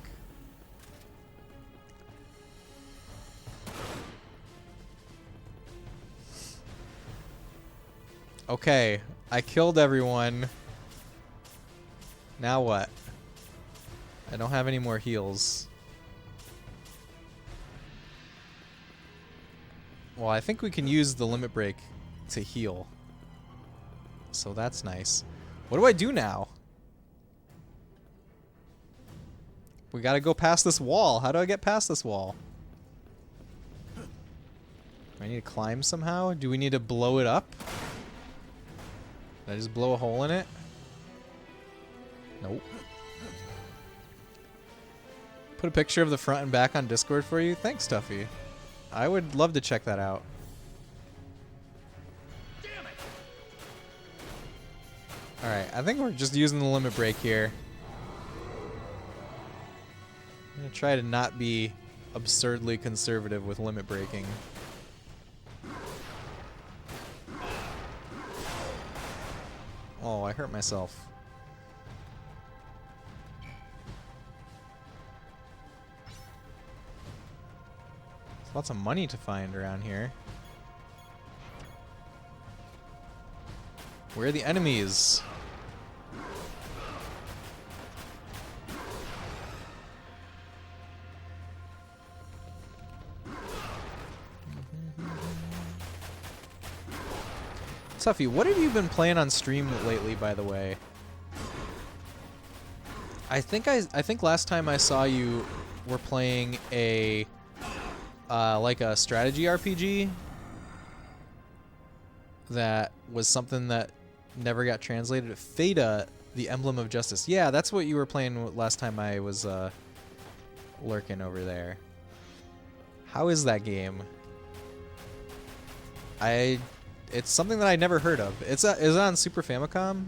[SPEAKER 1] Okay, I killed everyone. Now what? I don't have any more heals. Well, I think we can use the limit break to heal. So that's nice. What do I do now? We gotta go past this wall. How do I get past this wall? Do I need to climb somehow? Do we need to blow it up? Did I just blow a hole in it? Nope. Put a picture of the front and back on Discord for you. Thanks, Tuffy. I would love to check that out. Alright, I think we're just using the limit break here. I'm gonna try to not be absurdly conservative with limit breaking. Oh, I hurt myself. There's lots of money to find around here. Where are the enemies? Tuffy, what have you been playing on stream lately, by the way? I think last time I saw you were playing a like a strategy RPG that was something that never got translated. Theta, the Emblem of Justice. Yeah, that's what you were playing last time I was lurking over there. How is that game? It's something that I never heard of. Is it on Super Famicom?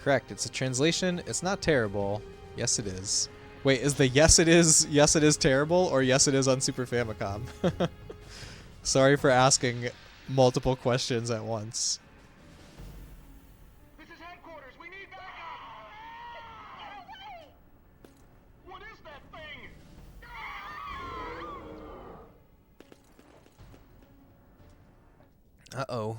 [SPEAKER 1] Correct. It's a translation. It's not terrible. Yes, it is. Wait, is the yes it is terrible, or yes it is on Super Famicom? Sorry for asking multiple questions at once.
[SPEAKER 12] This is headquarters. We need backup. What is that thing?
[SPEAKER 1] Uh-oh.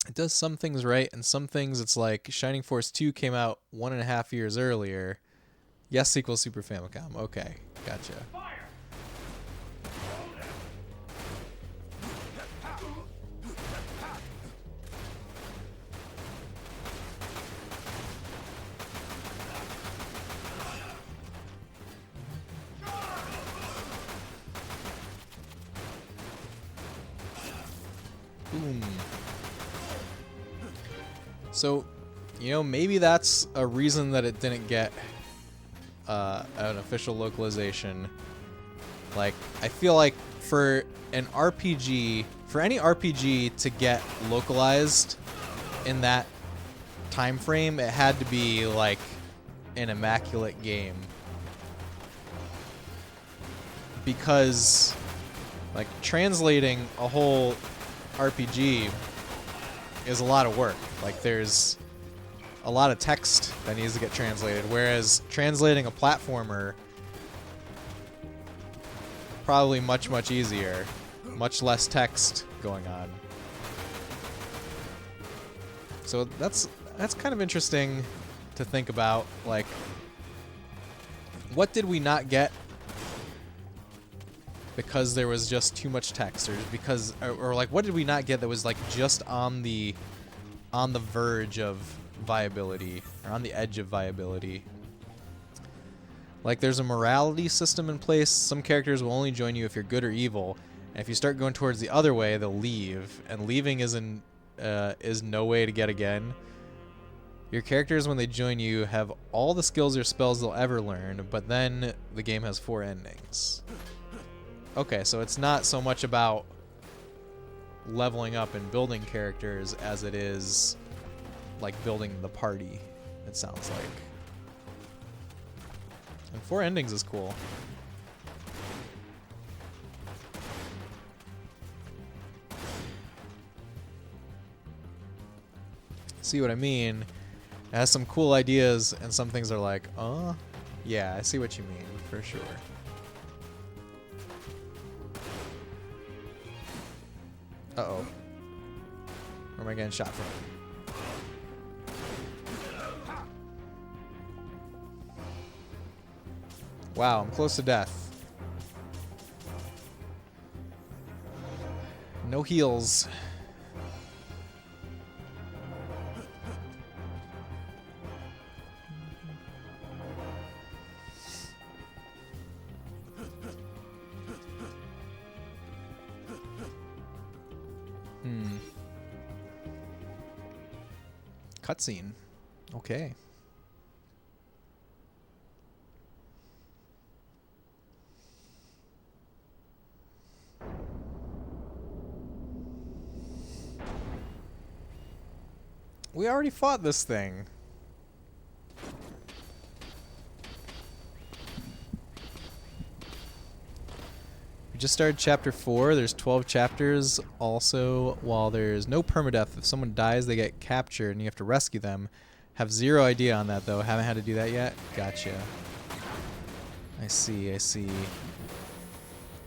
[SPEAKER 1] It does some things right, and some things it's like Shining Force 2 came out 1.5 years earlier. Yes equals Super Famicom. Okay, gotcha. Boom. So, you know, maybe that's a reason that it didn't get an official localization. Like, I feel like for an RPG, for any RPG to get localized in that time frame, it had to be like an immaculate game. Because like translating a whole RPG is a lot of work. Like there's a lot of text that needs to get translated, whereas translating a platformer probably much easier. much less text going on. So that's kind of interesting to think about. Like, what did we not get because there was just too much text, or because, or like, what did we not get that was like just on the verge of viability, or on the edge of viability? Like, there's a morality system in place. Some characters will only join you if you're good or evil, and if you start going towards the other way, they'll leave, and leaving is no way to get again. Your characters, when they join you, have all the skills or spells they'll ever learn, but then the game has 4 endings. Okay, so it's not so much about leveling up and building characters as it is like building the party, it sounds like. And 4 endings is cool. See what I mean? It has some cool ideas, and some things are like, yeah, I see what you mean, for sure. Uh-oh. Where am I getting shot from? Wow, I'm close to death. No heals. Cutscene. Okay. We already fought this thing. We just started chapter 4. There's 12 chapters. Also, while there's no permadeath, if someone dies, they get captured and you have to rescue them. Have 0 idea on that though. Haven't had to do that yet. Gotcha. I see, I see.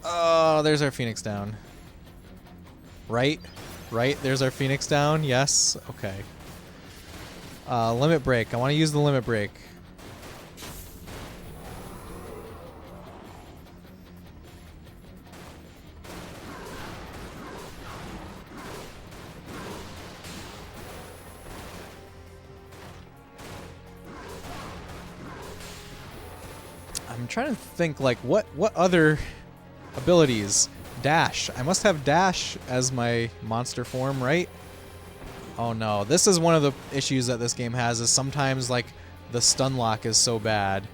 [SPEAKER 1] Oh, there's our Phoenix down. Right? Right? There's our Phoenix down. Yes. Okay. Limit break. I want to use the limit break. I'm trying to think, like, what other abilities? Dash. I must have dash as my monster form, right? Oh no, this is one of the issues that this game has, is sometimes, like, the stun lock is so bad.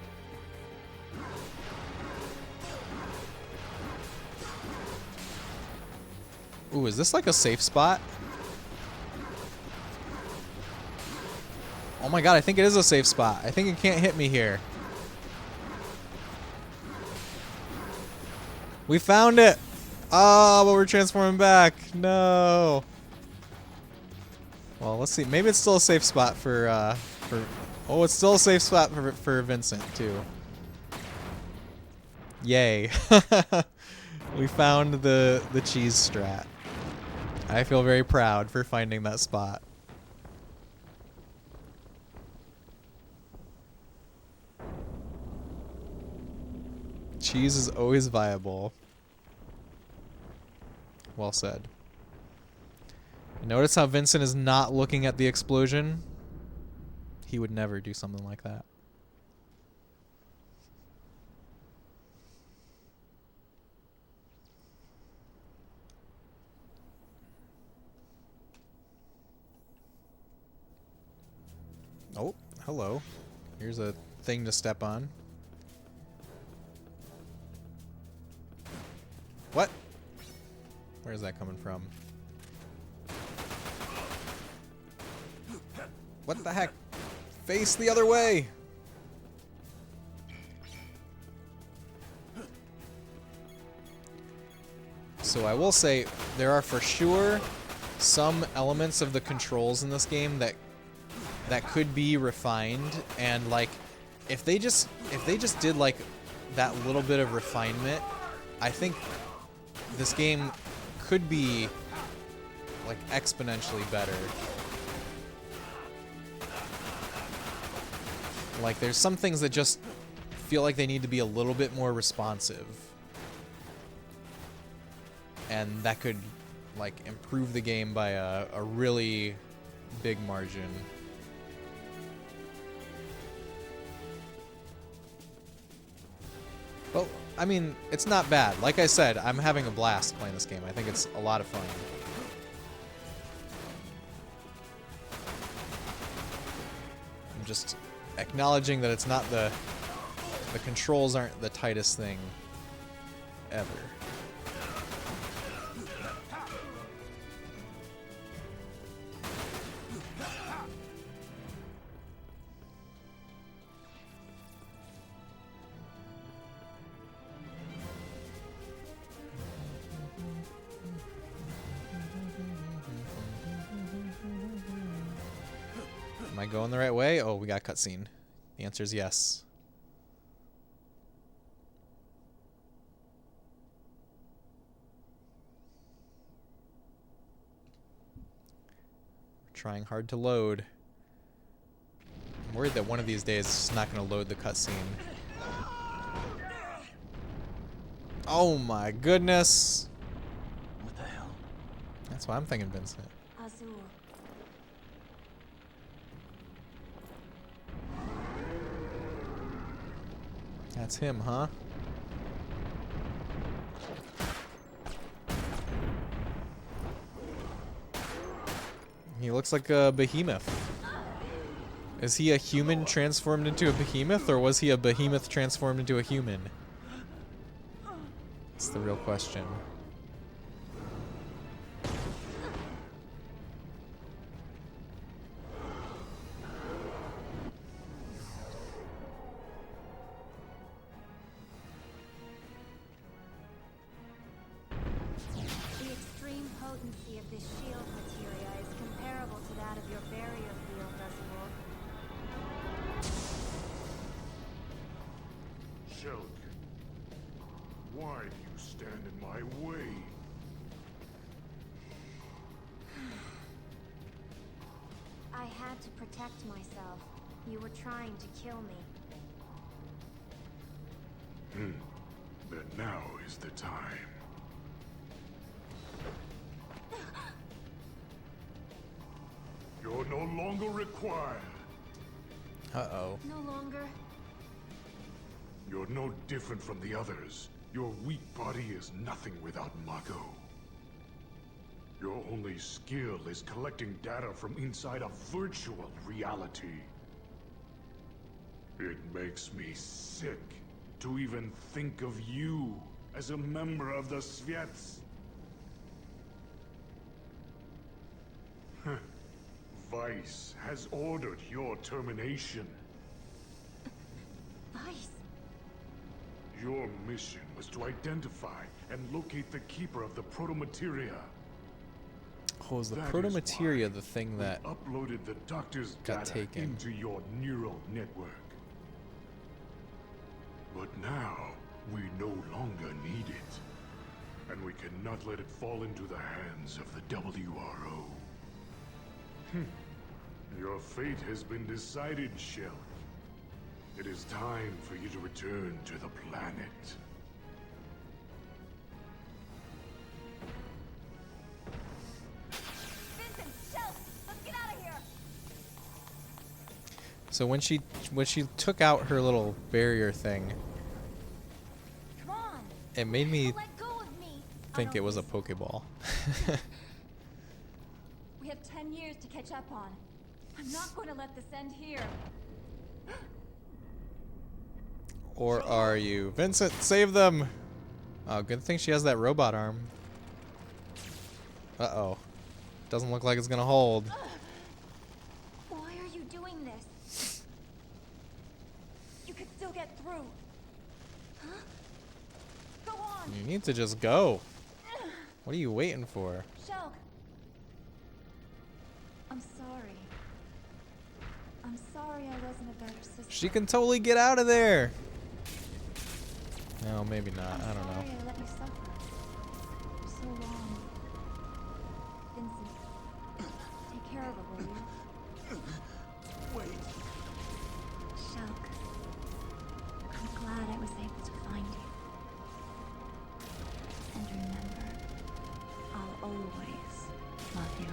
[SPEAKER 1] Ooh, is this like a safe spot? Oh my god, I think it is a safe spot. I think it can't hit me here. We found it! Oh, but we're transforming back. No. Well, let's see. Maybe it's still a safe spot for oh, it's still a safe spot for Vincent too. Yay. We found the cheese strat. I feel very proud for finding that spot. Cheese is always viable. Well said. Notice how Vincent is not looking at the explosion? He would never do something like that. Oh, hello. Here's a thing to step on. What? Where's that coming from? What the heck? Face the other way! So I will say, there are for sure some elements of the controls in this game that could be refined, and like if they just did like that little bit of refinement, I think this game could be like exponentially better. Like there's some things that just feel like they need to be a little bit more responsive. And that could like improve the game by a really big margin. Well, I mean, it's not bad. Like I said, I'm having a blast playing this game. I think it's a lot of fun. I'm just acknowledging that it's not the controls aren't the tightest thing ever. Am I going the right way? Oh, we got cutscene. The answer is yes. We're trying hard to load. I'm worried that one of these days it's not going to load the cutscene. Oh my goodness!
[SPEAKER 5] What the hell?
[SPEAKER 1] That's what I'm thinking, Vincent.
[SPEAKER 9] Azul.
[SPEAKER 1] That's him, huh? He looks like a behemoth. Is he a human transformed into a behemoth, or was he a behemoth transformed into a human? That's the real question.
[SPEAKER 9] The extreme potency of this shield materia is comparable to that of your barrier field, Azul.
[SPEAKER 12] Shulk, why do you stand in my way?
[SPEAKER 9] I had to protect myself. You were trying to kill me.
[SPEAKER 12] Then now is the time. You're no longer required.
[SPEAKER 1] Uh-oh.
[SPEAKER 9] No longer.
[SPEAKER 12] You're no different from the others. Your weak body is nothing without Mako. Your only skill is collecting data from inside a virtual reality. It makes me sick to even think of you as a member of the Sviets. Vice has ordered your termination.
[SPEAKER 9] Vice.
[SPEAKER 12] Your mission was to identify and locate the keeper of the proto-materia.
[SPEAKER 1] Oh, is the
[SPEAKER 12] That
[SPEAKER 1] proto-materia
[SPEAKER 12] is why
[SPEAKER 1] the thing
[SPEAKER 12] we
[SPEAKER 1] that
[SPEAKER 12] uploaded the doctor's
[SPEAKER 1] got
[SPEAKER 12] data
[SPEAKER 1] taken?
[SPEAKER 12] into your neural network? But now, we no longer need it. And we cannot let it fall into the hands of the WRO. Your fate has been decided, Shell. It is time for you to return to the planet.
[SPEAKER 9] Vincent, Shell, let's get out of here.
[SPEAKER 1] So when she took out her little barrier thing,
[SPEAKER 9] Come on.
[SPEAKER 1] it made me
[SPEAKER 9] Let go of me.
[SPEAKER 1] think it was a Pokeball.
[SPEAKER 9] We have 10 years to catch up on. I'm not going to let this end here.
[SPEAKER 1] Or are you? Vincent, save them! Oh, good thing she has that robot arm. Uh-oh. Doesn't look like it's gonna hold.
[SPEAKER 9] Why are you doing this? You could still get through. Huh? Go on.
[SPEAKER 1] You need to just go. What are you waiting for?
[SPEAKER 9] Shulk. I'm sorry. I'm sorry I wasn't a better sister.
[SPEAKER 1] She can totally get out of there! No, maybe not. I don't know.
[SPEAKER 9] Sorry I let you suffer. For so long. over, will you?
[SPEAKER 6] Wait.
[SPEAKER 9] Shulk, I'm glad I was able to find you. And remember, I'll always love you.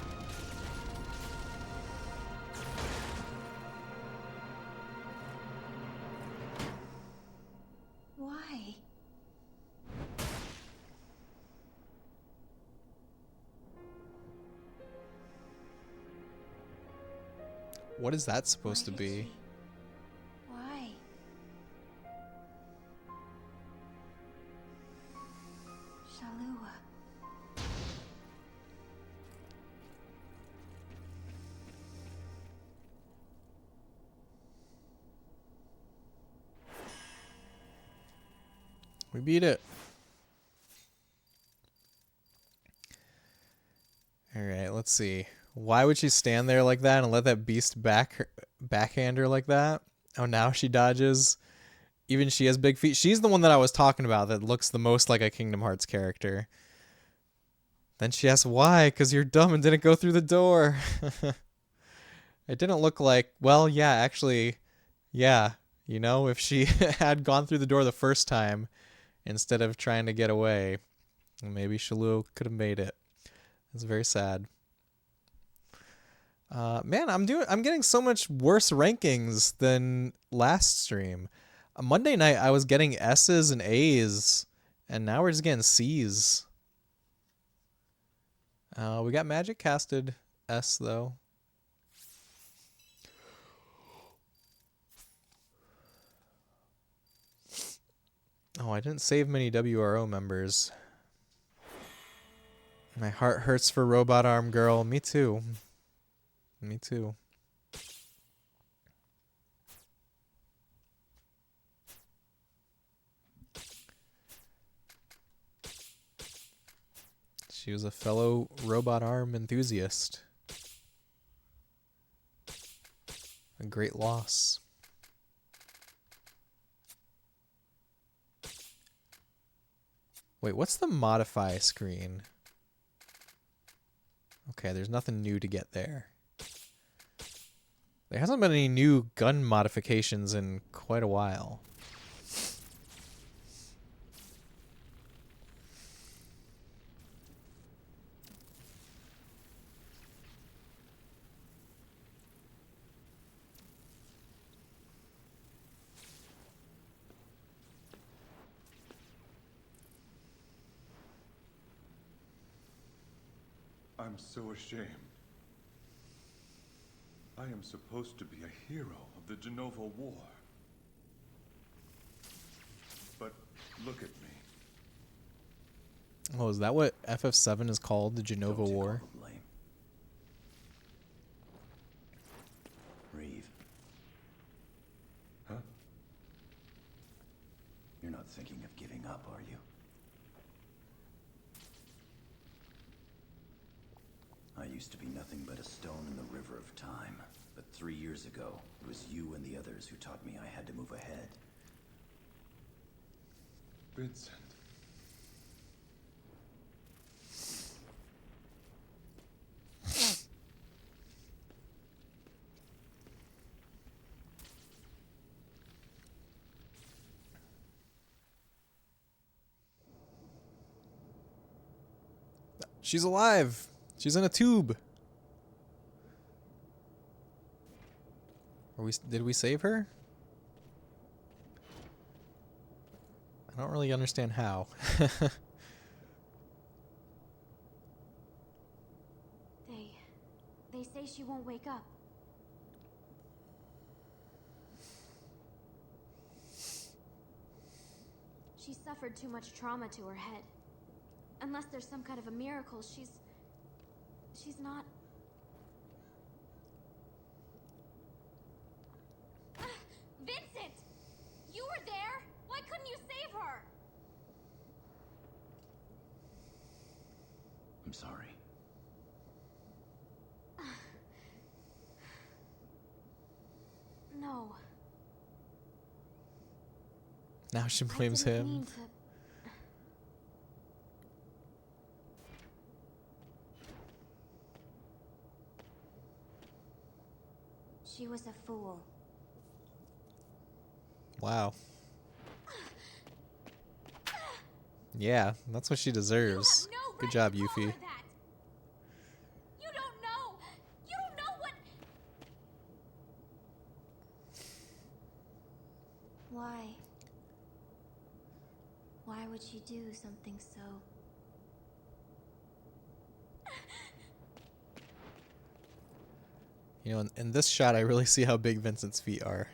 [SPEAKER 9] Why?
[SPEAKER 1] What is that supposed to be?
[SPEAKER 9] Why? Shalua.
[SPEAKER 1] We beat it. Alright, let's see. Why would she stand there like that and let that beast backhand her like that? Oh, now she dodges. Even she has big feet. She's the one that I was talking about that looks the most like a Kingdom Hearts character. Then she asks, why? Because you're dumb and didn't go through the door. It didn't look like... Well, yeah, actually, yeah. You know, if she had gone through the door the first time instead of trying to get away, maybe Shalua could have made it. It's very sad. Man, I'm getting so much worse rankings than last stream. Monday night I was getting S's and A's, and now we're just getting C's. We got magic casted S though. Oh, I didn't save many WRO members. My heart hurts for Robot Arm Girl. Me too. Me too. She was a fellow robot arm enthusiast. A great loss. Wait, what's the modify screen? Okay, there's nothing new to get there. There hasn't been any new gun modifications in quite a while.
[SPEAKER 8] I'm so ashamed. I am supposed to be a hero of the Genova War. But look at me.
[SPEAKER 1] Oh, is that what FF7 is called? The Genova
[SPEAKER 5] Don't take
[SPEAKER 1] War?
[SPEAKER 5] all the blame. Reeve.
[SPEAKER 8] Huh?
[SPEAKER 5] You're not thinking of giving up, are you? I used to be nothing but a stone in the river of time. But 3 years ago, it was you and the others who taught me I had to move ahead.
[SPEAKER 8] Vincent.
[SPEAKER 1] She's alive! She's in a tube! Did we save her? I don't really understand how.
[SPEAKER 7] They say she won't wake up. She suffered too much trauma to her head. Unless there's some kind of a miracle, she's not... Vincent! You were there? Why couldn't you save her?
[SPEAKER 5] I'm sorry.
[SPEAKER 7] No.
[SPEAKER 1] Now she blames
[SPEAKER 7] I didn't
[SPEAKER 1] him.
[SPEAKER 7] mean to...
[SPEAKER 9] She was a fool.
[SPEAKER 1] Wow. Yeah, that's what she deserves. Good job, Yuffie.
[SPEAKER 7] You don't know. You don't know what.
[SPEAKER 9] Why? Why would she do something so...
[SPEAKER 1] You know, in this shot, I really see how big Vincent's feet are.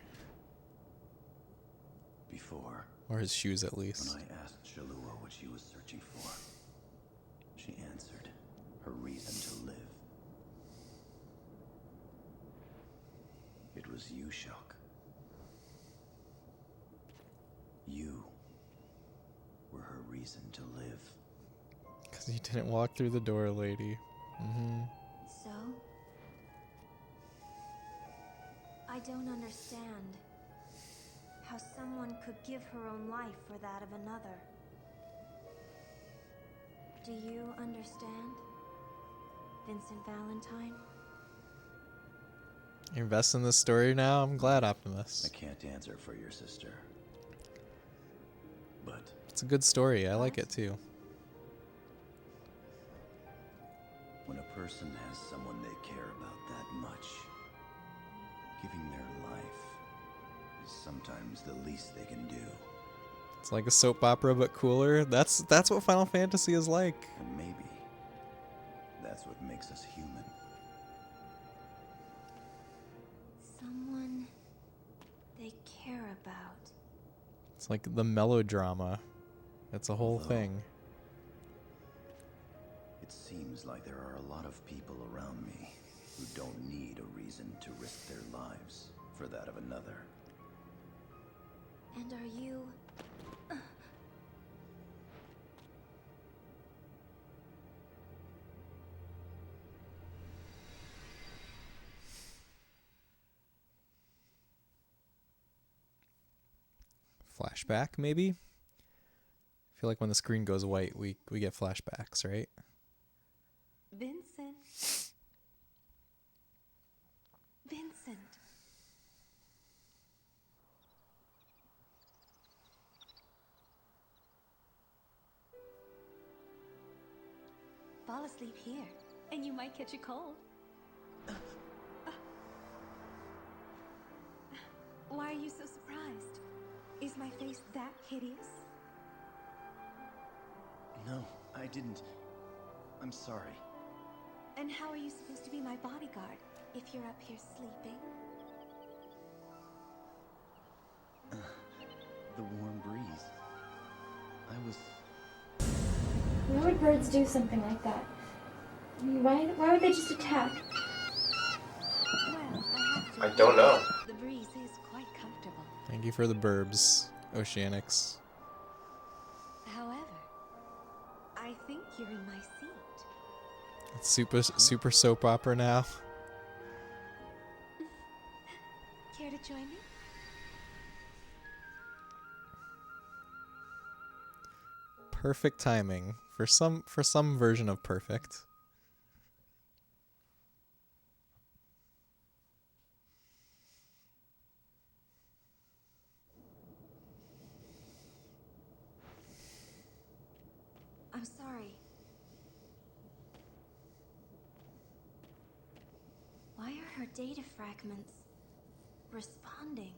[SPEAKER 5] Before,
[SPEAKER 1] or his shoes at least.
[SPEAKER 5] when I asked Shalua what she was searching for, she answered, her reason to live. It was you, Shock. You were her reason to live.
[SPEAKER 1] Because you didn't walk through the door, lady.
[SPEAKER 9] So? I don't understand how someone could give her own life for that of another. Do you understand, Vincent Valentine?
[SPEAKER 1] You're invested in this story now? I'm glad, Optimus.
[SPEAKER 5] I can't answer for your sister. But
[SPEAKER 1] it's a good story. I like it too.
[SPEAKER 5] when a person has someone they care about that much, giving their life is sometimes the least they can do.
[SPEAKER 1] It's like a soap opera but cooler. That's what Final Fantasy is like.
[SPEAKER 5] And maybe that's what makes us human.
[SPEAKER 9] Someone they care about.
[SPEAKER 1] It's like the melodrama. It's a whole thing.
[SPEAKER 5] It seems like there are a lot of people around me who don't need a reason to risk their lives for that of another.
[SPEAKER 9] And are you...
[SPEAKER 1] Flashback, maybe? I feel like when the screen goes white, we get flashbacks, right?
[SPEAKER 4] Vincent. Vincent. Fall asleep here, and you might catch a cold. Why are you so surprised? Is my face that hideous?
[SPEAKER 5] No, I didn't. I'm sorry.
[SPEAKER 4] And how are you supposed to be my bodyguard if you're up here sleeping?
[SPEAKER 5] The warm breeze. I was...
[SPEAKER 13] Why would birds do something like that? I mean, why would they just attack?
[SPEAKER 4] Well,
[SPEAKER 1] I don't know.
[SPEAKER 4] The breeze is quite comfortable.
[SPEAKER 1] Thank you for the burbs, Oceanics.
[SPEAKER 4] However, I think you're in my seat.
[SPEAKER 1] It's super soap opera now.
[SPEAKER 4] Care to join me?
[SPEAKER 1] Perfect timing for some version of perfect.
[SPEAKER 9] I'm sorry. Why are her data fragments responding?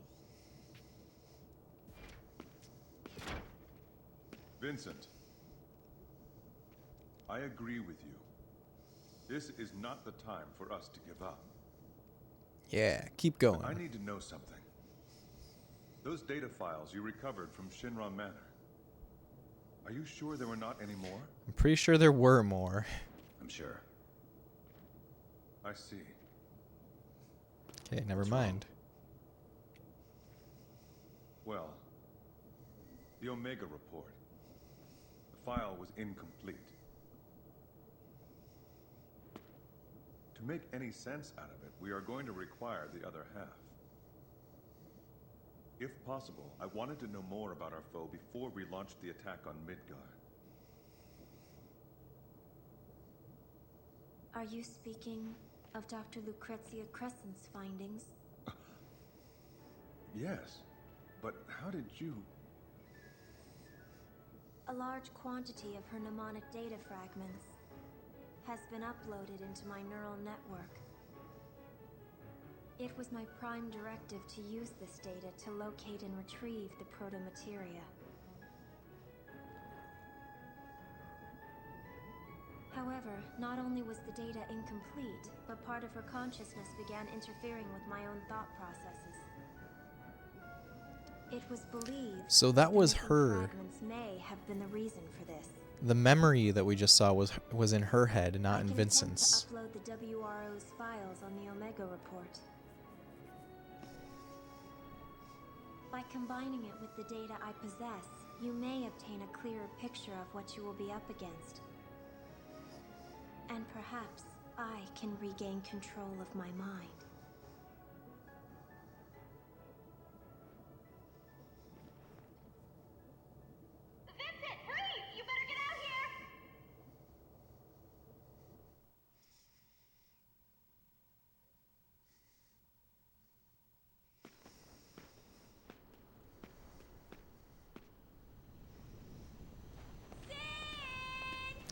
[SPEAKER 8] Vincent, I agree with you. This is not the time for us to give up.
[SPEAKER 1] Yeah, keep going.
[SPEAKER 8] But I need to know something. Those data files you recovered from Shinra Manor. Are you sure there were not any more?
[SPEAKER 1] I'm pretty sure there were more.
[SPEAKER 5] I'm sure.
[SPEAKER 8] I see.
[SPEAKER 1] Okay, never mind.
[SPEAKER 8] Well, the Omega report. The file was incomplete. To make any sense out of it, we are going to require the other half. If possible, I wanted to know more about our foe before we launched the attack on Midgar.
[SPEAKER 9] Are you speaking of Dr. Lucrezia Crescent's findings?
[SPEAKER 8] Yes, but how did you...
[SPEAKER 9] A large quantity of her mnemonic data fragments has been uploaded into my neural network. It was my prime directive to use this data to locate and retrieve the proto-materia. However, not only was the data incomplete, but part of her consciousness began interfering with my own thought processes. It was believed
[SPEAKER 1] So that was her.
[SPEAKER 9] fragments may have been the reason for this.
[SPEAKER 1] The memory that we just saw was in her head, not in Vincent's.
[SPEAKER 9] I can attempt to upload the WRO's files on the Omega report. By combining it with the data I possess, you may obtain a clearer picture of what you will be up against. And perhaps I can regain control of my mind.
[SPEAKER 7] Vincent, hurry! You better get out here!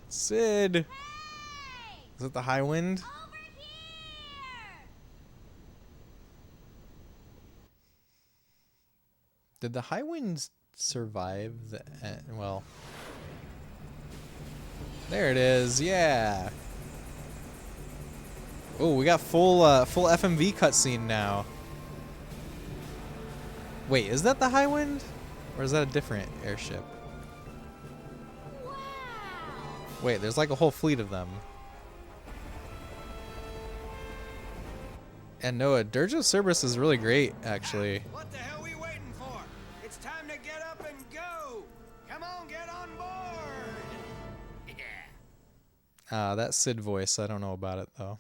[SPEAKER 1] Sid!
[SPEAKER 7] Hey!
[SPEAKER 1] Is it the High Wind?
[SPEAKER 7] Over here!
[SPEAKER 1] Did the High Wind survive the well, there it is. Yeah. Oh, we got full FMV cutscene now. Wait, is that the High Wind, or is that a different airship?
[SPEAKER 7] Wow!
[SPEAKER 1] Wait, there's like a whole fleet of them. And Noah, Dirge of Cerberus is really great, actually.
[SPEAKER 11] What the hell are we waiting for? It's time to get up and go. Come on, get on board. Yeah.
[SPEAKER 1] That Sid voice, I don't know about it though.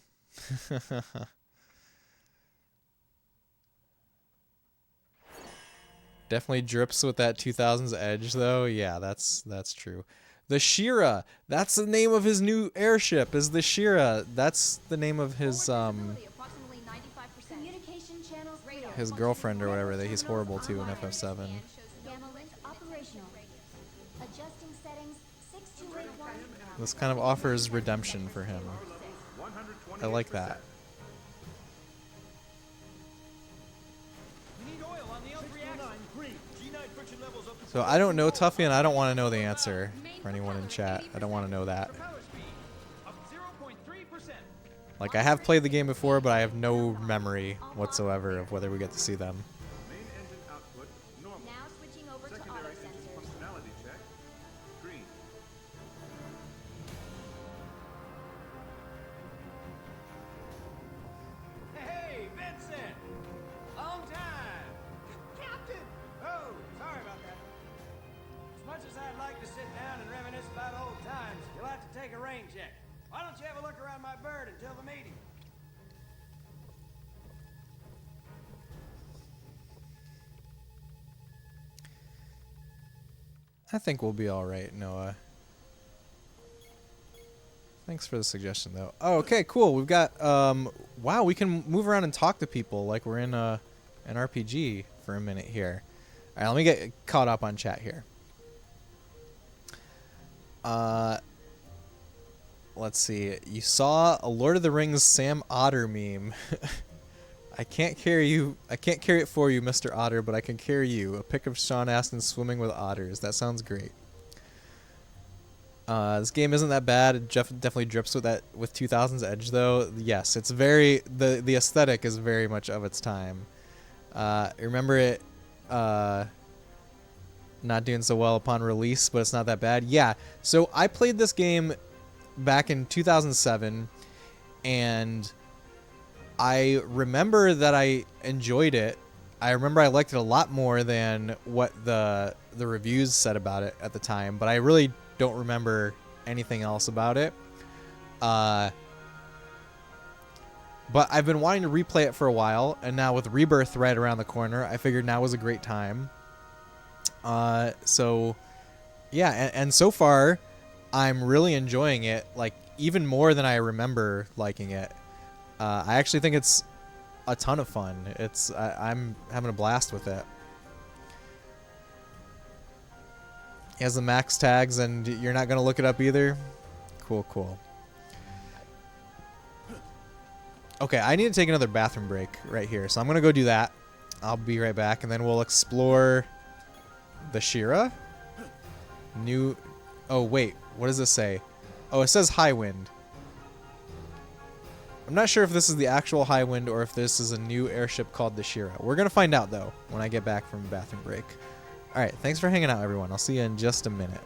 [SPEAKER 1] Definitely drips with that 2000s edge though. Yeah, that's true. The Shira, that's the name of his new airship, is the Shira. That's the name of his his girlfriend or whatever that he's horrible to in FF7. This kind of offers redemption for him. I like that. So I don't know Tuffy, and I don't want to know the answer for anyone in chat. I don't want to know that. Like, I have played the game before, but I have no memory whatsoever of whether we get to see them.
[SPEAKER 8] Main engine output, normal.
[SPEAKER 7] Now switching over to
[SPEAKER 8] Secondary
[SPEAKER 7] auto
[SPEAKER 8] engine
[SPEAKER 7] sensors.
[SPEAKER 8] functionality check, green.
[SPEAKER 11] Hey, Vincent! Long time! Captain! Oh, sorry about that. As much as I'd like to sit down and reminisce about old times, you'll have to take a rain check. Why don't you have a look around my bird until the meeting?
[SPEAKER 1] I think we'll be alright, Noah. Thanks for the suggestion, though. Oh, okay, cool. We've got, wow, we can move around and talk to people like we're in an RPG for a minute here. Alright, let me get caught up on chat here. Let's see. You saw a Lord of the Rings Sam Otter meme. I can't carry it for you, Mr. Otter, but I can carry you. A pic of Sean Astin swimming with otters. That sounds great. This game isn't that bad. It definitely drips with 2000's edge, though. Yes, it's very the aesthetic is very much of its time. Remember it not doing so well upon release, but it's not that bad. Yeah. So I played this game back in 2007, and I remember that I enjoyed it. I remember I liked it a lot more than what the reviews said about it at the time, but I really don't remember anything else about it. But I've been wanting to replay it for a while, and now with Rebirth right around the corner, I figured now was a great time. So yeah, and so far I'm really enjoying it, like even more than I remember liking it. I actually think it's a ton of fun. I'm having a blast with it. He has the max tags, and you're not going to look it up either? Cool, cool. Okay, I need to take another bathroom break right here, so I'm going to go do that. I'll be right back, and then we'll explore the Shira. New... Oh, wait. What does this say? Oh, it says High Wind. I'm not sure if this is the actual High Wind or if this is a new airship called the Shira. We're going to find out, though, when I get back from bathroom break. All right, thanks for hanging out, everyone. I'll see you in just a minute.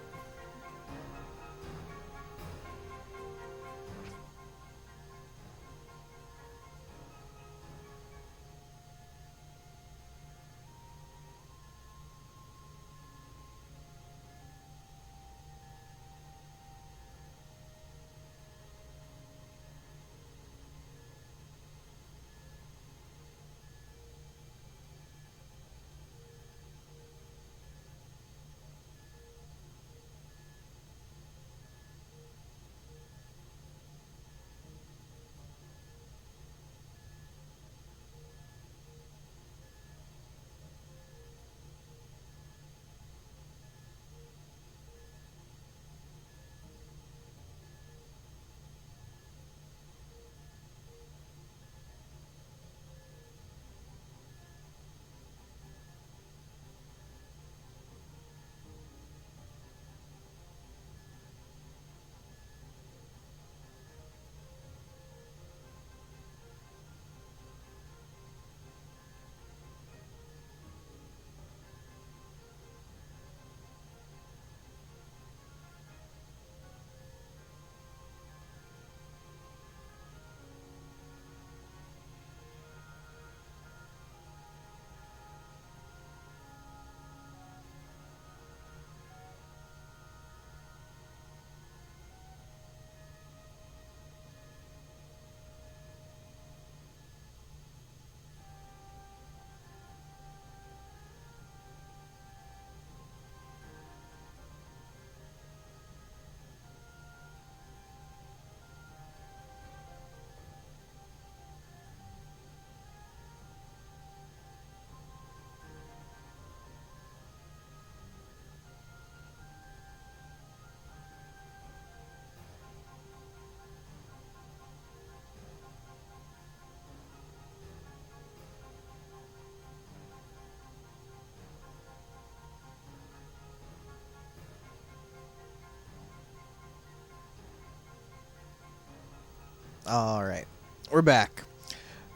[SPEAKER 1] All right, we're back.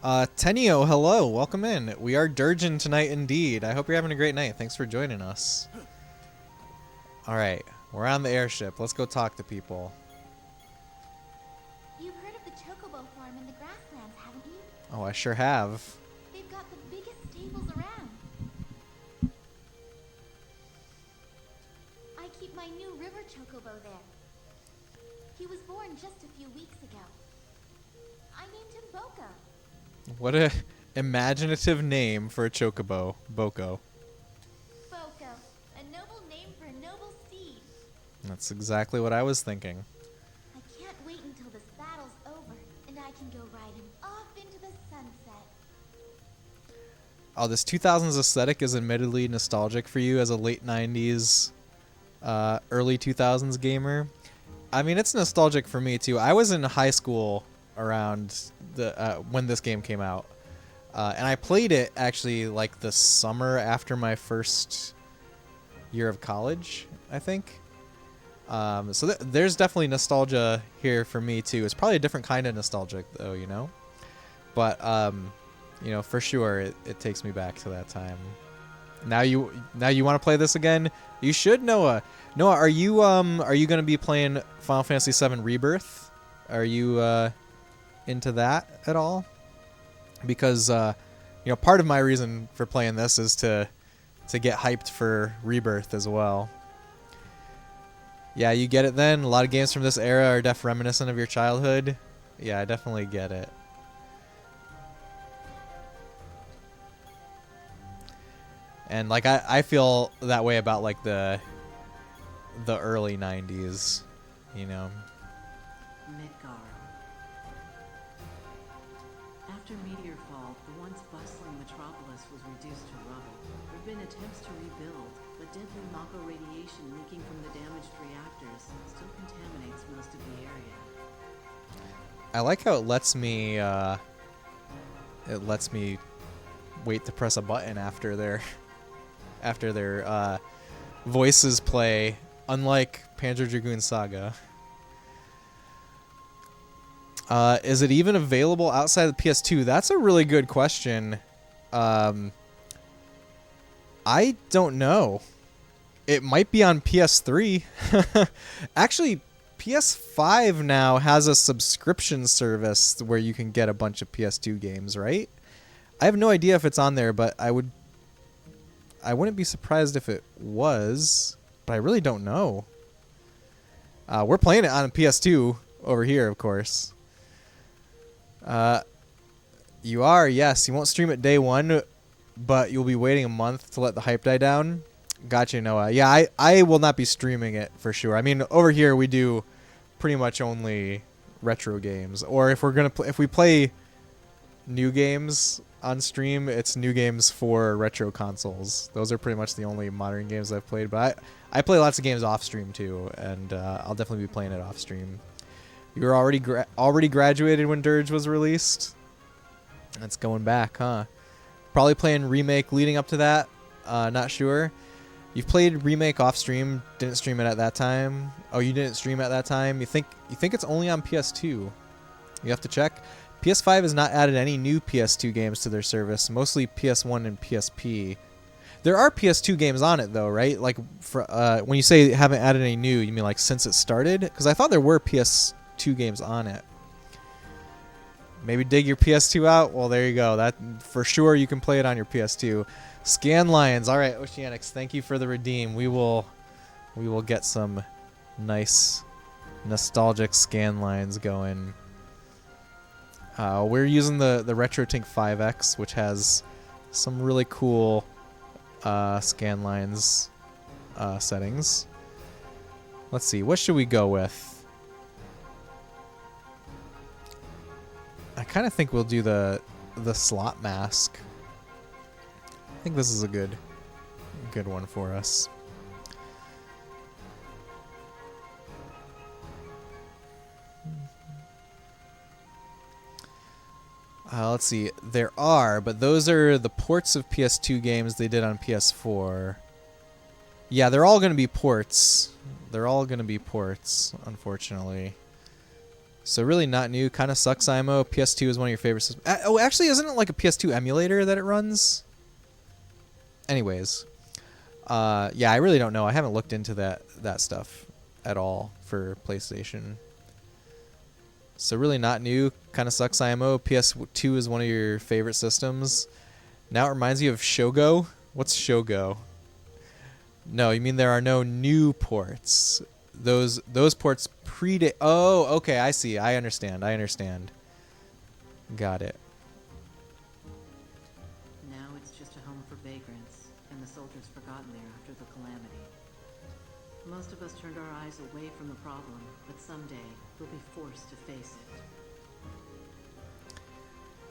[SPEAKER 1] Tenio, hello, welcome in. We are Dirging tonight indeed. I hope you're having a great night. Thanks for joining us. All right, we're on the airship. Let's go talk to people.
[SPEAKER 7] You've heard of the Chocobo farm in the grasslands, haven't you?
[SPEAKER 1] Oh, I sure have.
[SPEAKER 7] They've got the biggest stables around. I keep my new river Chocobo there. He was born just a few weeks ago. I named him Boko.
[SPEAKER 1] What a imaginative name for a chocobo, Boko.
[SPEAKER 7] Boko, a noble name for a noble steed.
[SPEAKER 1] That's exactly what I was thinking.
[SPEAKER 7] I can't wait until this battle's over and I can go ride him off into the sunset.
[SPEAKER 1] Oh, this 2000s aesthetic is admittedly nostalgic for you as a late 90s, early 2000s gamer. I mean, it's nostalgic for me too. I was in high school around the when this game came out, and I played it actually like the summer after my first year of college, I think. So there's definitely nostalgia here for me too. It's probably a different kind of nostalgic though, you know. But you know, for sure it takes me back to that time. Now you want to play this again? You should, Noah. Noah, are you going to be playing Final Fantasy VII Rebirth? Are you into that at all? Because you know, part of my reason for playing this is to get hyped for Rebirth as well. Yeah, you get it then? A lot of games from this era are reminiscent of your childhood. Yeah, I definitely get it. And like I feel that way about like the early 90s, you know.
[SPEAKER 2] Midgar. After After Meteorfall, the once bustling metropolis was reduced to rubble. There have been attempts to rebuild, but deadly Mako radiation leaking from the damaged reactors still contaminates most of the area.
[SPEAKER 1] I like how it lets me wait to press a button after their voices play, unlike Panzer Dragoon Saga. Is it even available outside the PS2? That's a really good question. I don't know. It might be on PS3. Actually, PS5 now has a subscription service where you can get a bunch of PS2 games, right? I have no idea if it's on there, but I wouldn't be surprised if it was, but I really don't know. We're playing it on PS2 over here, of course. You are, yes. You won't stream it day one, but you'll be waiting a month to let the hype die down. Gotcha, Noah. Yeah, I will not be streaming it for sure. I mean, over here we do pretty much only retro games, or if we're gonna if we play new games on stream, it's new games for retro consoles. Those are pretty much the only modern games I've played. But I play lots of games off stream too, and I'll definitely be playing it off stream. You were already graduated when Dirge was released. That's going back, huh? Probably playing Remake leading up to that. Not sure. You've played Remake off stream. Didn't stream it at that time. Oh, you didn't stream at that time. You think it's only on PS2? You have to check. PS5 has not added any new PS2 games to their service. Mostly PS1 and PSP. There are PS2 games on it though, right? Like for when you say haven't added any new, you mean like since it started? Because I thought there were PS2 games on it. Maybe dig your PS2 out. Well, there you go. That for sure you can play it on your PS2. Scan Lions. All right, Oceanics. Thank you for the redeem. We will get some nice nostalgic scan lines going. We're using the RetroTink 5X, which has some really cool scan lines settings. Let's see. What should we go with? I kind of think we'll do the slot mask. I think this is a good one for us. Let's see. There are, but those are the ports of PS2 games they did on PS4. Yeah, they're all going to be ports. They're all going to be ports, unfortunately. So really not new. Kind of sucks, IMO. PS2 is one of your favorite systems. Oh, actually, isn't it like a PS2 emulator that it runs? Anyways. Yeah, I really don't know. I haven't looked into that stuff at all for PlayStation. So really not new. Kind of sucks, IMO. PS2 is one of your favorite systems. Now it reminds you of Shogo. What's Shogo? No, you mean there are no new ports. Those ports predate. Oh, okay, I see. I understand. Got it.
[SPEAKER 2] Now it's just a home for vagrants, and the soldiers forgotten there after the calamity. Most of us turned our eyes away from the problem, but someday we'll be forced to face it.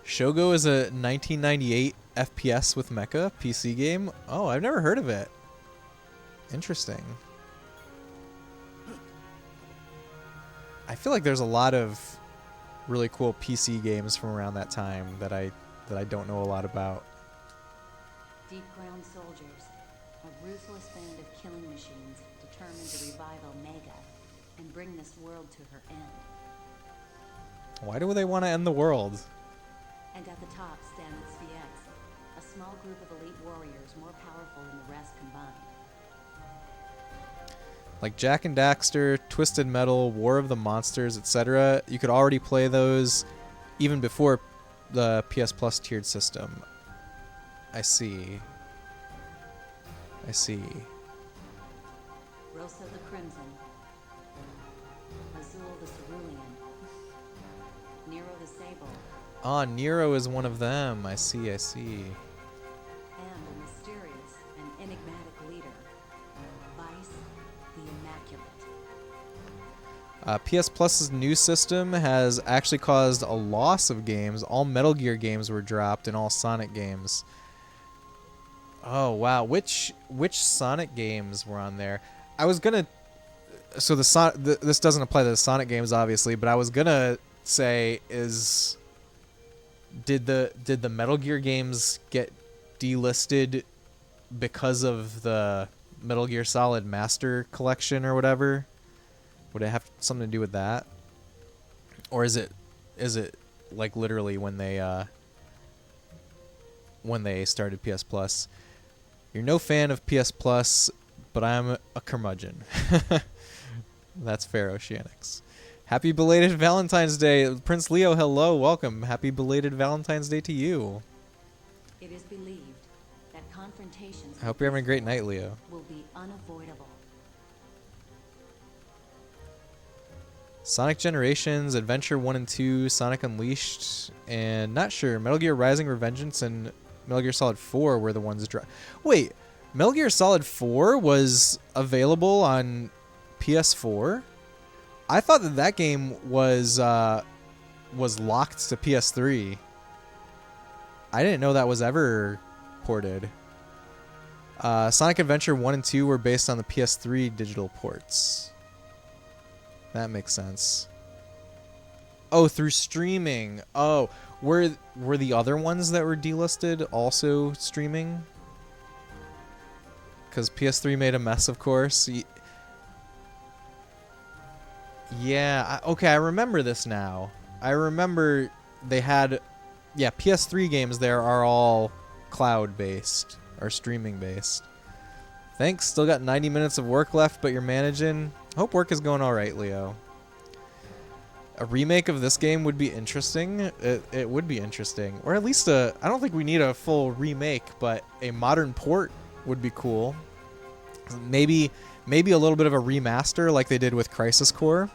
[SPEAKER 1] Shogo is a 1998 FPS with mecha PC game. Oh, I've never heard of it. Interesting. I feel like there's a lot of really cool PC games from around that time that I don't know a lot about.
[SPEAKER 9] Deep ground soldiers, a ruthless band of killing machines determined to revive Omega and bring this world to her end.
[SPEAKER 1] Why do they want to end the world?
[SPEAKER 9] And at the top stands VX, a small group of elite warriors more powerful than the rest combined.
[SPEAKER 1] Like Jak and Daxter, Twisted Metal, War of the Monsters, etc. You could already play those even before the PS Plus tiered system. I see.
[SPEAKER 9] Rosa the Crimson, Azul the Cerulean, Nero the Sable.
[SPEAKER 1] Ah, Nero is one of them. I see.
[SPEAKER 9] And a mysterious and enigmatic leader, Vice the Immaculate.
[SPEAKER 1] PS Plus's new system has actually caused a loss of games. All Metal Gear games were dropped and all Sonic games. Oh wow, which Sonic games were on there? I was gonna. So this doesn't apply to the Sonic games, obviously, but I was gonna say did the Metal Gear games get delisted because of the Metal Gear Solid Master Collection or whatever? Would it have something to do with that? Or is it like literally when they started PS Plus? You're no fan of PS Plus, but I'm a curmudgeon. That's fair, Oceanics. Happy belated Valentine's Day. Prince Leo, hello, welcome. Happy belated Valentine's Day to you.
[SPEAKER 14] It is believed that confrontations
[SPEAKER 1] I hope you're having a great night, Leo.
[SPEAKER 14] will be unavoidable.
[SPEAKER 1] Sonic Generations, Adventure 1 and 2, Sonic Unleashed, and not sure, Metal Gear Rising Revengeance and Metal Gear Solid 4 were the ones dropped. Wait, Metal Gear Solid 4 was available on PS4? I thought that game was locked to PS3. I didn't know that was ever ported. Sonic Adventure 1 and 2 were based on the PS3 digital ports. That makes sense. Oh, through streaming. Oh, were the other ones that were delisted also streaming? Because PS3 made a mess, of course. Yeah, okay, I remember this now. I remember they had... Yeah, PS3 games there are all cloud-based, or streaming-based. Thanks, still got 90 minutes of work left, but you're managing. Hope work is going alright, Leo. A remake of this game would be interesting. It would be interesting. Or at least I don't think we need a full remake, but a modern port would be cool. Maybe a little bit of a remaster like they did with Crisis Core.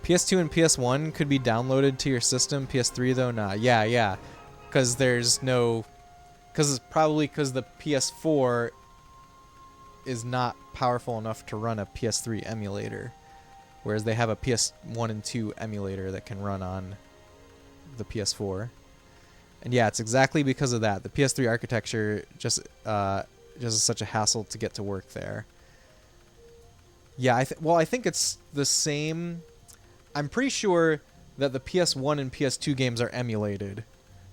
[SPEAKER 1] PS2 and PS1 could be downloaded to your system. PS3 though, nah. Yeah. Because there's no... Because the PS4 is not powerful enough to run a PS3 emulator. Whereas they have a PS1 and 2 emulator that can run on the PS4. And yeah, it's exactly because of that. The PS3 architecture just is such a hassle to get to work there. Yeah, I think it's the same... I'm pretty sure that the PS1 and PS2 games are emulated.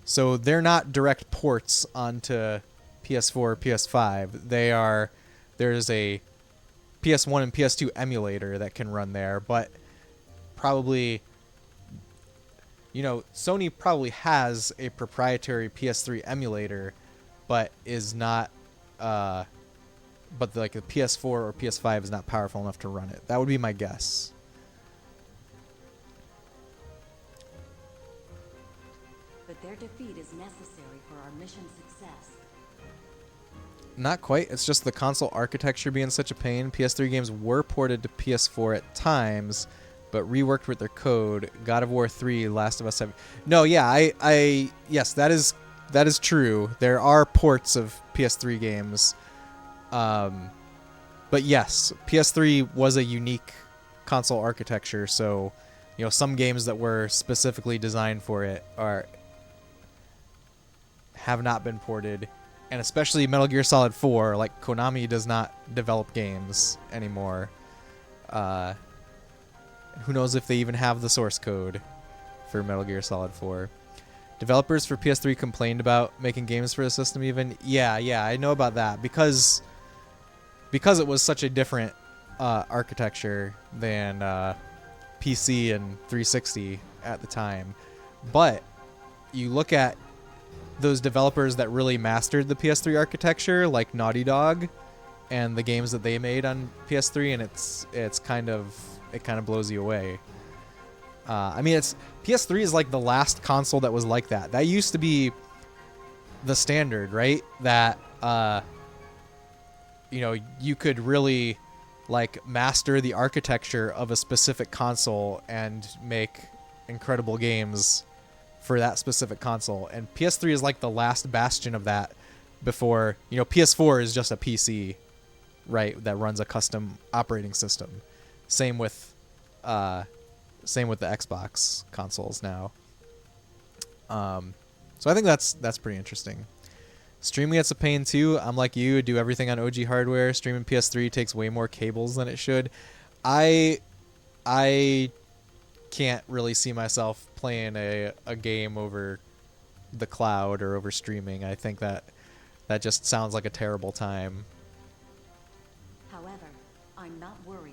[SPEAKER 1] So they're not direct ports onto PS4 or PS5. There's a PS1 and PS2 emulator that can run there, but probably, Sony probably has a proprietary PS3 emulator, but is not, but like the PS4 or PS5 is not powerful enough to run it. That would be my guess.
[SPEAKER 14] But their defeat is necessary for our mission's success.
[SPEAKER 1] Not quite. It's just the console architecture being such a pain. PS3 games were ported to PS4 at times, but reworked with their code. God of War 3, Last of Us 7. No, yeah, yes, that is true. There are ports of PS3 games. But yes, PS3 was a unique console architecture, so some games that were specifically designed for it have not been ported. And especially Metal Gear Solid 4, like Konami does not develop games anymore. Who knows if they even have the source code for Metal Gear Solid 4. Developers for PS3 complained about making games for the system even. Yeah, I know about that. Because it was such a different architecture than PC and 360 at the time. But you look at those developers that really mastered the PS3 architecture, like Naughty Dog, and the games that they made on PS3, and it kind of blows you away. I mean, PS3 is like the last console that was like that. That used to be the standard, right? That you could really like master the architecture of a specific console and make incredible games for that specific console. And PS3 is like the last bastion of that before, PS4 is just a PC, right, that runs a custom operating system. Same with Same with the Xbox consoles now. So I think that's pretty interesting. Streaming gets a pain too. I'm like you, do everything on OG hardware. Streaming PS3 takes way more cables than it should. I can't really see myself playing a game over the cloud or over streaming. I think that just sounds like a terrible time.
[SPEAKER 14] However, I'm not worried.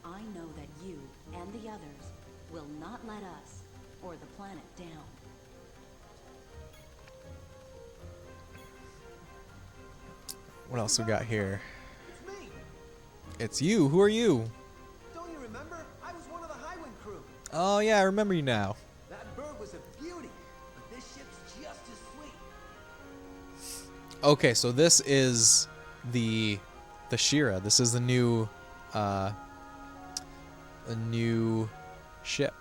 [SPEAKER 14] I know that you and the others will not let us or the planet down.
[SPEAKER 1] What else we got here?
[SPEAKER 6] It's me.
[SPEAKER 1] It's you. Who are you?
[SPEAKER 6] Don't you remember? I was one of the Highwind crew.
[SPEAKER 1] Oh yeah, I remember you now.
[SPEAKER 6] That bird was a beauty, but this ship's just as sweet.
[SPEAKER 1] Okay, so this is the Shira. This is the new a new ship.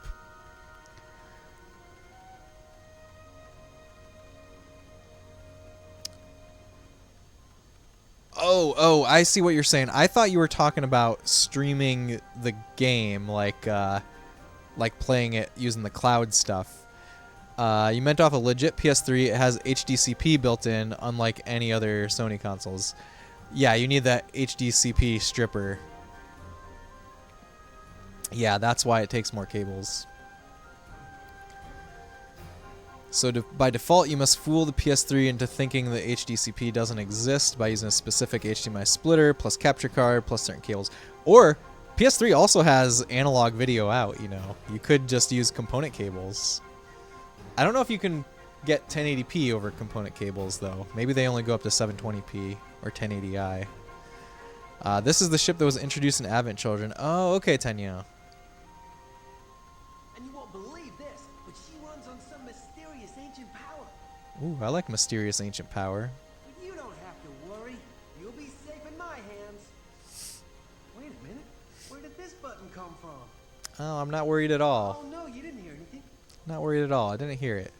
[SPEAKER 1] Oh, I see what you're saying. I thought you were talking about streaming the game, like playing it using the cloud stuff. You meant off a legit PS3. It has HDCP built in, unlike any other Sony consoles. Yeah, you need that HDCP stripper. Yeah, that's why it takes more cables. So by default, you must fool the PS3 into thinking the HDCP doesn't exist by using a specific HDMI splitter, plus capture card, plus certain cables. Or, PS3 also has analog video out, you know. You could just use component cables. I don't know if you can get 1080p over component cables, though. Maybe they only go up to 720p or 1080i. This is the ship that was introduced in Advent Children. Oh, okay, Tanya.
[SPEAKER 6] And you won't believe this, but she runs on some mysterious ancient power.
[SPEAKER 1] Ooh, I like mysterious ancient power.
[SPEAKER 6] But you don't have to worry. You'll be safe in my hands. Wait a minute. Where did this button come from?
[SPEAKER 1] Oh, I'm not worried at all.
[SPEAKER 6] Oh no, you didn't hear anything.
[SPEAKER 1] Not worried at all. I didn't hear it.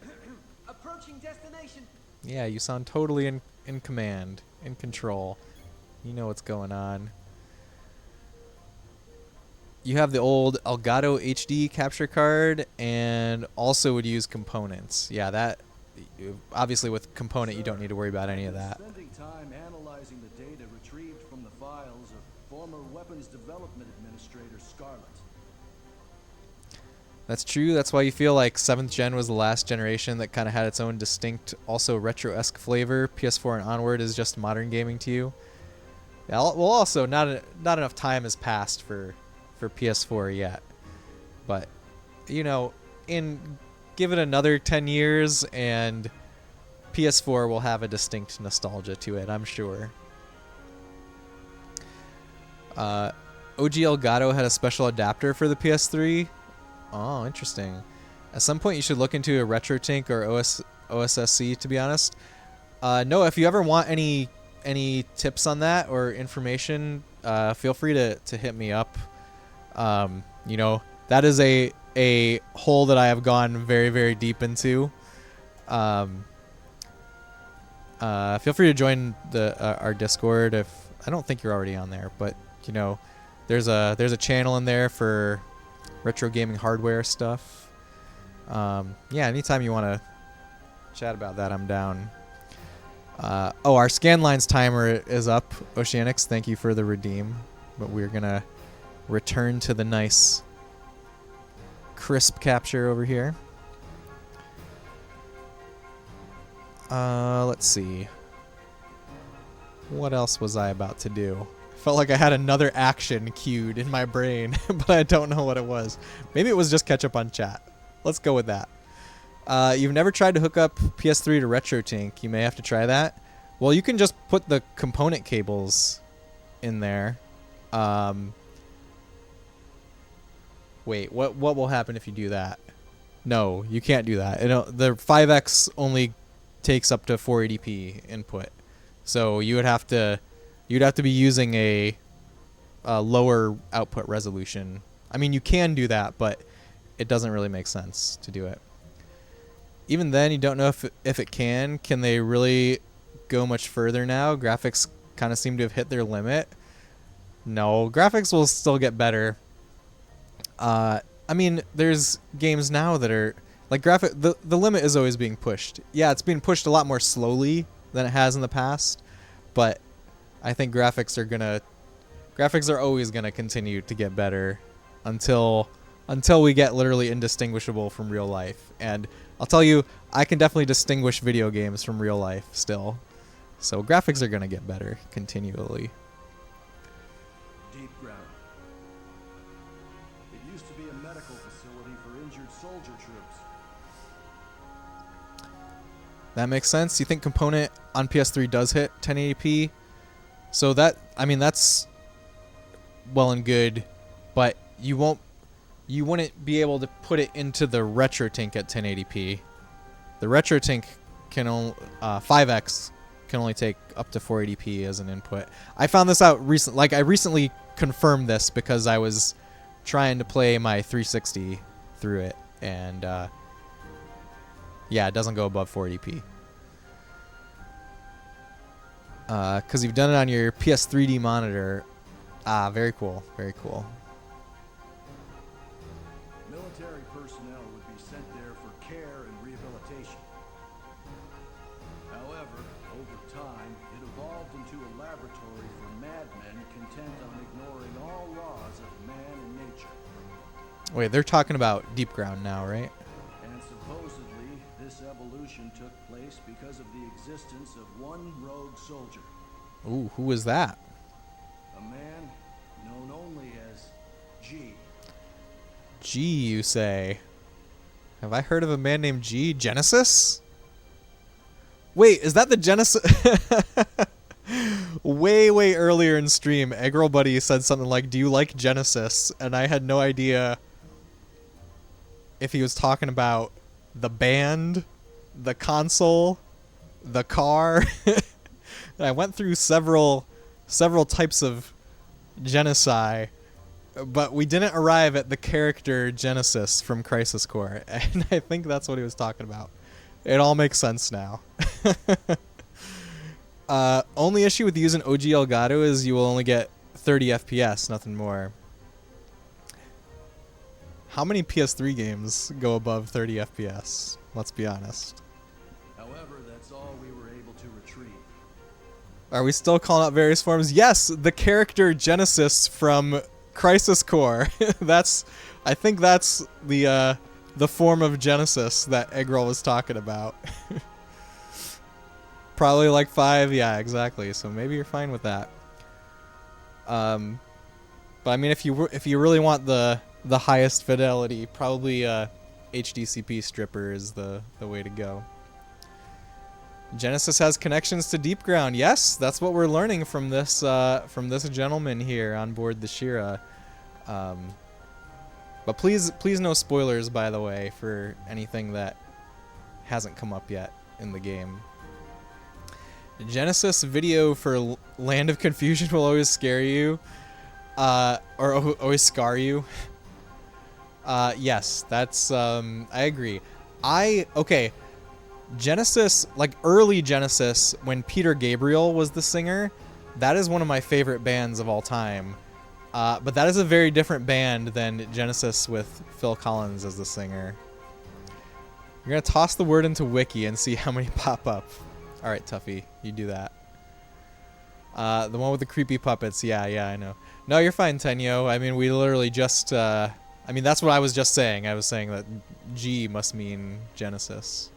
[SPEAKER 6] Approaching destination.
[SPEAKER 1] Yeah, you sound totally in command, in control. You know what's going on. You have the old Elgato HD capture card and also would use components. Yeah, that obviously with component you don't need to worry about any of that.
[SPEAKER 15] Spending time analyzing the data retrieved from the files of former Weapons Development Administrator Scarlet.
[SPEAKER 1] That's true. That's why you feel like 7th gen was the last generation that kind of had its own distinct, also retro-esque flavor. PS4 and onward is just modern gaming to you. Yeah, well, also not enough time has passed for PS4 yet, but you know, give it another 10 years and PS4 will have a distinct nostalgia to it, I'm sure. OG Elgato had a special adapter for the PS3. Oh, interesting. At some point you should look into a RetroTink or OSSC, to be honest. No, if you ever want any tips on that or information, feel free to hit me up. You know, that is a hole that I have gone very, very deep into. Feel free to join our Discord if I don't think you're already on there, but you know, there's a channel in there for retro gaming hardware stuff. Yeah, anytime you want to chat about that, I'm down. Oh, our Scanlines timer is up. Oceanics, thank you for the redeem. But we're gonna return to the nice crisp capture over here. Let's see. What else was I about to do? Felt like I had another action queued in my brain, but I don't know what it was. Maybe it was just catch up on chat. Let's go with that. You've never tried to hook up PS3 to RetroTink. You may have to try that. Well, you can just put the component cables in there. Wait, what will happen if you do that? No, you can't do that. The 5X only takes up to 480p input. So you'd have to be using a lower output resolution. I mean, you can do that, but it doesn't really make sense to do it. Even then, you don't know if it can. Can they really go much further now? Graphics kind of seem to have hit their limit. No, graphics will still get better. I mean, there's games now that are like the limit is always being pushed. Yeah, it's being pushed a lot more slowly than it has in the past, but I think graphics are always gonna continue to get better until we get literally indistinguishable from real life. And I'll tell you, I can definitely distinguish video games from real life still. So graphics are gonna get better continually.
[SPEAKER 15] Deep ground. It used to be a medical facility for injured soldier troops.
[SPEAKER 1] That makes sense. You think component on PS3 does hit 1080p? So that's well and good, but you wouldn't be able to put it into the RetroTink at 1080p. The RetroTink can only 5X can only take up to 480p as an input. I found this out I recently confirmed this because I was trying to play my 360 through it, and yeah, it doesn't go above 480p. Because you've done it on your PS3D monitor. Ah, very cool. Very cool.
[SPEAKER 15] Military personnel would be sent there for care and rehabilitation. However, over time, it evolved into a laboratory for madmen content on ignoring all laws of man and nature.
[SPEAKER 1] Wait, they're talking about Deep Ground now, right?
[SPEAKER 15] And supposedly, this evolution took place because of the existence of one rogue soldier.
[SPEAKER 1] Ooh, who was that?
[SPEAKER 15] A man known only as G.
[SPEAKER 1] G, you say? Have I heard of a man named G? Genesis? Wait, is that the Genesis? way earlier in stream, Eggroll Buddy said something like, "Do you like Genesis?" And I had no idea if he was talking about the band, the console, the car. I went through several types of genocide, but we didn't arrive at the character Genesis from Crisis Core, and I think that's what he was talking about. It all makes sense now. Only issue with using OG Elgato is you will only get 30 FPS, nothing more. How many PS3 games go above 30 FPS? Let's be honest.
[SPEAKER 15] However, that's all we were able to retrieve.
[SPEAKER 1] Are we still calling out various forms? Yes, the character Genesis from Crisis Core. I think that's the form of Genesis that Eggroll was talking about. Probably like 5, yeah, exactly. So maybe you're fine with that. But I mean, if you really want the highest fidelity, probably HDCP stripper is the way to go. Genesis has connections to Deep Ground. Yes, that's what we're learning from this gentleman here on board the Shira. But please no spoilers, by the way, for anything that hasn't come up yet in the game. Genesis video for Land of Confusion will always scare you, or always scar you. Yes, that's I agree. Okay. Genesis, like early Genesis, when Peter Gabriel was the singer, that is one of my favorite bands of all time. But that is a very different band than Genesis with Phil Collins as the singer. You're going to toss the word into Wiki and see how many pop up. All right, Tuffy, you do that. The one with the creepy puppets. Yeah, I know. No, you're fine, Tenyo. I mean, we literally just... I mean, that's what I was just saying. I was saying that G must mean Genesis.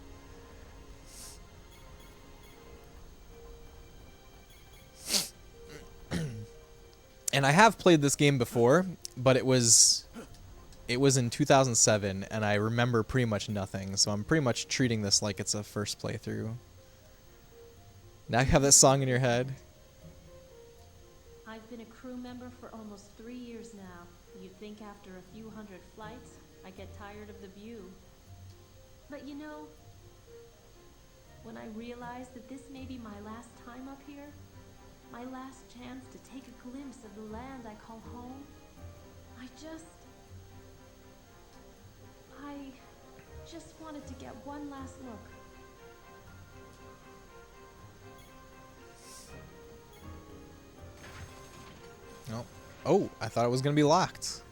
[SPEAKER 1] And I have played this game before, but it was in 2007, and I remember pretty much nothing, so I'm pretty much treating this like it's a first playthrough. Now you have that song in your head.
[SPEAKER 16] I've been a crew member for almost 3 years now. You'd think after a few hundred flights, I get tired of the view. But you know, when I realized that this may be my last time up here, my last chance to take a glimpse of the land I call home, I just wanted to get one last look.
[SPEAKER 1] No. Oh, I thought it was going to be locked.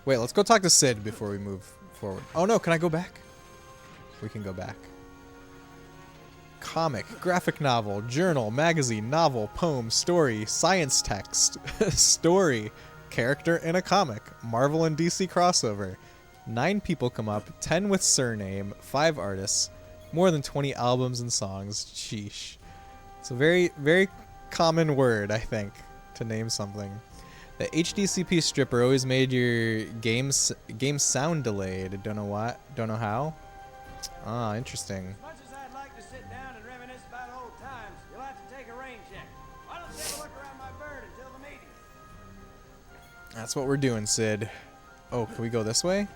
[SPEAKER 1] Wait, let's go talk to Sid before we move forward. Oh no, can I go back? We can go back. Comic, graphic novel, journal, magazine, novel, poem, story, science text, story, character in a comic, Marvel and DC crossover. 9 people come up, 10 with surname, 5 artists, more than 20 albums and songs. Sheesh. It's a very, very common word, I think, to name something. The HDCP stripper always made your game sound delayed. Don't know what. Don't know how. Ah, interesting.
[SPEAKER 11] As much as I'd like to sit down and reminisce about old times, you'll have to take a rain check. Why don't you have a look around my bird until the meeting?
[SPEAKER 1] That's what we're doing, Sid. Oh, can we go this way?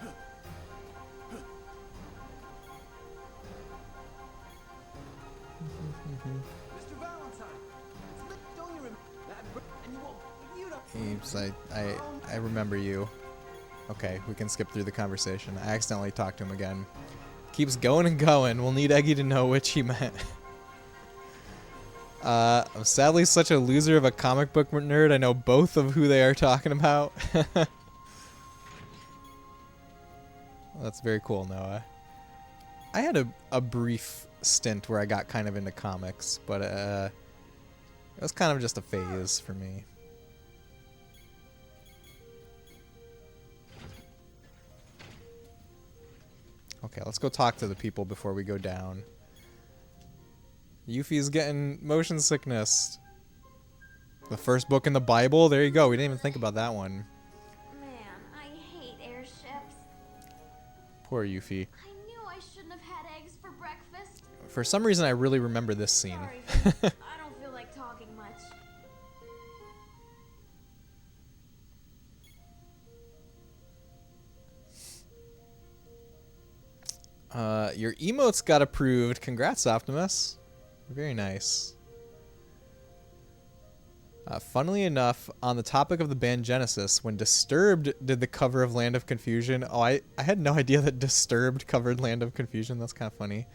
[SPEAKER 11] Mr. Valentine, don't you remember that bird? And you don't.
[SPEAKER 1] Heaps, I remember you. Okay, we can skip through the conversation. I accidentally talked to him again. Keeps going and going. We'll need Eggy to know which he meant. I'm sadly such a loser of a comic book nerd. I know both of who they are talking about. That's very cool, Noah. I had a brief stint where I got kind of into comics, but it was kind of just a phase for me. Okay, let's go talk to the people before we go down. Yuffie's getting motion sickness. The first book in the Bible? There you go. We didn't even think about that one.
[SPEAKER 7] Man, I hate airships.
[SPEAKER 1] Poor Yuffie.
[SPEAKER 7] I knew I shouldn't have had eggs for breakfast.
[SPEAKER 1] For some reason, I really remember this scene.
[SPEAKER 7] Sorry, Vince. I don't feel like talking much.
[SPEAKER 1] Your emotes got approved. Congrats, Optimus. Very nice. Funnily enough, on the topic of the band Genesis, when Disturbed did the cover of Land of Confusion, I had no idea that Disturbed covered Land of Confusion. That's kind of funny.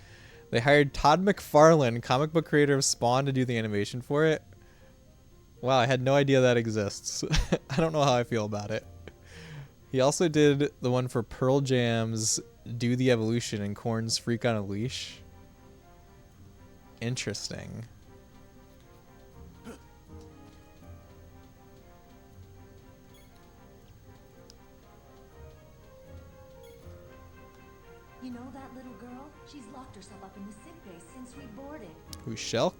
[SPEAKER 1] They hired Todd McFarlane, comic book creator of Spawn, to do the animation for it. Wow, I had no idea that exists. I don't know how I feel about it. He also did the one for Pearl Jam's Do the Evolution and Korn's Freak on a Leash. Interesting.
[SPEAKER 14] You know that little girl? She's locked herself up in the sick bay since we boarded.
[SPEAKER 1] Who's Shelk?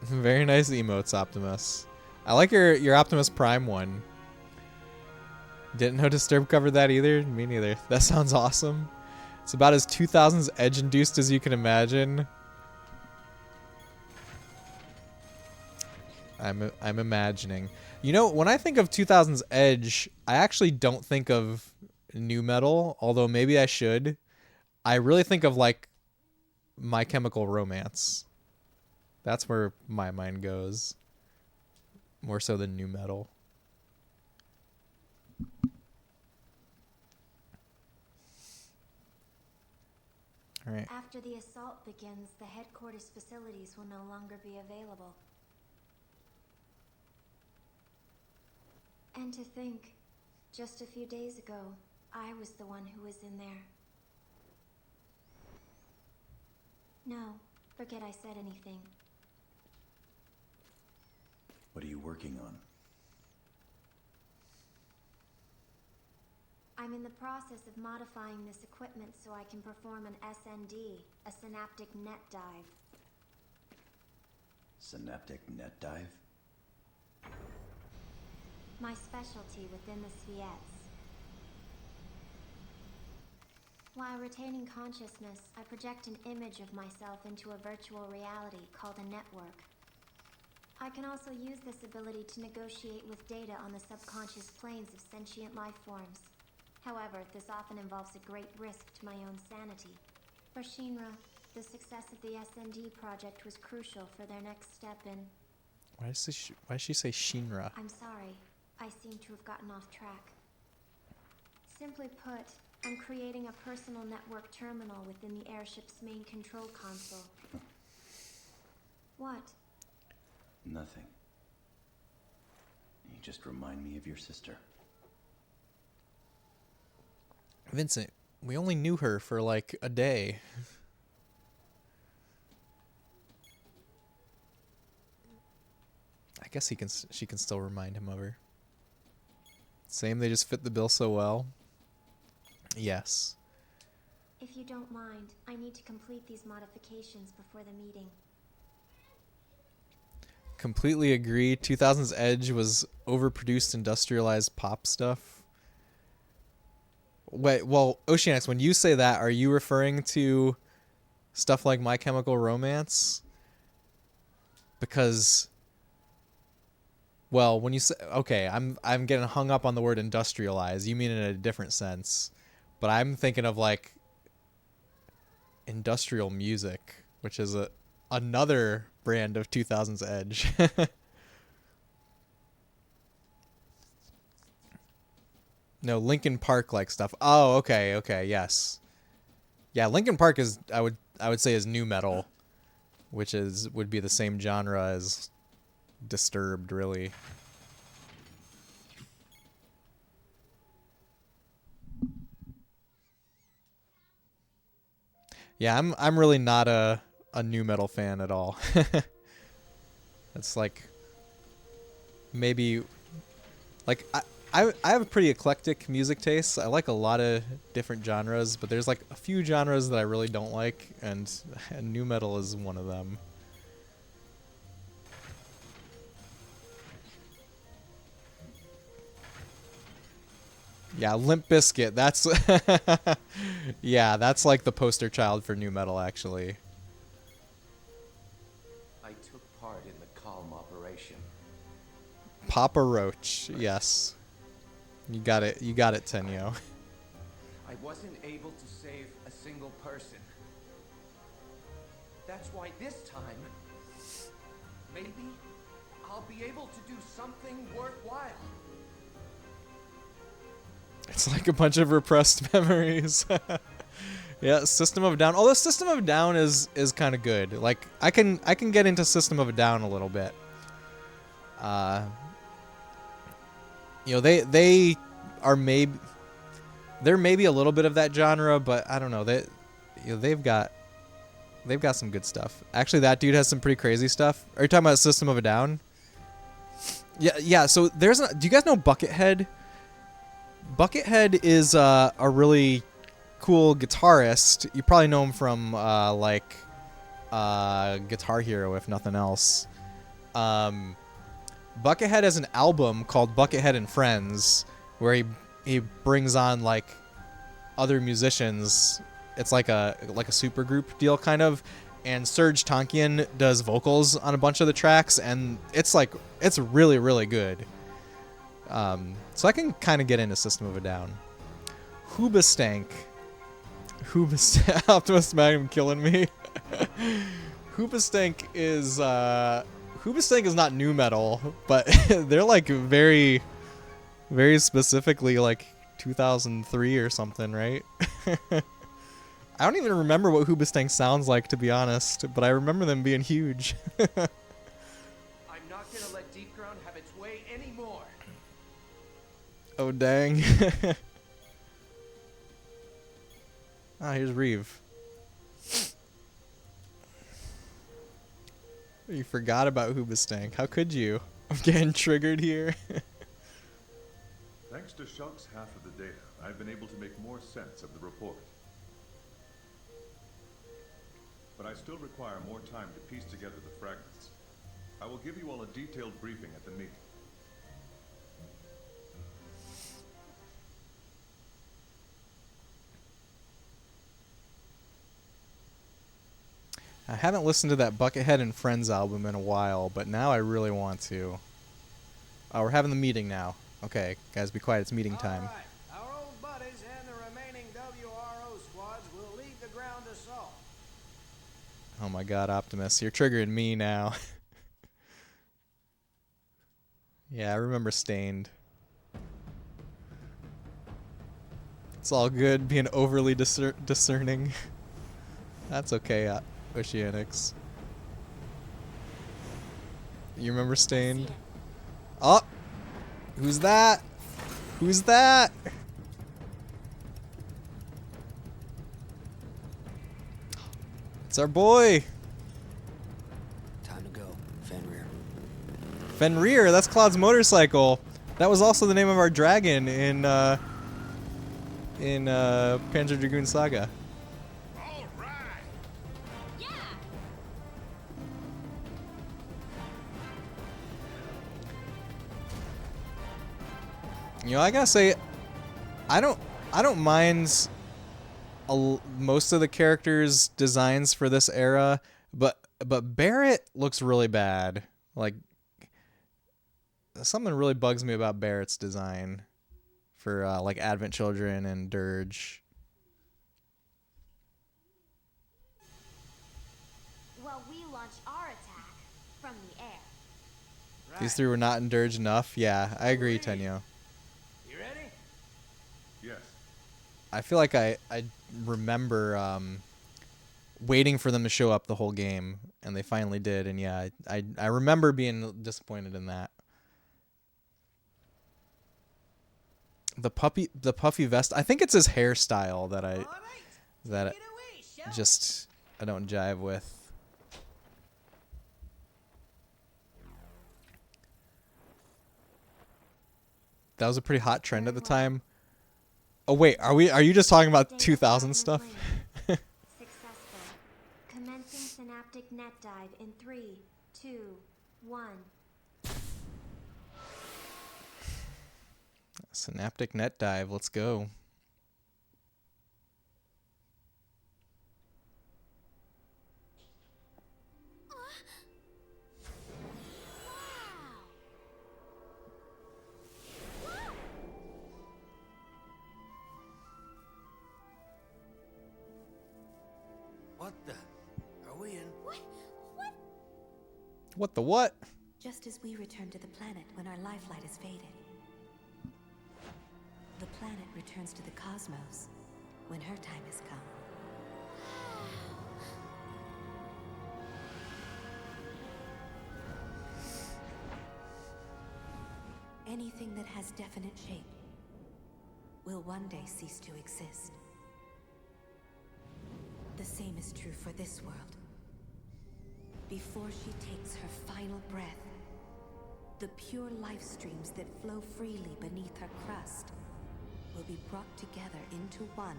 [SPEAKER 1] Very nice emotes, Optimus. I like your Optimus Prime one. Didn't know Disturbed covered that either. Me neither. That sounds awesome. It's about as 2000s edge-induced as you can imagine. I'm imagining. You know, when I think of 2000s edge, I actually don't think of nu metal, although maybe I should. I really think of like My Chemical Romance. That's where my mind goes. More so than nu metal. All right.
[SPEAKER 4] After the assault begins, the headquarters facilities will no longer be available. And to think, just a few days ago, I was the one who was in there. No, forget I said anything.
[SPEAKER 5] What are you working on?
[SPEAKER 4] I'm in the process of modifying this equipment so I can perform an SND, a synaptic net dive.
[SPEAKER 5] Synaptic net dive?
[SPEAKER 4] My specialty within the VIIs. While retaining consciousness, I project an image of myself into a virtual reality called a network. I can also use this ability to negotiate with data on the subconscious planes of sentient life forms. However, this often involves a great risk to my own sanity. For Shinra, the success of the SND project was crucial for their next step in...
[SPEAKER 1] Why does she say Shinra?
[SPEAKER 4] I'm sorry. I seem to have gotten off track. Simply put, I'm creating a personal network terminal within the airship's main control console. What?
[SPEAKER 5] Nothing. You just remind me of your sister.
[SPEAKER 1] Vincent, we only knew her for like a day. I guess she can still remind him of her. Same, they just fit the bill so well. Yes.
[SPEAKER 4] If you don't mind, I need to complete these modifications before the meeting.
[SPEAKER 1] Completely agree. 2000's Edge was overproduced, industrialized pop stuff. Wait, well, Oceanics, when you say that, are you referring to stuff like My Chemical Romance? Because, well, when you say, okay, I'm getting hung up on the word industrialized. You mean it in a different sense. But I'm thinking of like industrial music, which is another brand of 2000's Edge. No, Linkin Park like stuff. Oh, okay, yes. Yeah, Linkin Park is I would say is nu metal, which would be the same genre as Disturbed, really. Yeah, I'm really not a nu metal fan at all. It's like maybe like I have a pretty eclectic music taste. I like a lot of different genres, but there's like a few genres that I really don't like, and nu metal is one of them. Yeah, Limp Bizkit, that's yeah, that's like the poster child for nu metal, actually.
[SPEAKER 3] I took part in the Calm operation.
[SPEAKER 1] Papa Roach, yes. You got it, Tenyo.
[SPEAKER 3] I wasn't able to save a single person. That's why this time, maybe I'll be able to do something worthwhile.
[SPEAKER 1] It's like a bunch of repressed memories. Yeah, System of a Down. Although System of a Down is kind of good. Like I can get into System of a Down a little bit. You know, they are they're maybe a little bit of that genre, but I don't know. They've got some good stuff. Actually, that dude has some pretty crazy stuff. Are you talking about System of a Down? Yeah. So do you guys know Buckethead? Buckethead is a really cool guitarist. You probably know him from Guitar Hero, if nothing else. Buckethead has an album called Buckethead and Friends, where he brings on like other musicians. It's like a super group deal kind of, and Serge Tankian does vocals on a bunch of the tracks, and it's really, really good. So I can kind of get into System of a Down. Hoobastank, Optimus Magnum killing me. Hoobastank is not nu metal, but they're like very, very specifically like 2003 or something, right? I don't even remember what Hoobastank sounds like, to be honest, but I remember them being huge.
[SPEAKER 3] I'm not gonna let Deep Ground have its way anymore.
[SPEAKER 1] Oh, dang. Ah, here's Reeve. You forgot about Hoobastank. How could you? I'm getting triggered here.
[SPEAKER 8] Thanks to Shock's half of the data, I've been able to make more sense of the report. But I still require more time to piece together the fragments. I will give you all a detailed briefing at the meeting.
[SPEAKER 1] I haven't listened to that Buckethead and Friends album in a while, but now I really want to. Oh, we're having the meeting now. Okay, guys, be quiet. It's meeting time.
[SPEAKER 11] All right. Our old buddies and the remaining WRO squads will lead the ground assault.
[SPEAKER 1] Oh my god, Optimus, you're triggering me now. Yeah, I remember Stained. It's all good being overly discerning. That's okay, Oceanics. You remember Stained? Oh! Who's that? Who's that? It's our boy.
[SPEAKER 17] Time to go, Fenrir.
[SPEAKER 1] Fenrir, that's Cloud's motorcycle. That was also the name of our dragon in Panzer Dragoon Saga. You know, I gotta say, I don't mind most of the characters' designs for this era, but Barrett looks really bad. Like, something really bugs me about Barrett's design for like Advent Children and Dirge.
[SPEAKER 7] Well, we launch our attack from the air.
[SPEAKER 1] These three were not in Dirge enough. Yeah, I agree, Tenyo.
[SPEAKER 11] You ready?
[SPEAKER 8] Yes.
[SPEAKER 1] I feel like I remember waiting for them to show up the whole game, and they finally did. And yeah, I remember being disappointed in that. The puffy vest. I think it's his hairstyle that I don't jive with. That was a pretty hot trend at the time. Oh wait, are you just talking about 2000 stuff?
[SPEAKER 4] Successful. Commencing synaptic net dive in 3, 2, 1.
[SPEAKER 1] Synaptic net dive, let's go.
[SPEAKER 17] What the? Are we in?
[SPEAKER 1] What the what?
[SPEAKER 4] Just as we return to the planet when our lifelight is faded, the planet returns to the cosmos when her time has come. Anything that has definite shape will one day cease to exist. The same is true for this world. Before she takes her final breath, the pure life streams that flow freely beneath her crust will be brought together into one.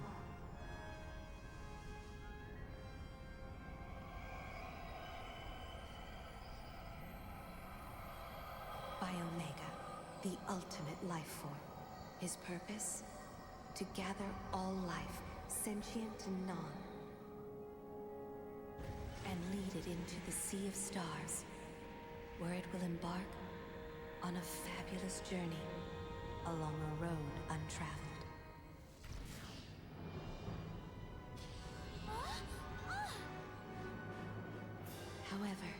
[SPEAKER 4] By Omega, the ultimate life form. His purpose? To gather all life, sentient and non, and lead it into the sea of stars, where it will embark on a fabulous journey along a road untraveled. However,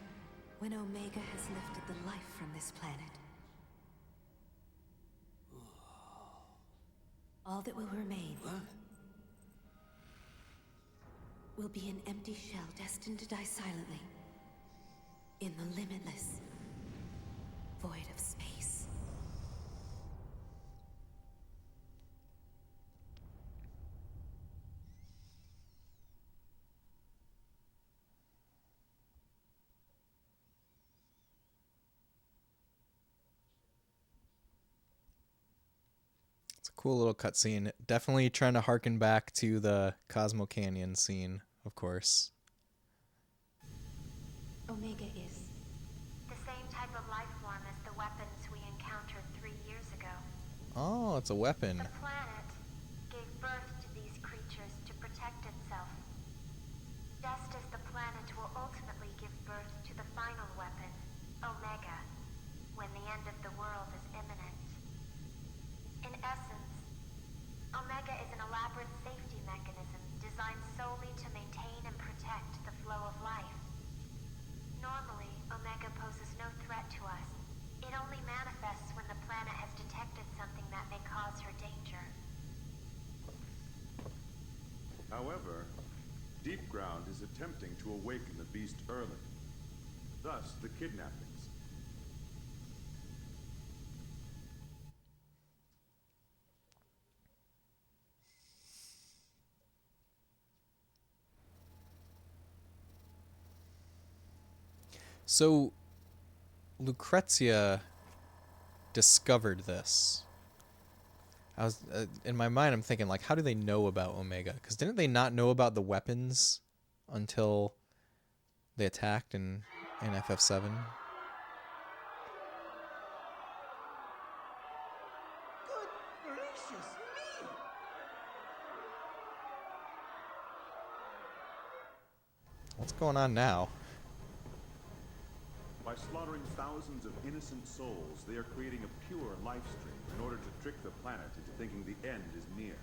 [SPEAKER 4] when Omega has lifted the life from this planet, all that will remain will be an empty shell destined to die silently in the limitless void of space.
[SPEAKER 1] It's a cool little cutscene. Definitely trying to harken back to the Cosmo Canyon scene, of course.
[SPEAKER 4] Omega is
[SPEAKER 18] the same type of life form as the weapons we encountered 3 years ago.
[SPEAKER 1] Oh, it's a weapon.
[SPEAKER 18] The planet gave birth to these creatures to protect itself, just as the planet will ultimately give birth to the final weapon, Omega, when the end of the world is imminent. In essence, Omega is an elaborate safety mechanism designed solely to maintain and protect the flow of life. Normally, Omega poses no threat to us. It only manifests when the planet has detected something that may cause her danger.
[SPEAKER 8] However, Deep Ground is attempting to awaken the beast early. Thus, the kidnappings.
[SPEAKER 1] So Lucrezia discovered this. I was in my mind. I'm thinking like, how do they know about Omega? Because didn't they not know about the weapons until they attacked in FF7?
[SPEAKER 6] Good gracious me!
[SPEAKER 1] What's going on now?
[SPEAKER 8] By slaughtering thousands of innocent souls, they are creating a pure life stream in order to trick the planet into thinking the end is near.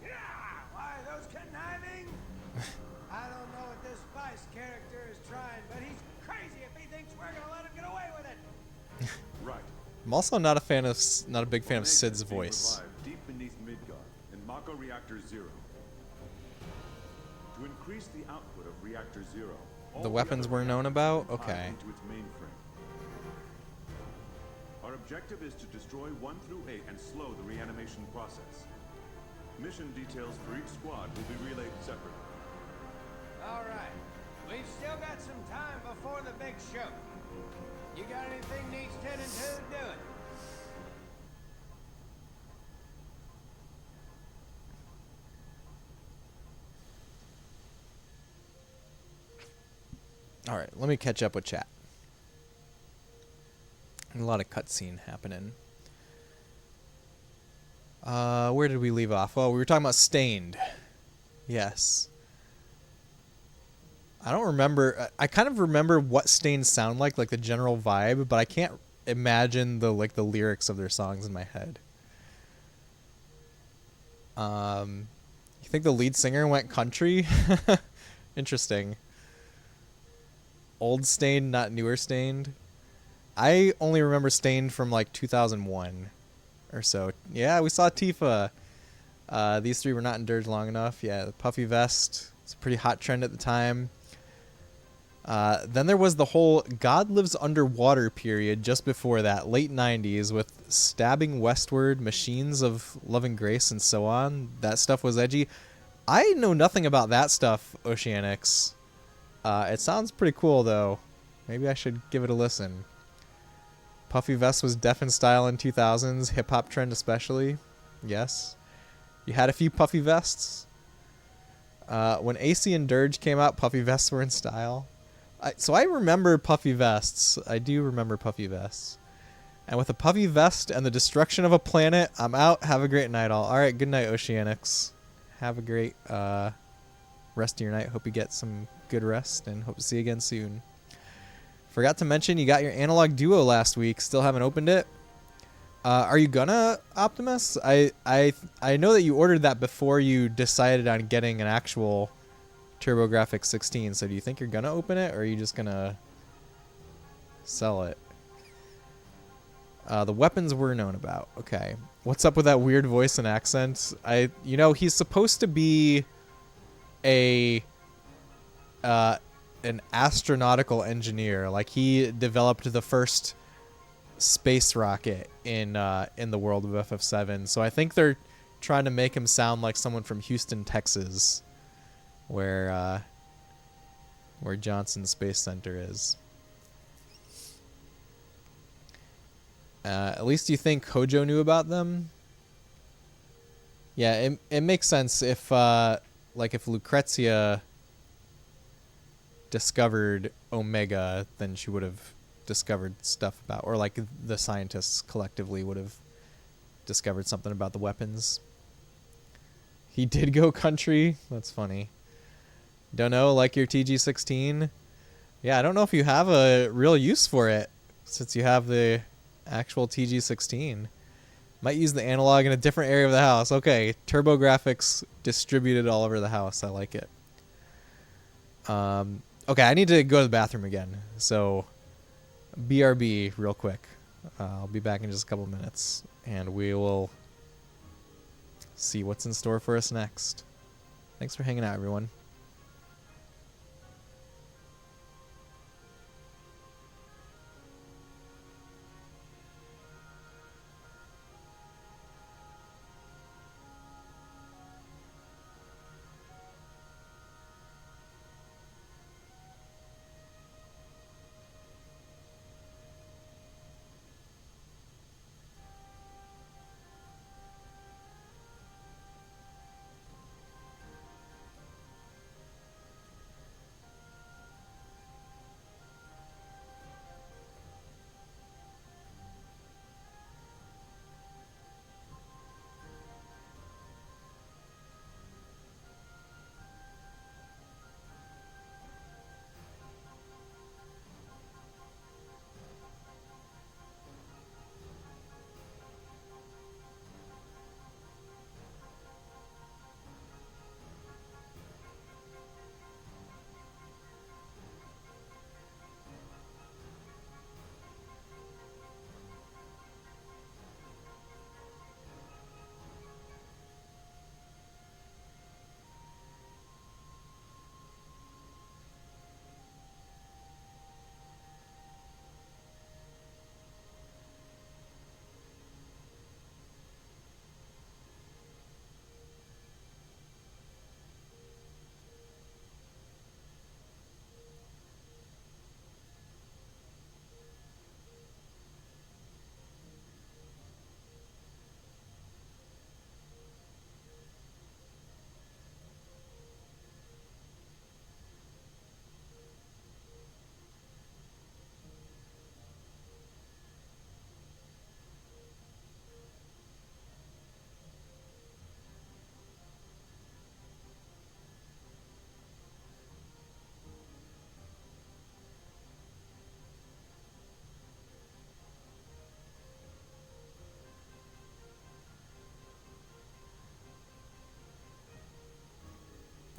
[SPEAKER 11] Yeah! Why, those conniving? I don't know what this Vice character is trying, but he's crazy if he thinks we're gonna let him get away with it.
[SPEAKER 8] Right.
[SPEAKER 1] I'm also not a big fan of Sid's voice.
[SPEAKER 8] Deep beneath Midgard, in Mako Reactor 0. To increase the output of Reactor 0,
[SPEAKER 1] The weapons were known about? Okay.
[SPEAKER 8] into its mainframe. Our objective is to destroy 1 through 8 and slow the reanimation process. Mission details for each squad will be relayed separately.
[SPEAKER 11] All right. We've still got some time before the big show. You got anything needs tending to? Do it.
[SPEAKER 1] All right, let me catch up with chat. A lot of cutscene happening. Where did we leave off? Oh, we were talking about Stained. Yes. I don't remember. I kind of remember what Stained sound like the general vibe, but I can't imagine the lyrics of their songs in my head. You think the lead singer went country? Interesting. Old Stained, not newer Stained. I only remember Stained from like 2001 or so. Yeah, we saw Tifa. These three were not in Dirge long enough. Yeah, the puffy vest. It's a pretty hot trend at the time. Then there was the whole God Lives Underwater period just before that, late 90s, with Stabbing Westward, Machines of Love and Grace, and so on. That stuff was edgy. I know nothing about that stuff, Oceanics. It sounds pretty cool, though. Maybe I should give it a listen. Puffy vest was deaf in style in 2000s, hip-hop trend especially. Yes. You had a few puffy vests. When AC and Dirge came out, puffy vests were in style. So I remember puffy vests. I do remember puffy vests. And with a puffy vest and the destruction of a planet, I'm out. Have a great night, all. All right, good night, Oceanics. Have a great rest of your night. Hope you get some good rest, and hope to see you again soon. Forgot to mention you got your Analog Duo last week. Still haven't opened it. Are you gonna, Optimus? I know that you ordered that before you decided on getting an actual TurboGrafx 16. So do you think you're gonna open it, or are you just gonna sell it? The weapons were known about. Okay. What's up with that weird voice and accent? He's supposed to be an astronautical engineer. Like, he developed the first space rocket in the world of FF7. So I think they're trying to make him sound like someone from Houston, Texas, where Johnson Space Center is. At least you think Hojo knew about them? Yeah, it makes sense if Lucrezia discovered Omega, then she would have discovered stuff about, or like the scientists collectively would have discovered something about the weapons. He did go country? That's funny. Don't know, like your TG16? Yeah, I don't know if you have a real use for it, since you have the actual TG16. Might use the analog in a different area of the house. Okay, TurboGrafx distributed all over the house. I like it. Okay, I need to go to the bathroom again. So, BRB real quick. I'll be back in just a couple minutes, and we will see what's in store for us next. Thanks for hanging out, everyone.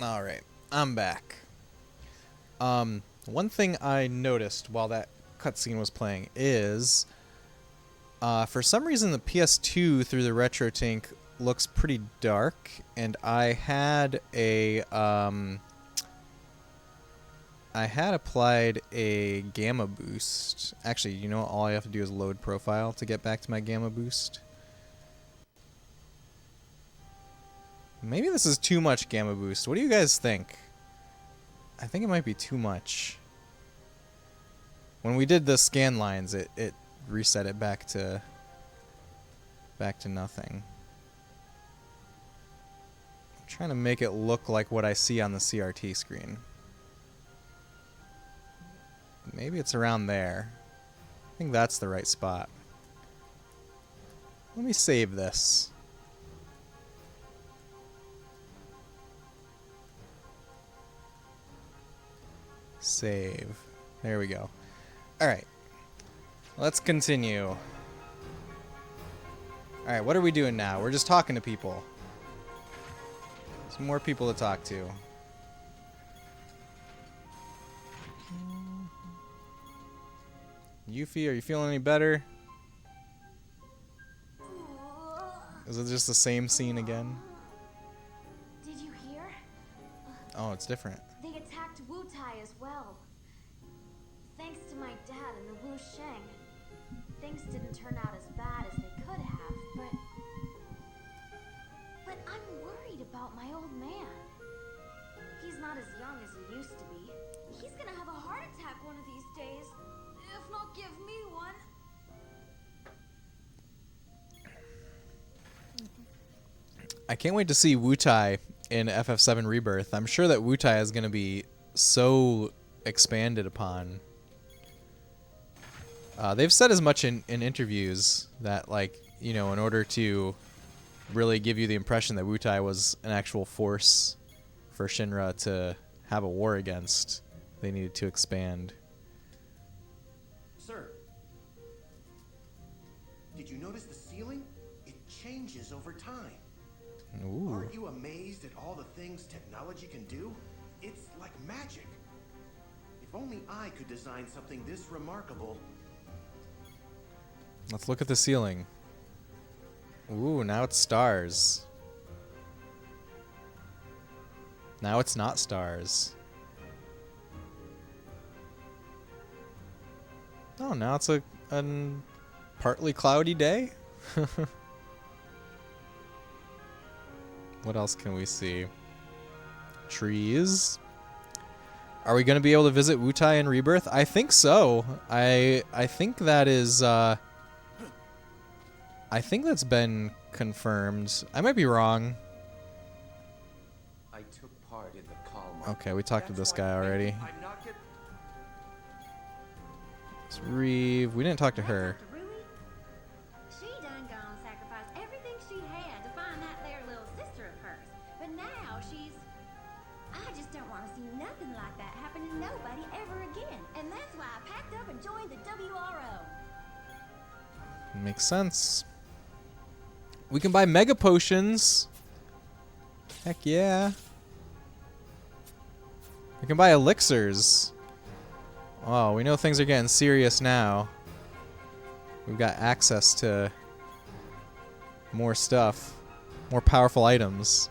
[SPEAKER 1] All right, I'm back. One thing I noticed while that cutscene was playing is, for some reason, the PS2 through the RetroTink looks pretty dark, and I had applied a gamma boost. Actually, you know what? All I have to do is load profile to get back to my gamma boost. Maybe this is too much gamma boost. What do you guys think? I think it might be too much. When we did the scan lines, it reset it back to nothing. I'm trying to make it look like what I see on the CRT screen. Maybe it's around there. I think that's the right spot. Let me save this. Save. There we go. Alright. Let's continue. Alright, what are we doing now? We're just talking to people. Some more people to talk to. Yuffie, are you feeling any better? Is it just the same scene again?
[SPEAKER 7] Did you hear?
[SPEAKER 1] Oh, it's different.
[SPEAKER 7] They attacked Wutai as well. Thanks to my dad and the Wu Sheng. Things didn't turn out as bad as they could have, but I'm worried about my old man. He's not as young as he used to be. He's gonna have a heart attack one of these days, if not give me one.
[SPEAKER 1] I can't wait to see Wutai in FF7 Rebirth. I'm sure that Wutai is going to be so expanded upon. They've said as much in interviews that, like, you know, in order to really give you the impression that Wutai was an actual force for Shinra to have a war against, they needed to expand.
[SPEAKER 3] Sir, did you notice the ceiling? It changes over time.
[SPEAKER 1] Ooh.
[SPEAKER 3] Aren't you amazed at all the things technology can do? It's like magic. If only I could design something this remarkable.
[SPEAKER 1] Let's look at the ceiling. Ooh, now it's stars. Now it's not stars. Oh, now it's a partly cloudy day. What else can we see? Trees. Are we going to be able to visit Wutai in Rebirth? I think so. I think that is I think that's been confirmed. I might be wrong.
[SPEAKER 3] I took part in the calm.
[SPEAKER 1] Okay, we talked to this guy already. It's Reeve. We didn't talk to her.
[SPEAKER 19] She done gone sacrificed everything she had to find that there little sister of hers. But now she's... I just don't want to see nothing like that happen to nobody ever again. And that's why I packed up and joined the WRO.
[SPEAKER 1] Makes sense. We can buy mega potions. Heck yeah. We can buy elixirs. Oh, we know things are getting serious now. We've got access to more stuff. More powerful items.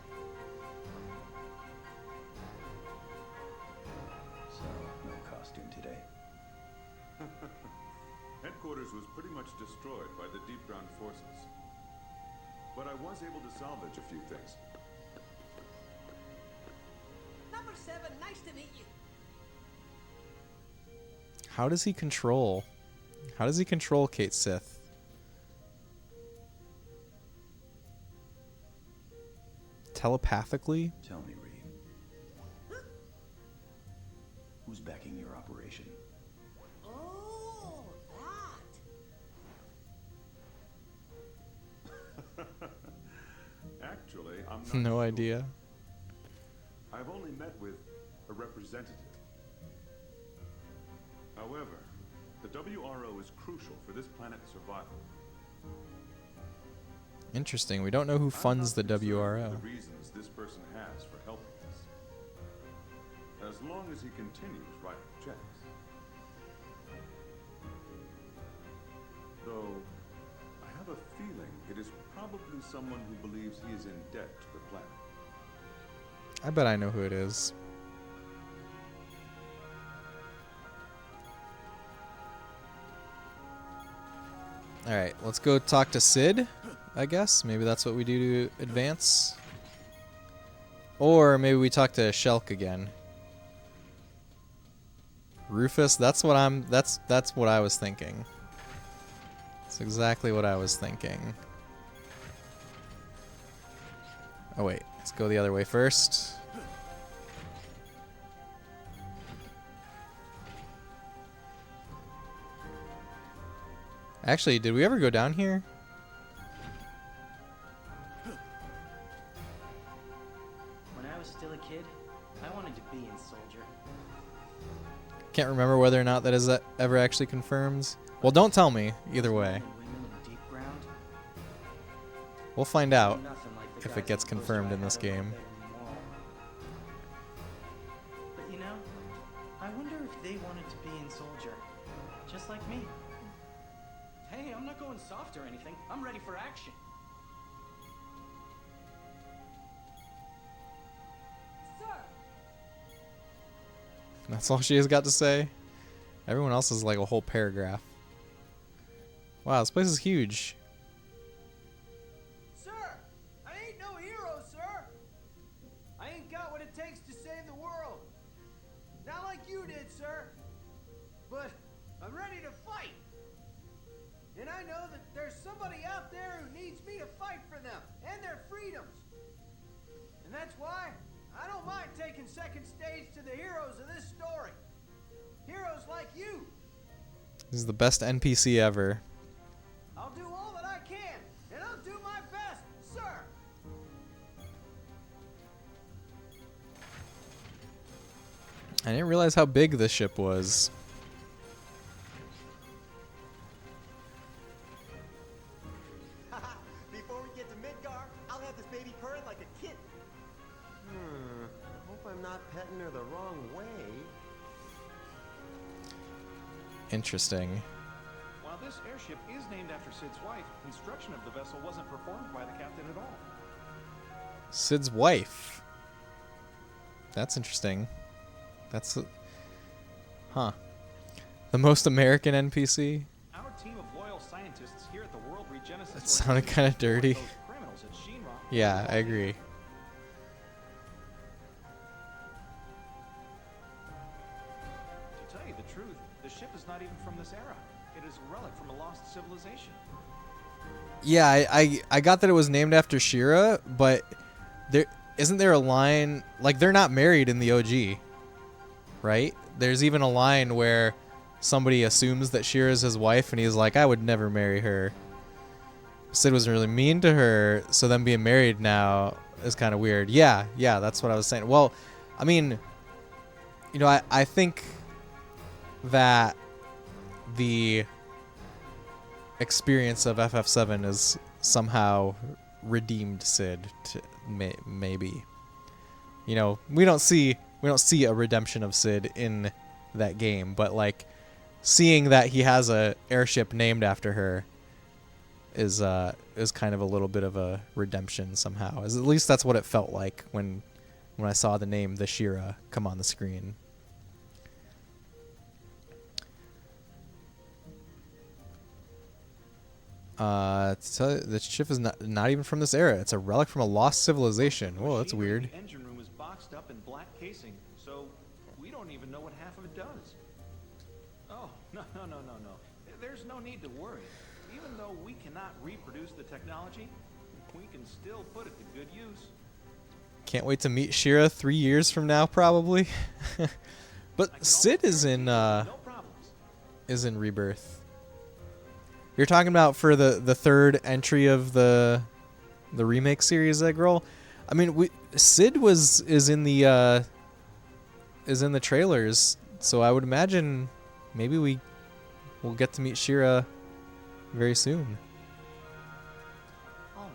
[SPEAKER 5] So, no costume today.
[SPEAKER 8] Headquarters was pretty much destroyed by the deep ground forces. But I was able to salvage a few things.
[SPEAKER 11] Number 7, nice to meet you.
[SPEAKER 1] How does he control? How does he control Kate Sith? Telepathically?
[SPEAKER 5] Tell me, Reeve. Who's backing your operation?
[SPEAKER 11] Oh, that.
[SPEAKER 8] Actually, I'm not
[SPEAKER 1] No
[SPEAKER 8] sure.
[SPEAKER 1] idea.
[SPEAKER 8] I've only met with a representative. However, the WRO is crucial for this planet's survival.
[SPEAKER 1] Interesting. We don't know who funds the WRO.
[SPEAKER 8] The reasons this person has for helping us. long as he continues writing checks. Though, I have a feeling it is probably someone who believes he is in debt to the planet.
[SPEAKER 1] I bet I know who it is. Alright, let's go talk to Sid, I guess. Maybe that's what we do to advance. Or maybe we talk to Shulk again. Rufus, that's what I was thinking. That's exactly what I was thinking. Oh wait, let's go the other way first. Actually, did we ever go down here?
[SPEAKER 20] When I was still a kid, I wanted to be in Soldier.
[SPEAKER 1] Can't remember whether or not that is ever actually confirmed. Well, don't tell me, either way. We'll find out if it gets confirmed in this game.
[SPEAKER 20] But you know, I wonder if they wanted to be in Soldier, just like me. Hey, I'm not going soft or anything. I'm ready for action.
[SPEAKER 19] Sir!
[SPEAKER 1] That's all she has got to say. Everyone else is like a whole paragraph. Wow, this place is huge.
[SPEAKER 11] Sir! I ain't no hero, sir! I ain't got what it takes to save the world. Not like you did, sir. But I'm ready to fight. And I know that there's somebody out there who needs me to fight for them and their freedoms. And that's why I don't mind taking second stage to the heroes of this story. Heroes like you.
[SPEAKER 1] This is the best NPC ever.
[SPEAKER 11] I'll do all that I can, and I'll do my best, sir.
[SPEAKER 1] I didn't realize how big this ship was.
[SPEAKER 3] Before we get to Midgar, I'll have this baby purring like a kid. I hope I'm not petting her the wrong way.
[SPEAKER 1] Interesting.
[SPEAKER 21] While this airship is named after Sid's wife, construction of the vessel wasn't performed by the captain at all.
[SPEAKER 1] Sid's wife. That's interesting. That's... Huh. The most American NPC?
[SPEAKER 21] Our team of loyal scientists here at the World Regenesis
[SPEAKER 1] That sounded kind of dirty.
[SPEAKER 21] criminals at Shinra.
[SPEAKER 1] Yeah, I agree.
[SPEAKER 21] To tell you the truth, the ship is not even from this era. It is a relic from a lost civilization.
[SPEAKER 1] Yeah, I got that it was named after Shira, but isn't there a line, like, they're not married in the OG, right? There's even a line where somebody assumes that Shira's his wife, and he's like, I would never marry her. Sid was really mean to her, so them being married now is kind of weird. Yeah, that's what I was saying. Well, I mean, you know, I think that the experience of FF7 is somehow redeemed Sid to maybe. You know, we don't see a redemption of Sid in that game, but like seeing that he has a airship named after her is kind of a little bit of a redemption somehow. At least that's what it felt like when I saw the name the Shira come on the screen. To tell you, the ship is not even from this era. It's a relic from a lost civilization. Whoa, that's weird.
[SPEAKER 21] The engine room is boxed up in black casing, so we don't even know what half of it does. Oh, no. There's no need to worry. Even though we cannot reproduce the technology, we can still put it to good use.
[SPEAKER 1] Can't wait to meet Shira 3 years from now, probably. But Sid is in Rebirth. You're talking about for the third entry of the remake series, Eggroll? I mean, Sid is in the trailers, so I would imagine maybe we'll get to meet Shira very soon.
[SPEAKER 21] Almost.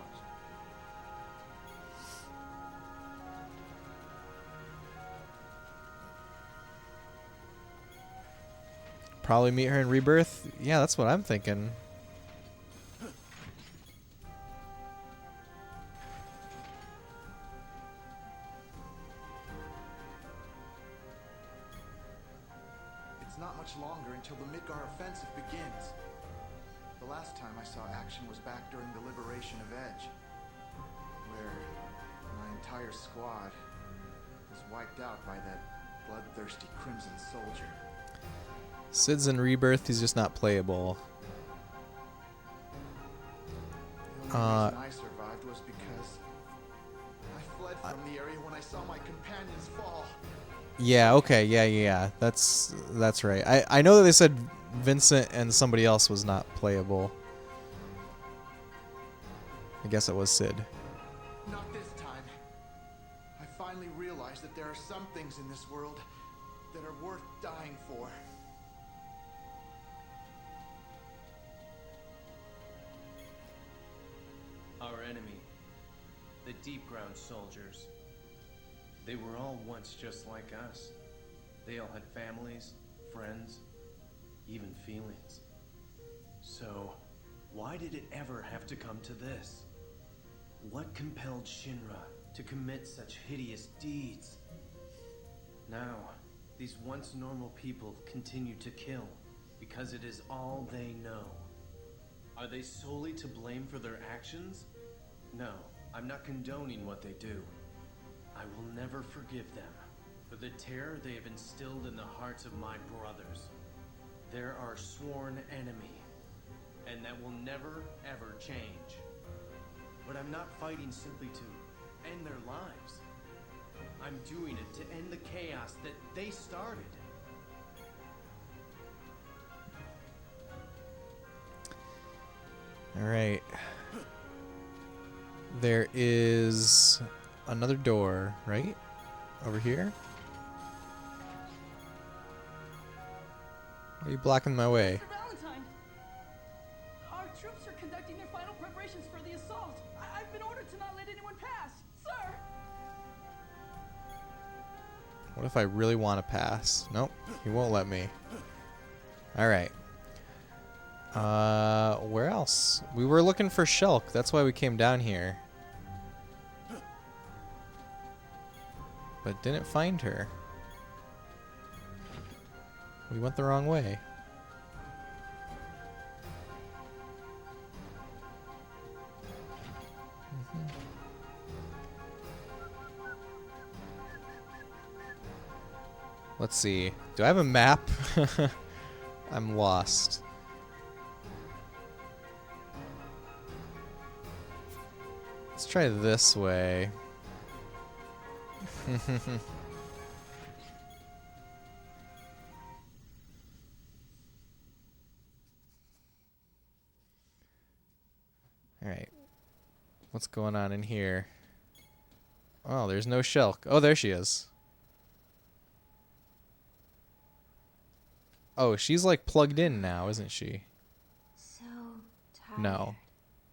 [SPEAKER 1] probably meet her in Rebirth. Yeah, that's what I'm thinking.
[SPEAKER 3] It's not much longer until the Midgar offensive begins. The last time I saw action was back during the liberation of Edge, where my entire squad was wiped out by that bloodthirsty Crimson Soldier.
[SPEAKER 1] Sid's in Rebirth, he's just not playable.
[SPEAKER 3] The only reason I survived was because I fled from the area when I saw my companions fall.
[SPEAKER 1] Yeah, okay, yeah. That's right. I know that they said Vincent and somebody else was not playable. I guess it was Sid.
[SPEAKER 3] Not this time. I finally realized that there are some things in this world that are worth dying for.
[SPEAKER 10] Our enemy, the deep ground soldiers. They were all once just like us. They all had families, friends, even feelings. So, why did it ever have to come to this? What compelled Shinra to commit such hideous deeds? Now, these once normal people continue to kill because it is all they know. Are they solely to blame for their actions? No, I'm not condoning what they do. I will never forgive them for the terror they have instilled in the hearts of my brothers. They're our sworn enemy, and that will never, ever change. But I'm not fighting simply to end their lives. I'm doing it to end the chaos that they started.
[SPEAKER 1] Alright. There is another door, right? Over here? Why are you blocking my way?
[SPEAKER 11] Mr. Valentine! Our troops are conducting their final preparations for the assault. I've been ordered to not let anyone pass, sir!
[SPEAKER 1] What if I really want to pass? Nope, he won't let me. Alright. Where else? We were looking for Shulk. That's why we came down here. But didn't find her. We went the wrong way. Let's see. Do I have a map? I'm lost. Let's try this way. Alright. What's going on in here? Oh, there's no Shulk. Oh, there she is. Oh, she's like plugged in now, isn't she?
[SPEAKER 4] So tired.
[SPEAKER 1] No.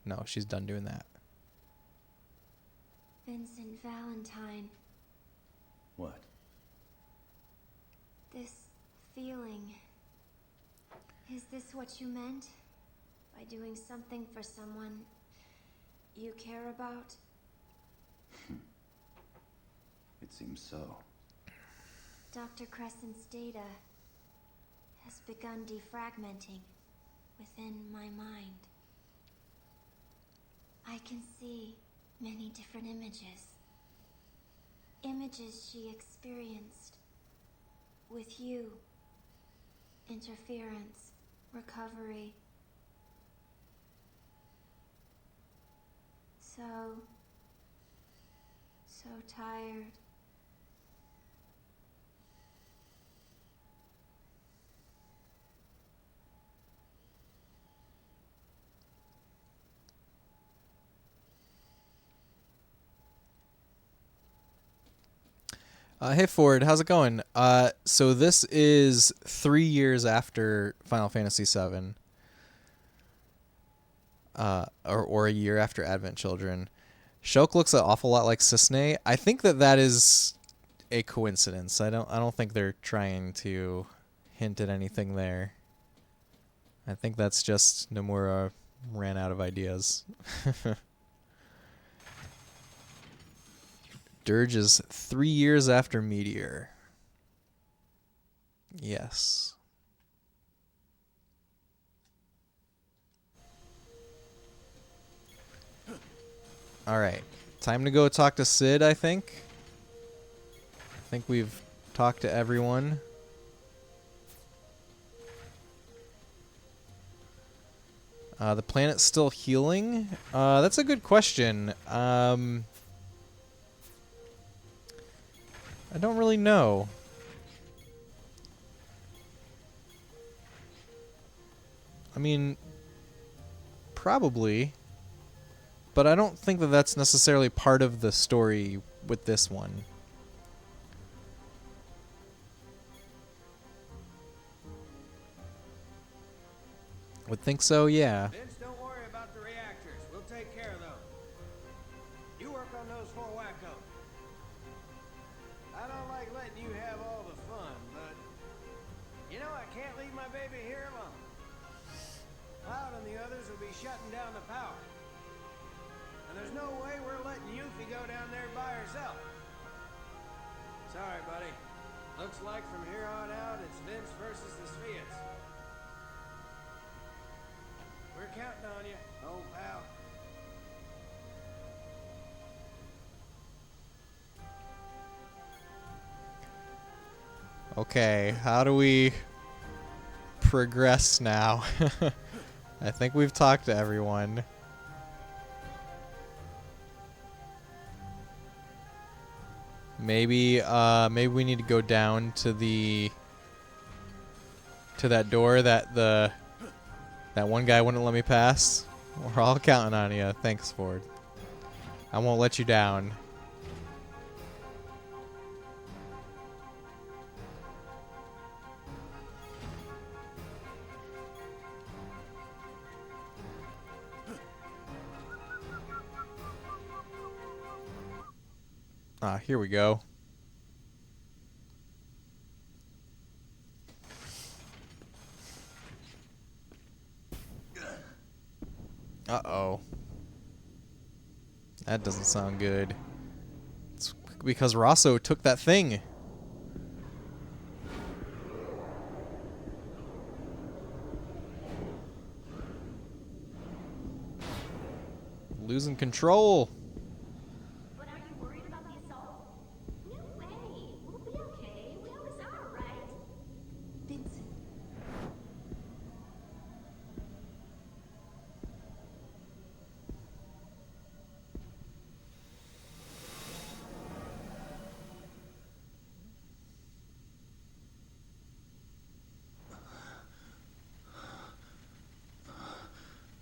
[SPEAKER 1] No, she's done doing that.
[SPEAKER 4] Vincent Valentine.
[SPEAKER 5] What?
[SPEAKER 4] This feeling. Is this what you meant? By doing something for someone you care about?
[SPEAKER 5] It seems so.
[SPEAKER 4] Dr. Crescent's data has begun defragmenting within my mind. I can see many different images. Images she experienced with you. Interference, recovery. So tired.
[SPEAKER 1] Hey Ford, how's it going? So this is 3 years after Final Fantasy VII. Or a year after Advent Children. Shulk looks an awful lot like Cissnei. I think that is a coincidence. I don't think they're trying to hint at anything there. I think that's just Nomura ran out of ideas. Dirge is 3 years after Meteor. Yes. Alright. Time to go talk to Sid, I think. I think we've talked to everyone. The planet's still healing? That's a good question. I don't really know. I mean, probably. But I don't think that that's necessarily part of the story with this one. Would think so, yeah.
[SPEAKER 11] Vince, don't worry about the reactors. We'll take care of those. You work on those 4 wackos. I don't like letting you have all the fun, but you know I can't leave my baby here alone. Cloud and the others will be shutting down the power. And there's no way we're letting Yuffie go down there by herself. Sorry, buddy. Looks like from here on out, it's Vince versus the Spheres. We're counting on you, old pal.
[SPEAKER 1] Okay, how do we progress now? I think we've talked to everyone. Maybe we need to go down to that door that that one guy wouldn't let me pass. We're all counting on you. Thanks, Ford. I won't let you down. Ah, here we go. Uh-oh. That doesn't sound good. It's because Rosso took that thing. Losing control.
[SPEAKER 7] But are you worried about the assault? No way. We'll be okay. We always are, right?
[SPEAKER 14] Vincent.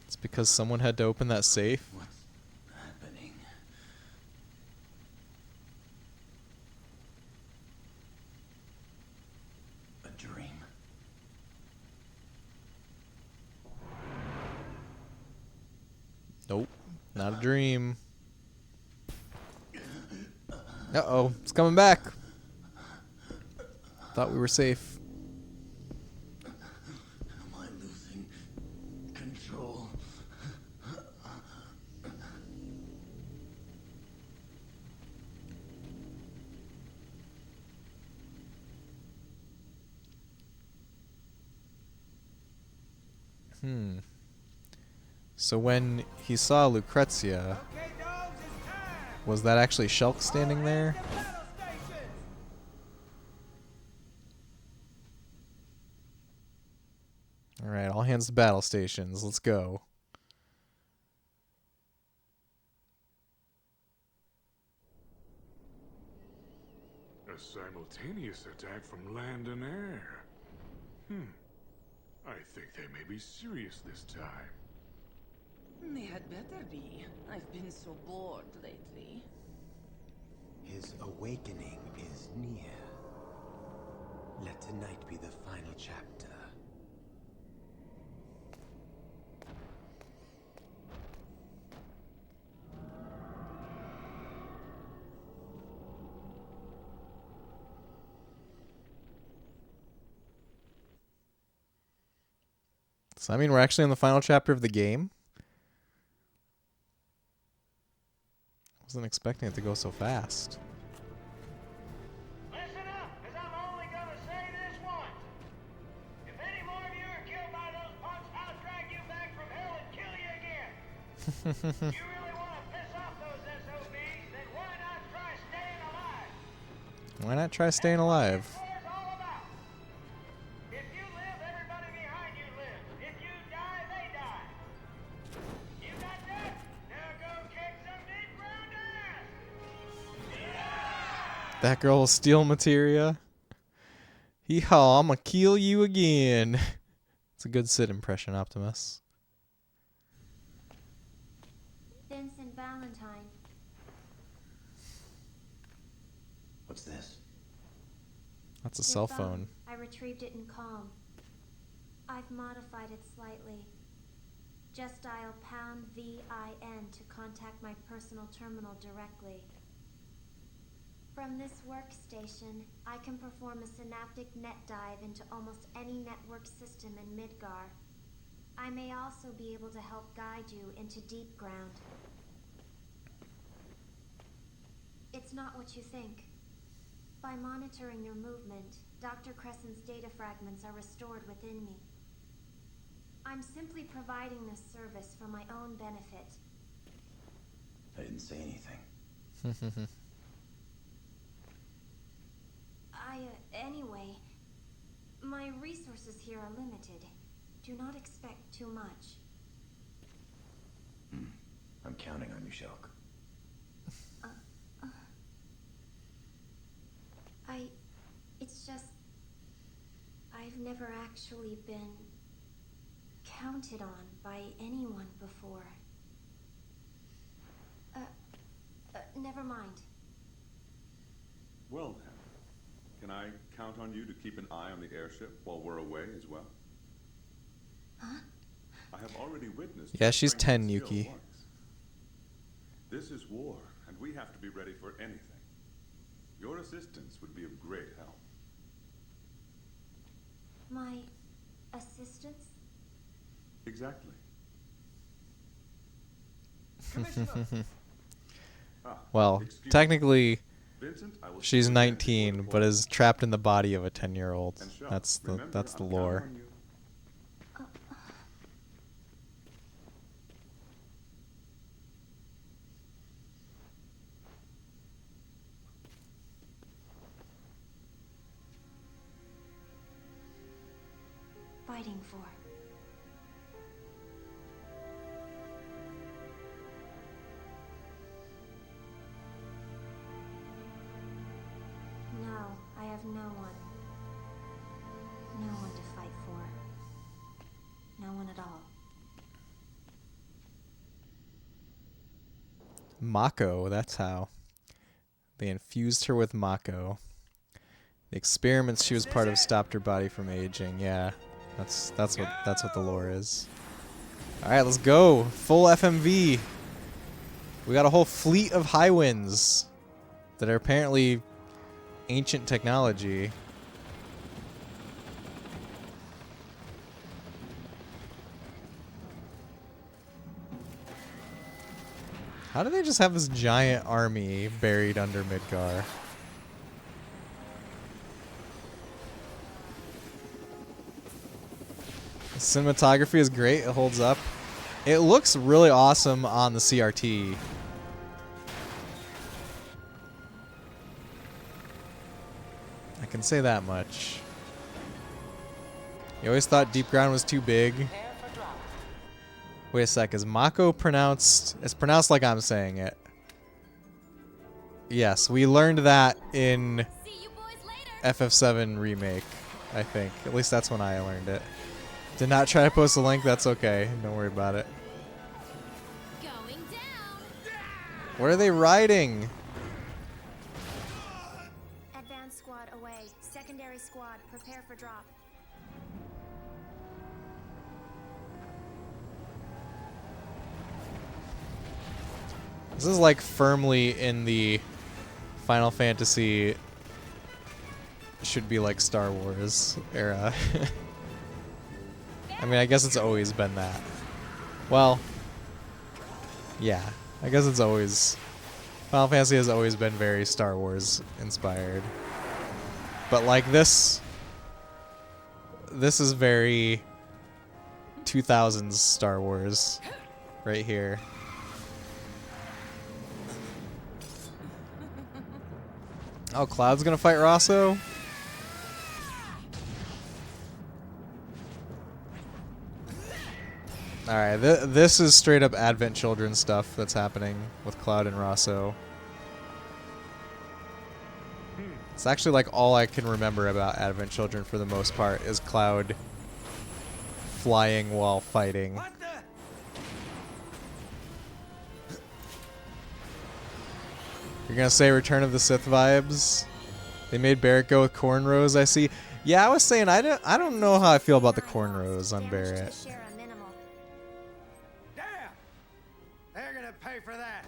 [SPEAKER 1] It's because someone had to open that safe.
[SPEAKER 5] What's happening? A dream?
[SPEAKER 1] Nope, not a dream. Uh-oh, it's coming back. Thought we were safe.
[SPEAKER 5] Am I losing control?
[SPEAKER 1] So when he saw Lucrezia, was that actually Shulk standing there? Alright, all hands to battle stations. Let's go.
[SPEAKER 12] A simultaneous attack from land and air. I think they may be serious this time.
[SPEAKER 2] They had better be. I've been so bored lately.
[SPEAKER 22] His awakening is near. Let tonight be the final chapter.
[SPEAKER 1] So I mean, we're actually in the final chapter of the game. Wasn't expecting it to go so fast.
[SPEAKER 11] Listen up, because I'm only going to say this once. If any more of you are killed by those punks, I'll drag you back from hell and kill you again. If you really want to piss off those SOBs, then why not try staying alive?
[SPEAKER 1] Why not try staying alive?
[SPEAKER 11] War's all about. If you live, everybody behind you lives. If you die, they die. You got that? Now go kick some deep ground ass.
[SPEAKER 1] That girl will steal materia. Hee-haw, I'ma kill you again. It's a good Sid impression, Optimus.
[SPEAKER 4] Vincent Valentine.
[SPEAKER 5] What's this?
[SPEAKER 1] That's a
[SPEAKER 4] Your
[SPEAKER 1] cell phone.
[SPEAKER 4] I retrieved it in calm. I've modified it slightly. Just dial pound VIN to contact my personal terminal directly. From this workstation, I can perform a synaptic net dive into almost any network system in Midgar. I may also be able to help guide you into deep ground. It's not what you think. By monitoring your movement, Dr. Crescent's data fragments are restored within me. I'm simply providing this service for my own benefit.
[SPEAKER 5] I didn't say anything.
[SPEAKER 4] Anyway, my resources here are limited. Do not expect too much.
[SPEAKER 5] I'm counting on you, Shulk.
[SPEAKER 4] It's just... I've never actually been counted on by anyone before. Never mind.
[SPEAKER 8] Well then, can I count on you to keep an eye on the airship while we're away as well?
[SPEAKER 4] Huh?
[SPEAKER 8] I have already witnessed...
[SPEAKER 1] Yeah, she's 10,
[SPEAKER 8] skill
[SPEAKER 1] Yuki.
[SPEAKER 8] once. This is war, and we have to be ready for anything. Your assistance would be of great help.
[SPEAKER 4] My assistance?
[SPEAKER 8] Exactly.
[SPEAKER 1] Well,
[SPEAKER 8] excuse me.
[SPEAKER 1] technically,
[SPEAKER 8] Vincent, I will
[SPEAKER 1] she's
[SPEAKER 8] see you again before
[SPEAKER 1] 19,
[SPEAKER 8] the
[SPEAKER 1] but is trapped in the body of a 10-year-old.
[SPEAKER 8] And Shulk,
[SPEAKER 1] That's the
[SPEAKER 8] remember,
[SPEAKER 1] that's the
[SPEAKER 8] I'm counting
[SPEAKER 1] lore.
[SPEAKER 8] on you.
[SPEAKER 4] Fighting for. No, I have no one. No one to fight for. No one at all.
[SPEAKER 1] Mako, that's how. They infused her with Mako. The experiments she was part of stopped her body from aging. Yeah, that's what the lore is. All right, let's go. Full FMV. We got a whole fleet of high winds that are apparently ancient technology. How do they just have this giant army buried under Midgar? The cinematography is great. It holds up. It looks really awesome on the CRT. I can say that much. You always thought Deep Ground was too big. Wait a sec, is Mako pronounced... It's pronounced like I'm saying it. Yes, we learned that in FF7 Remake, I think. At least that's when I learned it. Did not try to post a link, that's okay. Don't worry about it.
[SPEAKER 7] Going down.
[SPEAKER 1] Where are they riding?
[SPEAKER 4] Advanced squad away. Secondary squad, prepare for drop.
[SPEAKER 1] This is like firmly in the Final Fantasy should be like Star Wars era. I mean, I guess it's always been that. Well, yeah. I guess it's always... Final Fantasy has always been very Star Wars inspired. But like this is very 2000s Star Wars right here. Oh, Cloud's gonna fight Rosso? Alright, this is straight up Advent Children stuff that's happening with Cloud and Rosso. It's actually like all I can remember about Advent Children for the most part is Cloud flying while fighting. You're gonna say Return of the Sith vibes? They made Barrett go with cornrows, I see. Yeah, I was saying I don't know how I feel about the cornrows on Barrett.
[SPEAKER 11] They're gonna pay for that.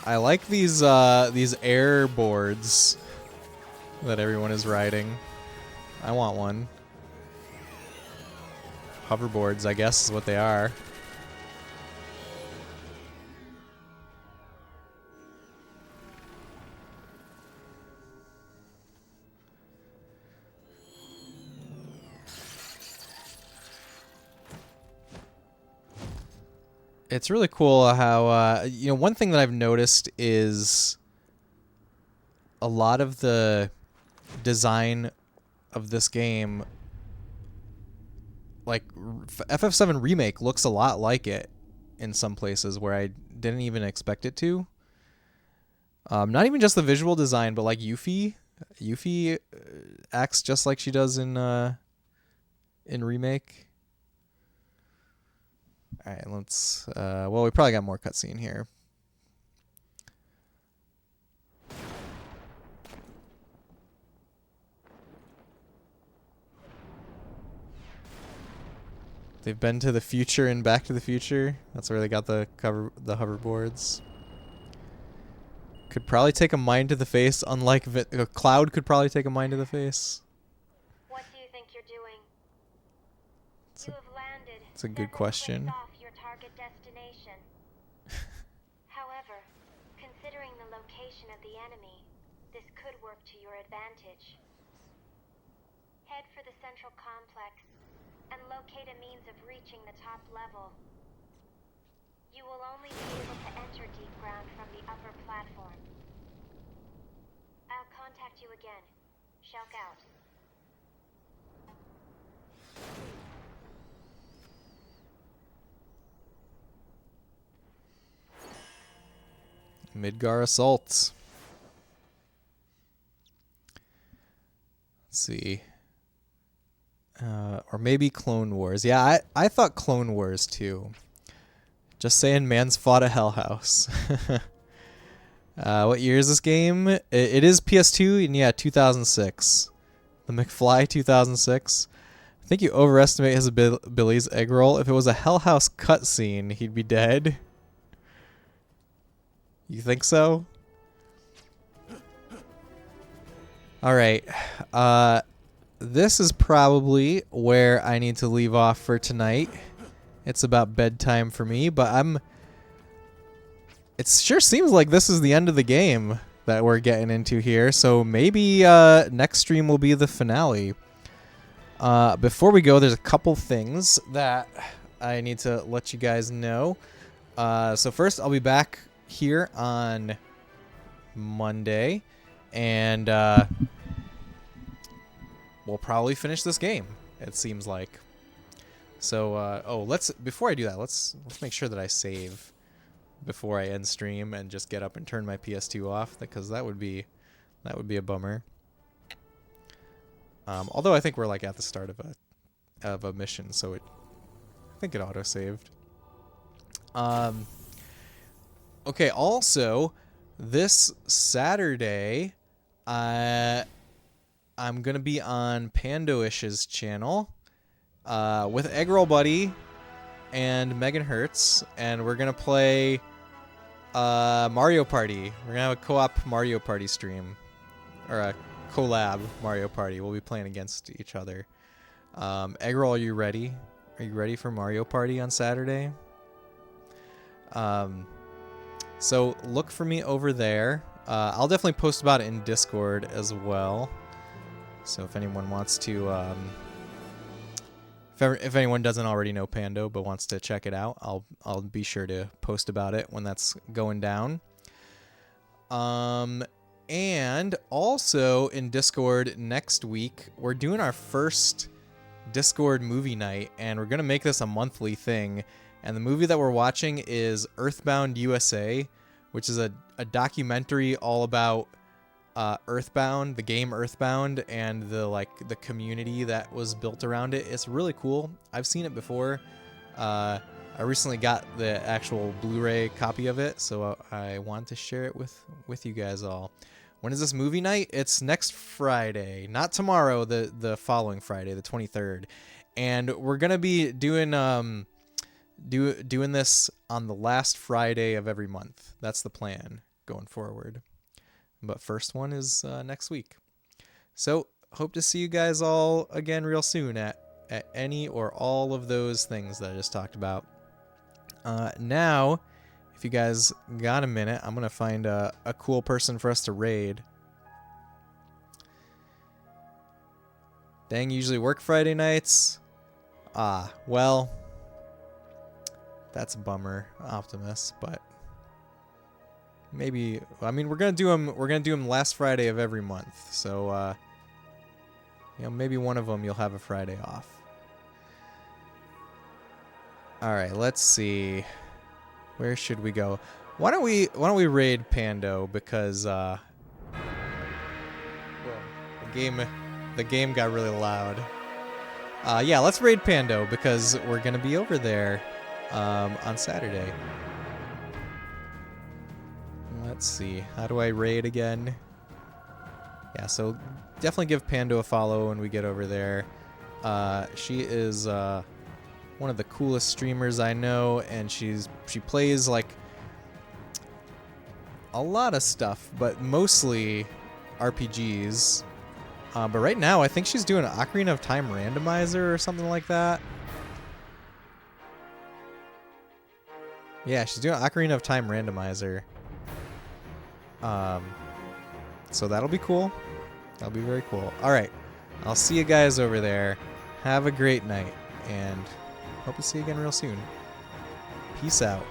[SPEAKER 1] I like these air boards that everyone is riding. I want one. Hoverboards, I guess, is what they are. It's really cool how, you know, one thing that I've noticed is a lot of the design of this game, like FF7 Remake looks a lot like it in some places where I didn't even expect it to. Not even just the visual design, but like Yuffie. Yuffie acts just like she does in Remake. All right, let's. Well, we probably got more cutscene here. They've been to the future and Back to the Future. That's where they got the hoverboards. Could probably take a mine to the face. Unlike Cloud, could probably take a mine to the face.
[SPEAKER 18] What do you think you're doing? You have landed.
[SPEAKER 1] It's a good question.
[SPEAKER 18] Off your target destination. However, considering the location of the enemy, this could work to your advantage. Head for the central complex and locate a means of reaching the top level. You will only be able to enter deep ground from the upper platform. I'll contact you again. Shulk out.
[SPEAKER 1] Midgar Assault. Let's see. Or maybe Clone Wars. Yeah, I thought Clone Wars too. Just saying, man's fought a Hell House. What year is this game? It is PS2, and yeah, 2006. The McFly 2006. I think you overestimate his Billy's egg roll. If it was a Hell House cutscene, he'd be dead. You think so? Alright. This is probably where I need to leave off for tonight. It's about bedtime for me, but it sure seems like this is the end of the game that we're getting into here, so maybe next stream will be the finale. Before we go, there's a couple things that I need to let you guys know. So first, I'll be back here on Monday, and we'll probably finish this game, it seems like. So, before I do that, let's make sure that I save before I end stream and just get up and turn my PS2 off, because that would be a bummer. Although I think we're like at the start of a mission, so I think it auto-saved. Okay, also, this Saturday, I'm gonna be on Pandoish's channel with Eggroll Buddy and Megan Hertz, and we're gonna play Mario Party. We're gonna have a co-op Mario Party stream, or a collab Mario Party. We'll be playing against each other. Eggroll, are you ready? Are you ready for Mario Party on Saturday? So look for me over there. I'll definitely post about it in Discord as well. So if anyone wants to, if anyone doesn't already know Pando but wants to check it out, I'll be sure to post about it when that's going down. And also in Discord next week, we're doing our first Discord movie night, and we're gonna make this a monthly thing. And the movie that we're watching is Earthbound USA, which is a documentary all about Earthbound, the game Earthbound, and the community that was built around it. It's really cool. I've seen it before. I recently got the actual Blu-ray copy of it, so I want to share it with you guys all. When is this movie night? It's next Friday, not tomorrow. The following Friday, the 23rd, and we're gonna be doing doing this on the last Friday of every month. That's the plan going forward. But first one is next week. So hope to see you guys all again real soon at any or all of those things that I just talked about. Now, if you guys got a minute, I'm gonna find a cool person for us to raid. Dang, usually work Friday nights. Well, that's a bummer, Optimus, but maybe, I mean, we're gonna do them last Friday of every month, so maybe one of them you'll have a Friday off. All right, let's see, where should we go? Why don't we raid Pando, because well, the game got really loud. Yeah, let's raid Pando because we're gonna be over there on Saturday. Let's see, how do I raid again? Yeah, so definitely give Pando a follow when we get over there. She is one of the coolest streamers I know, and she plays like a lot of stuff, but mostly RPGs. But right now, I think she's doing an Ocarina of Time randomizer or something like that. Yeah, she's doing Ocarina of Time randomizer. So that'll be cool. That'll be very cool. All right, I'll see you guys over there. Have a great night, and hope to see you again real soon. Peace out.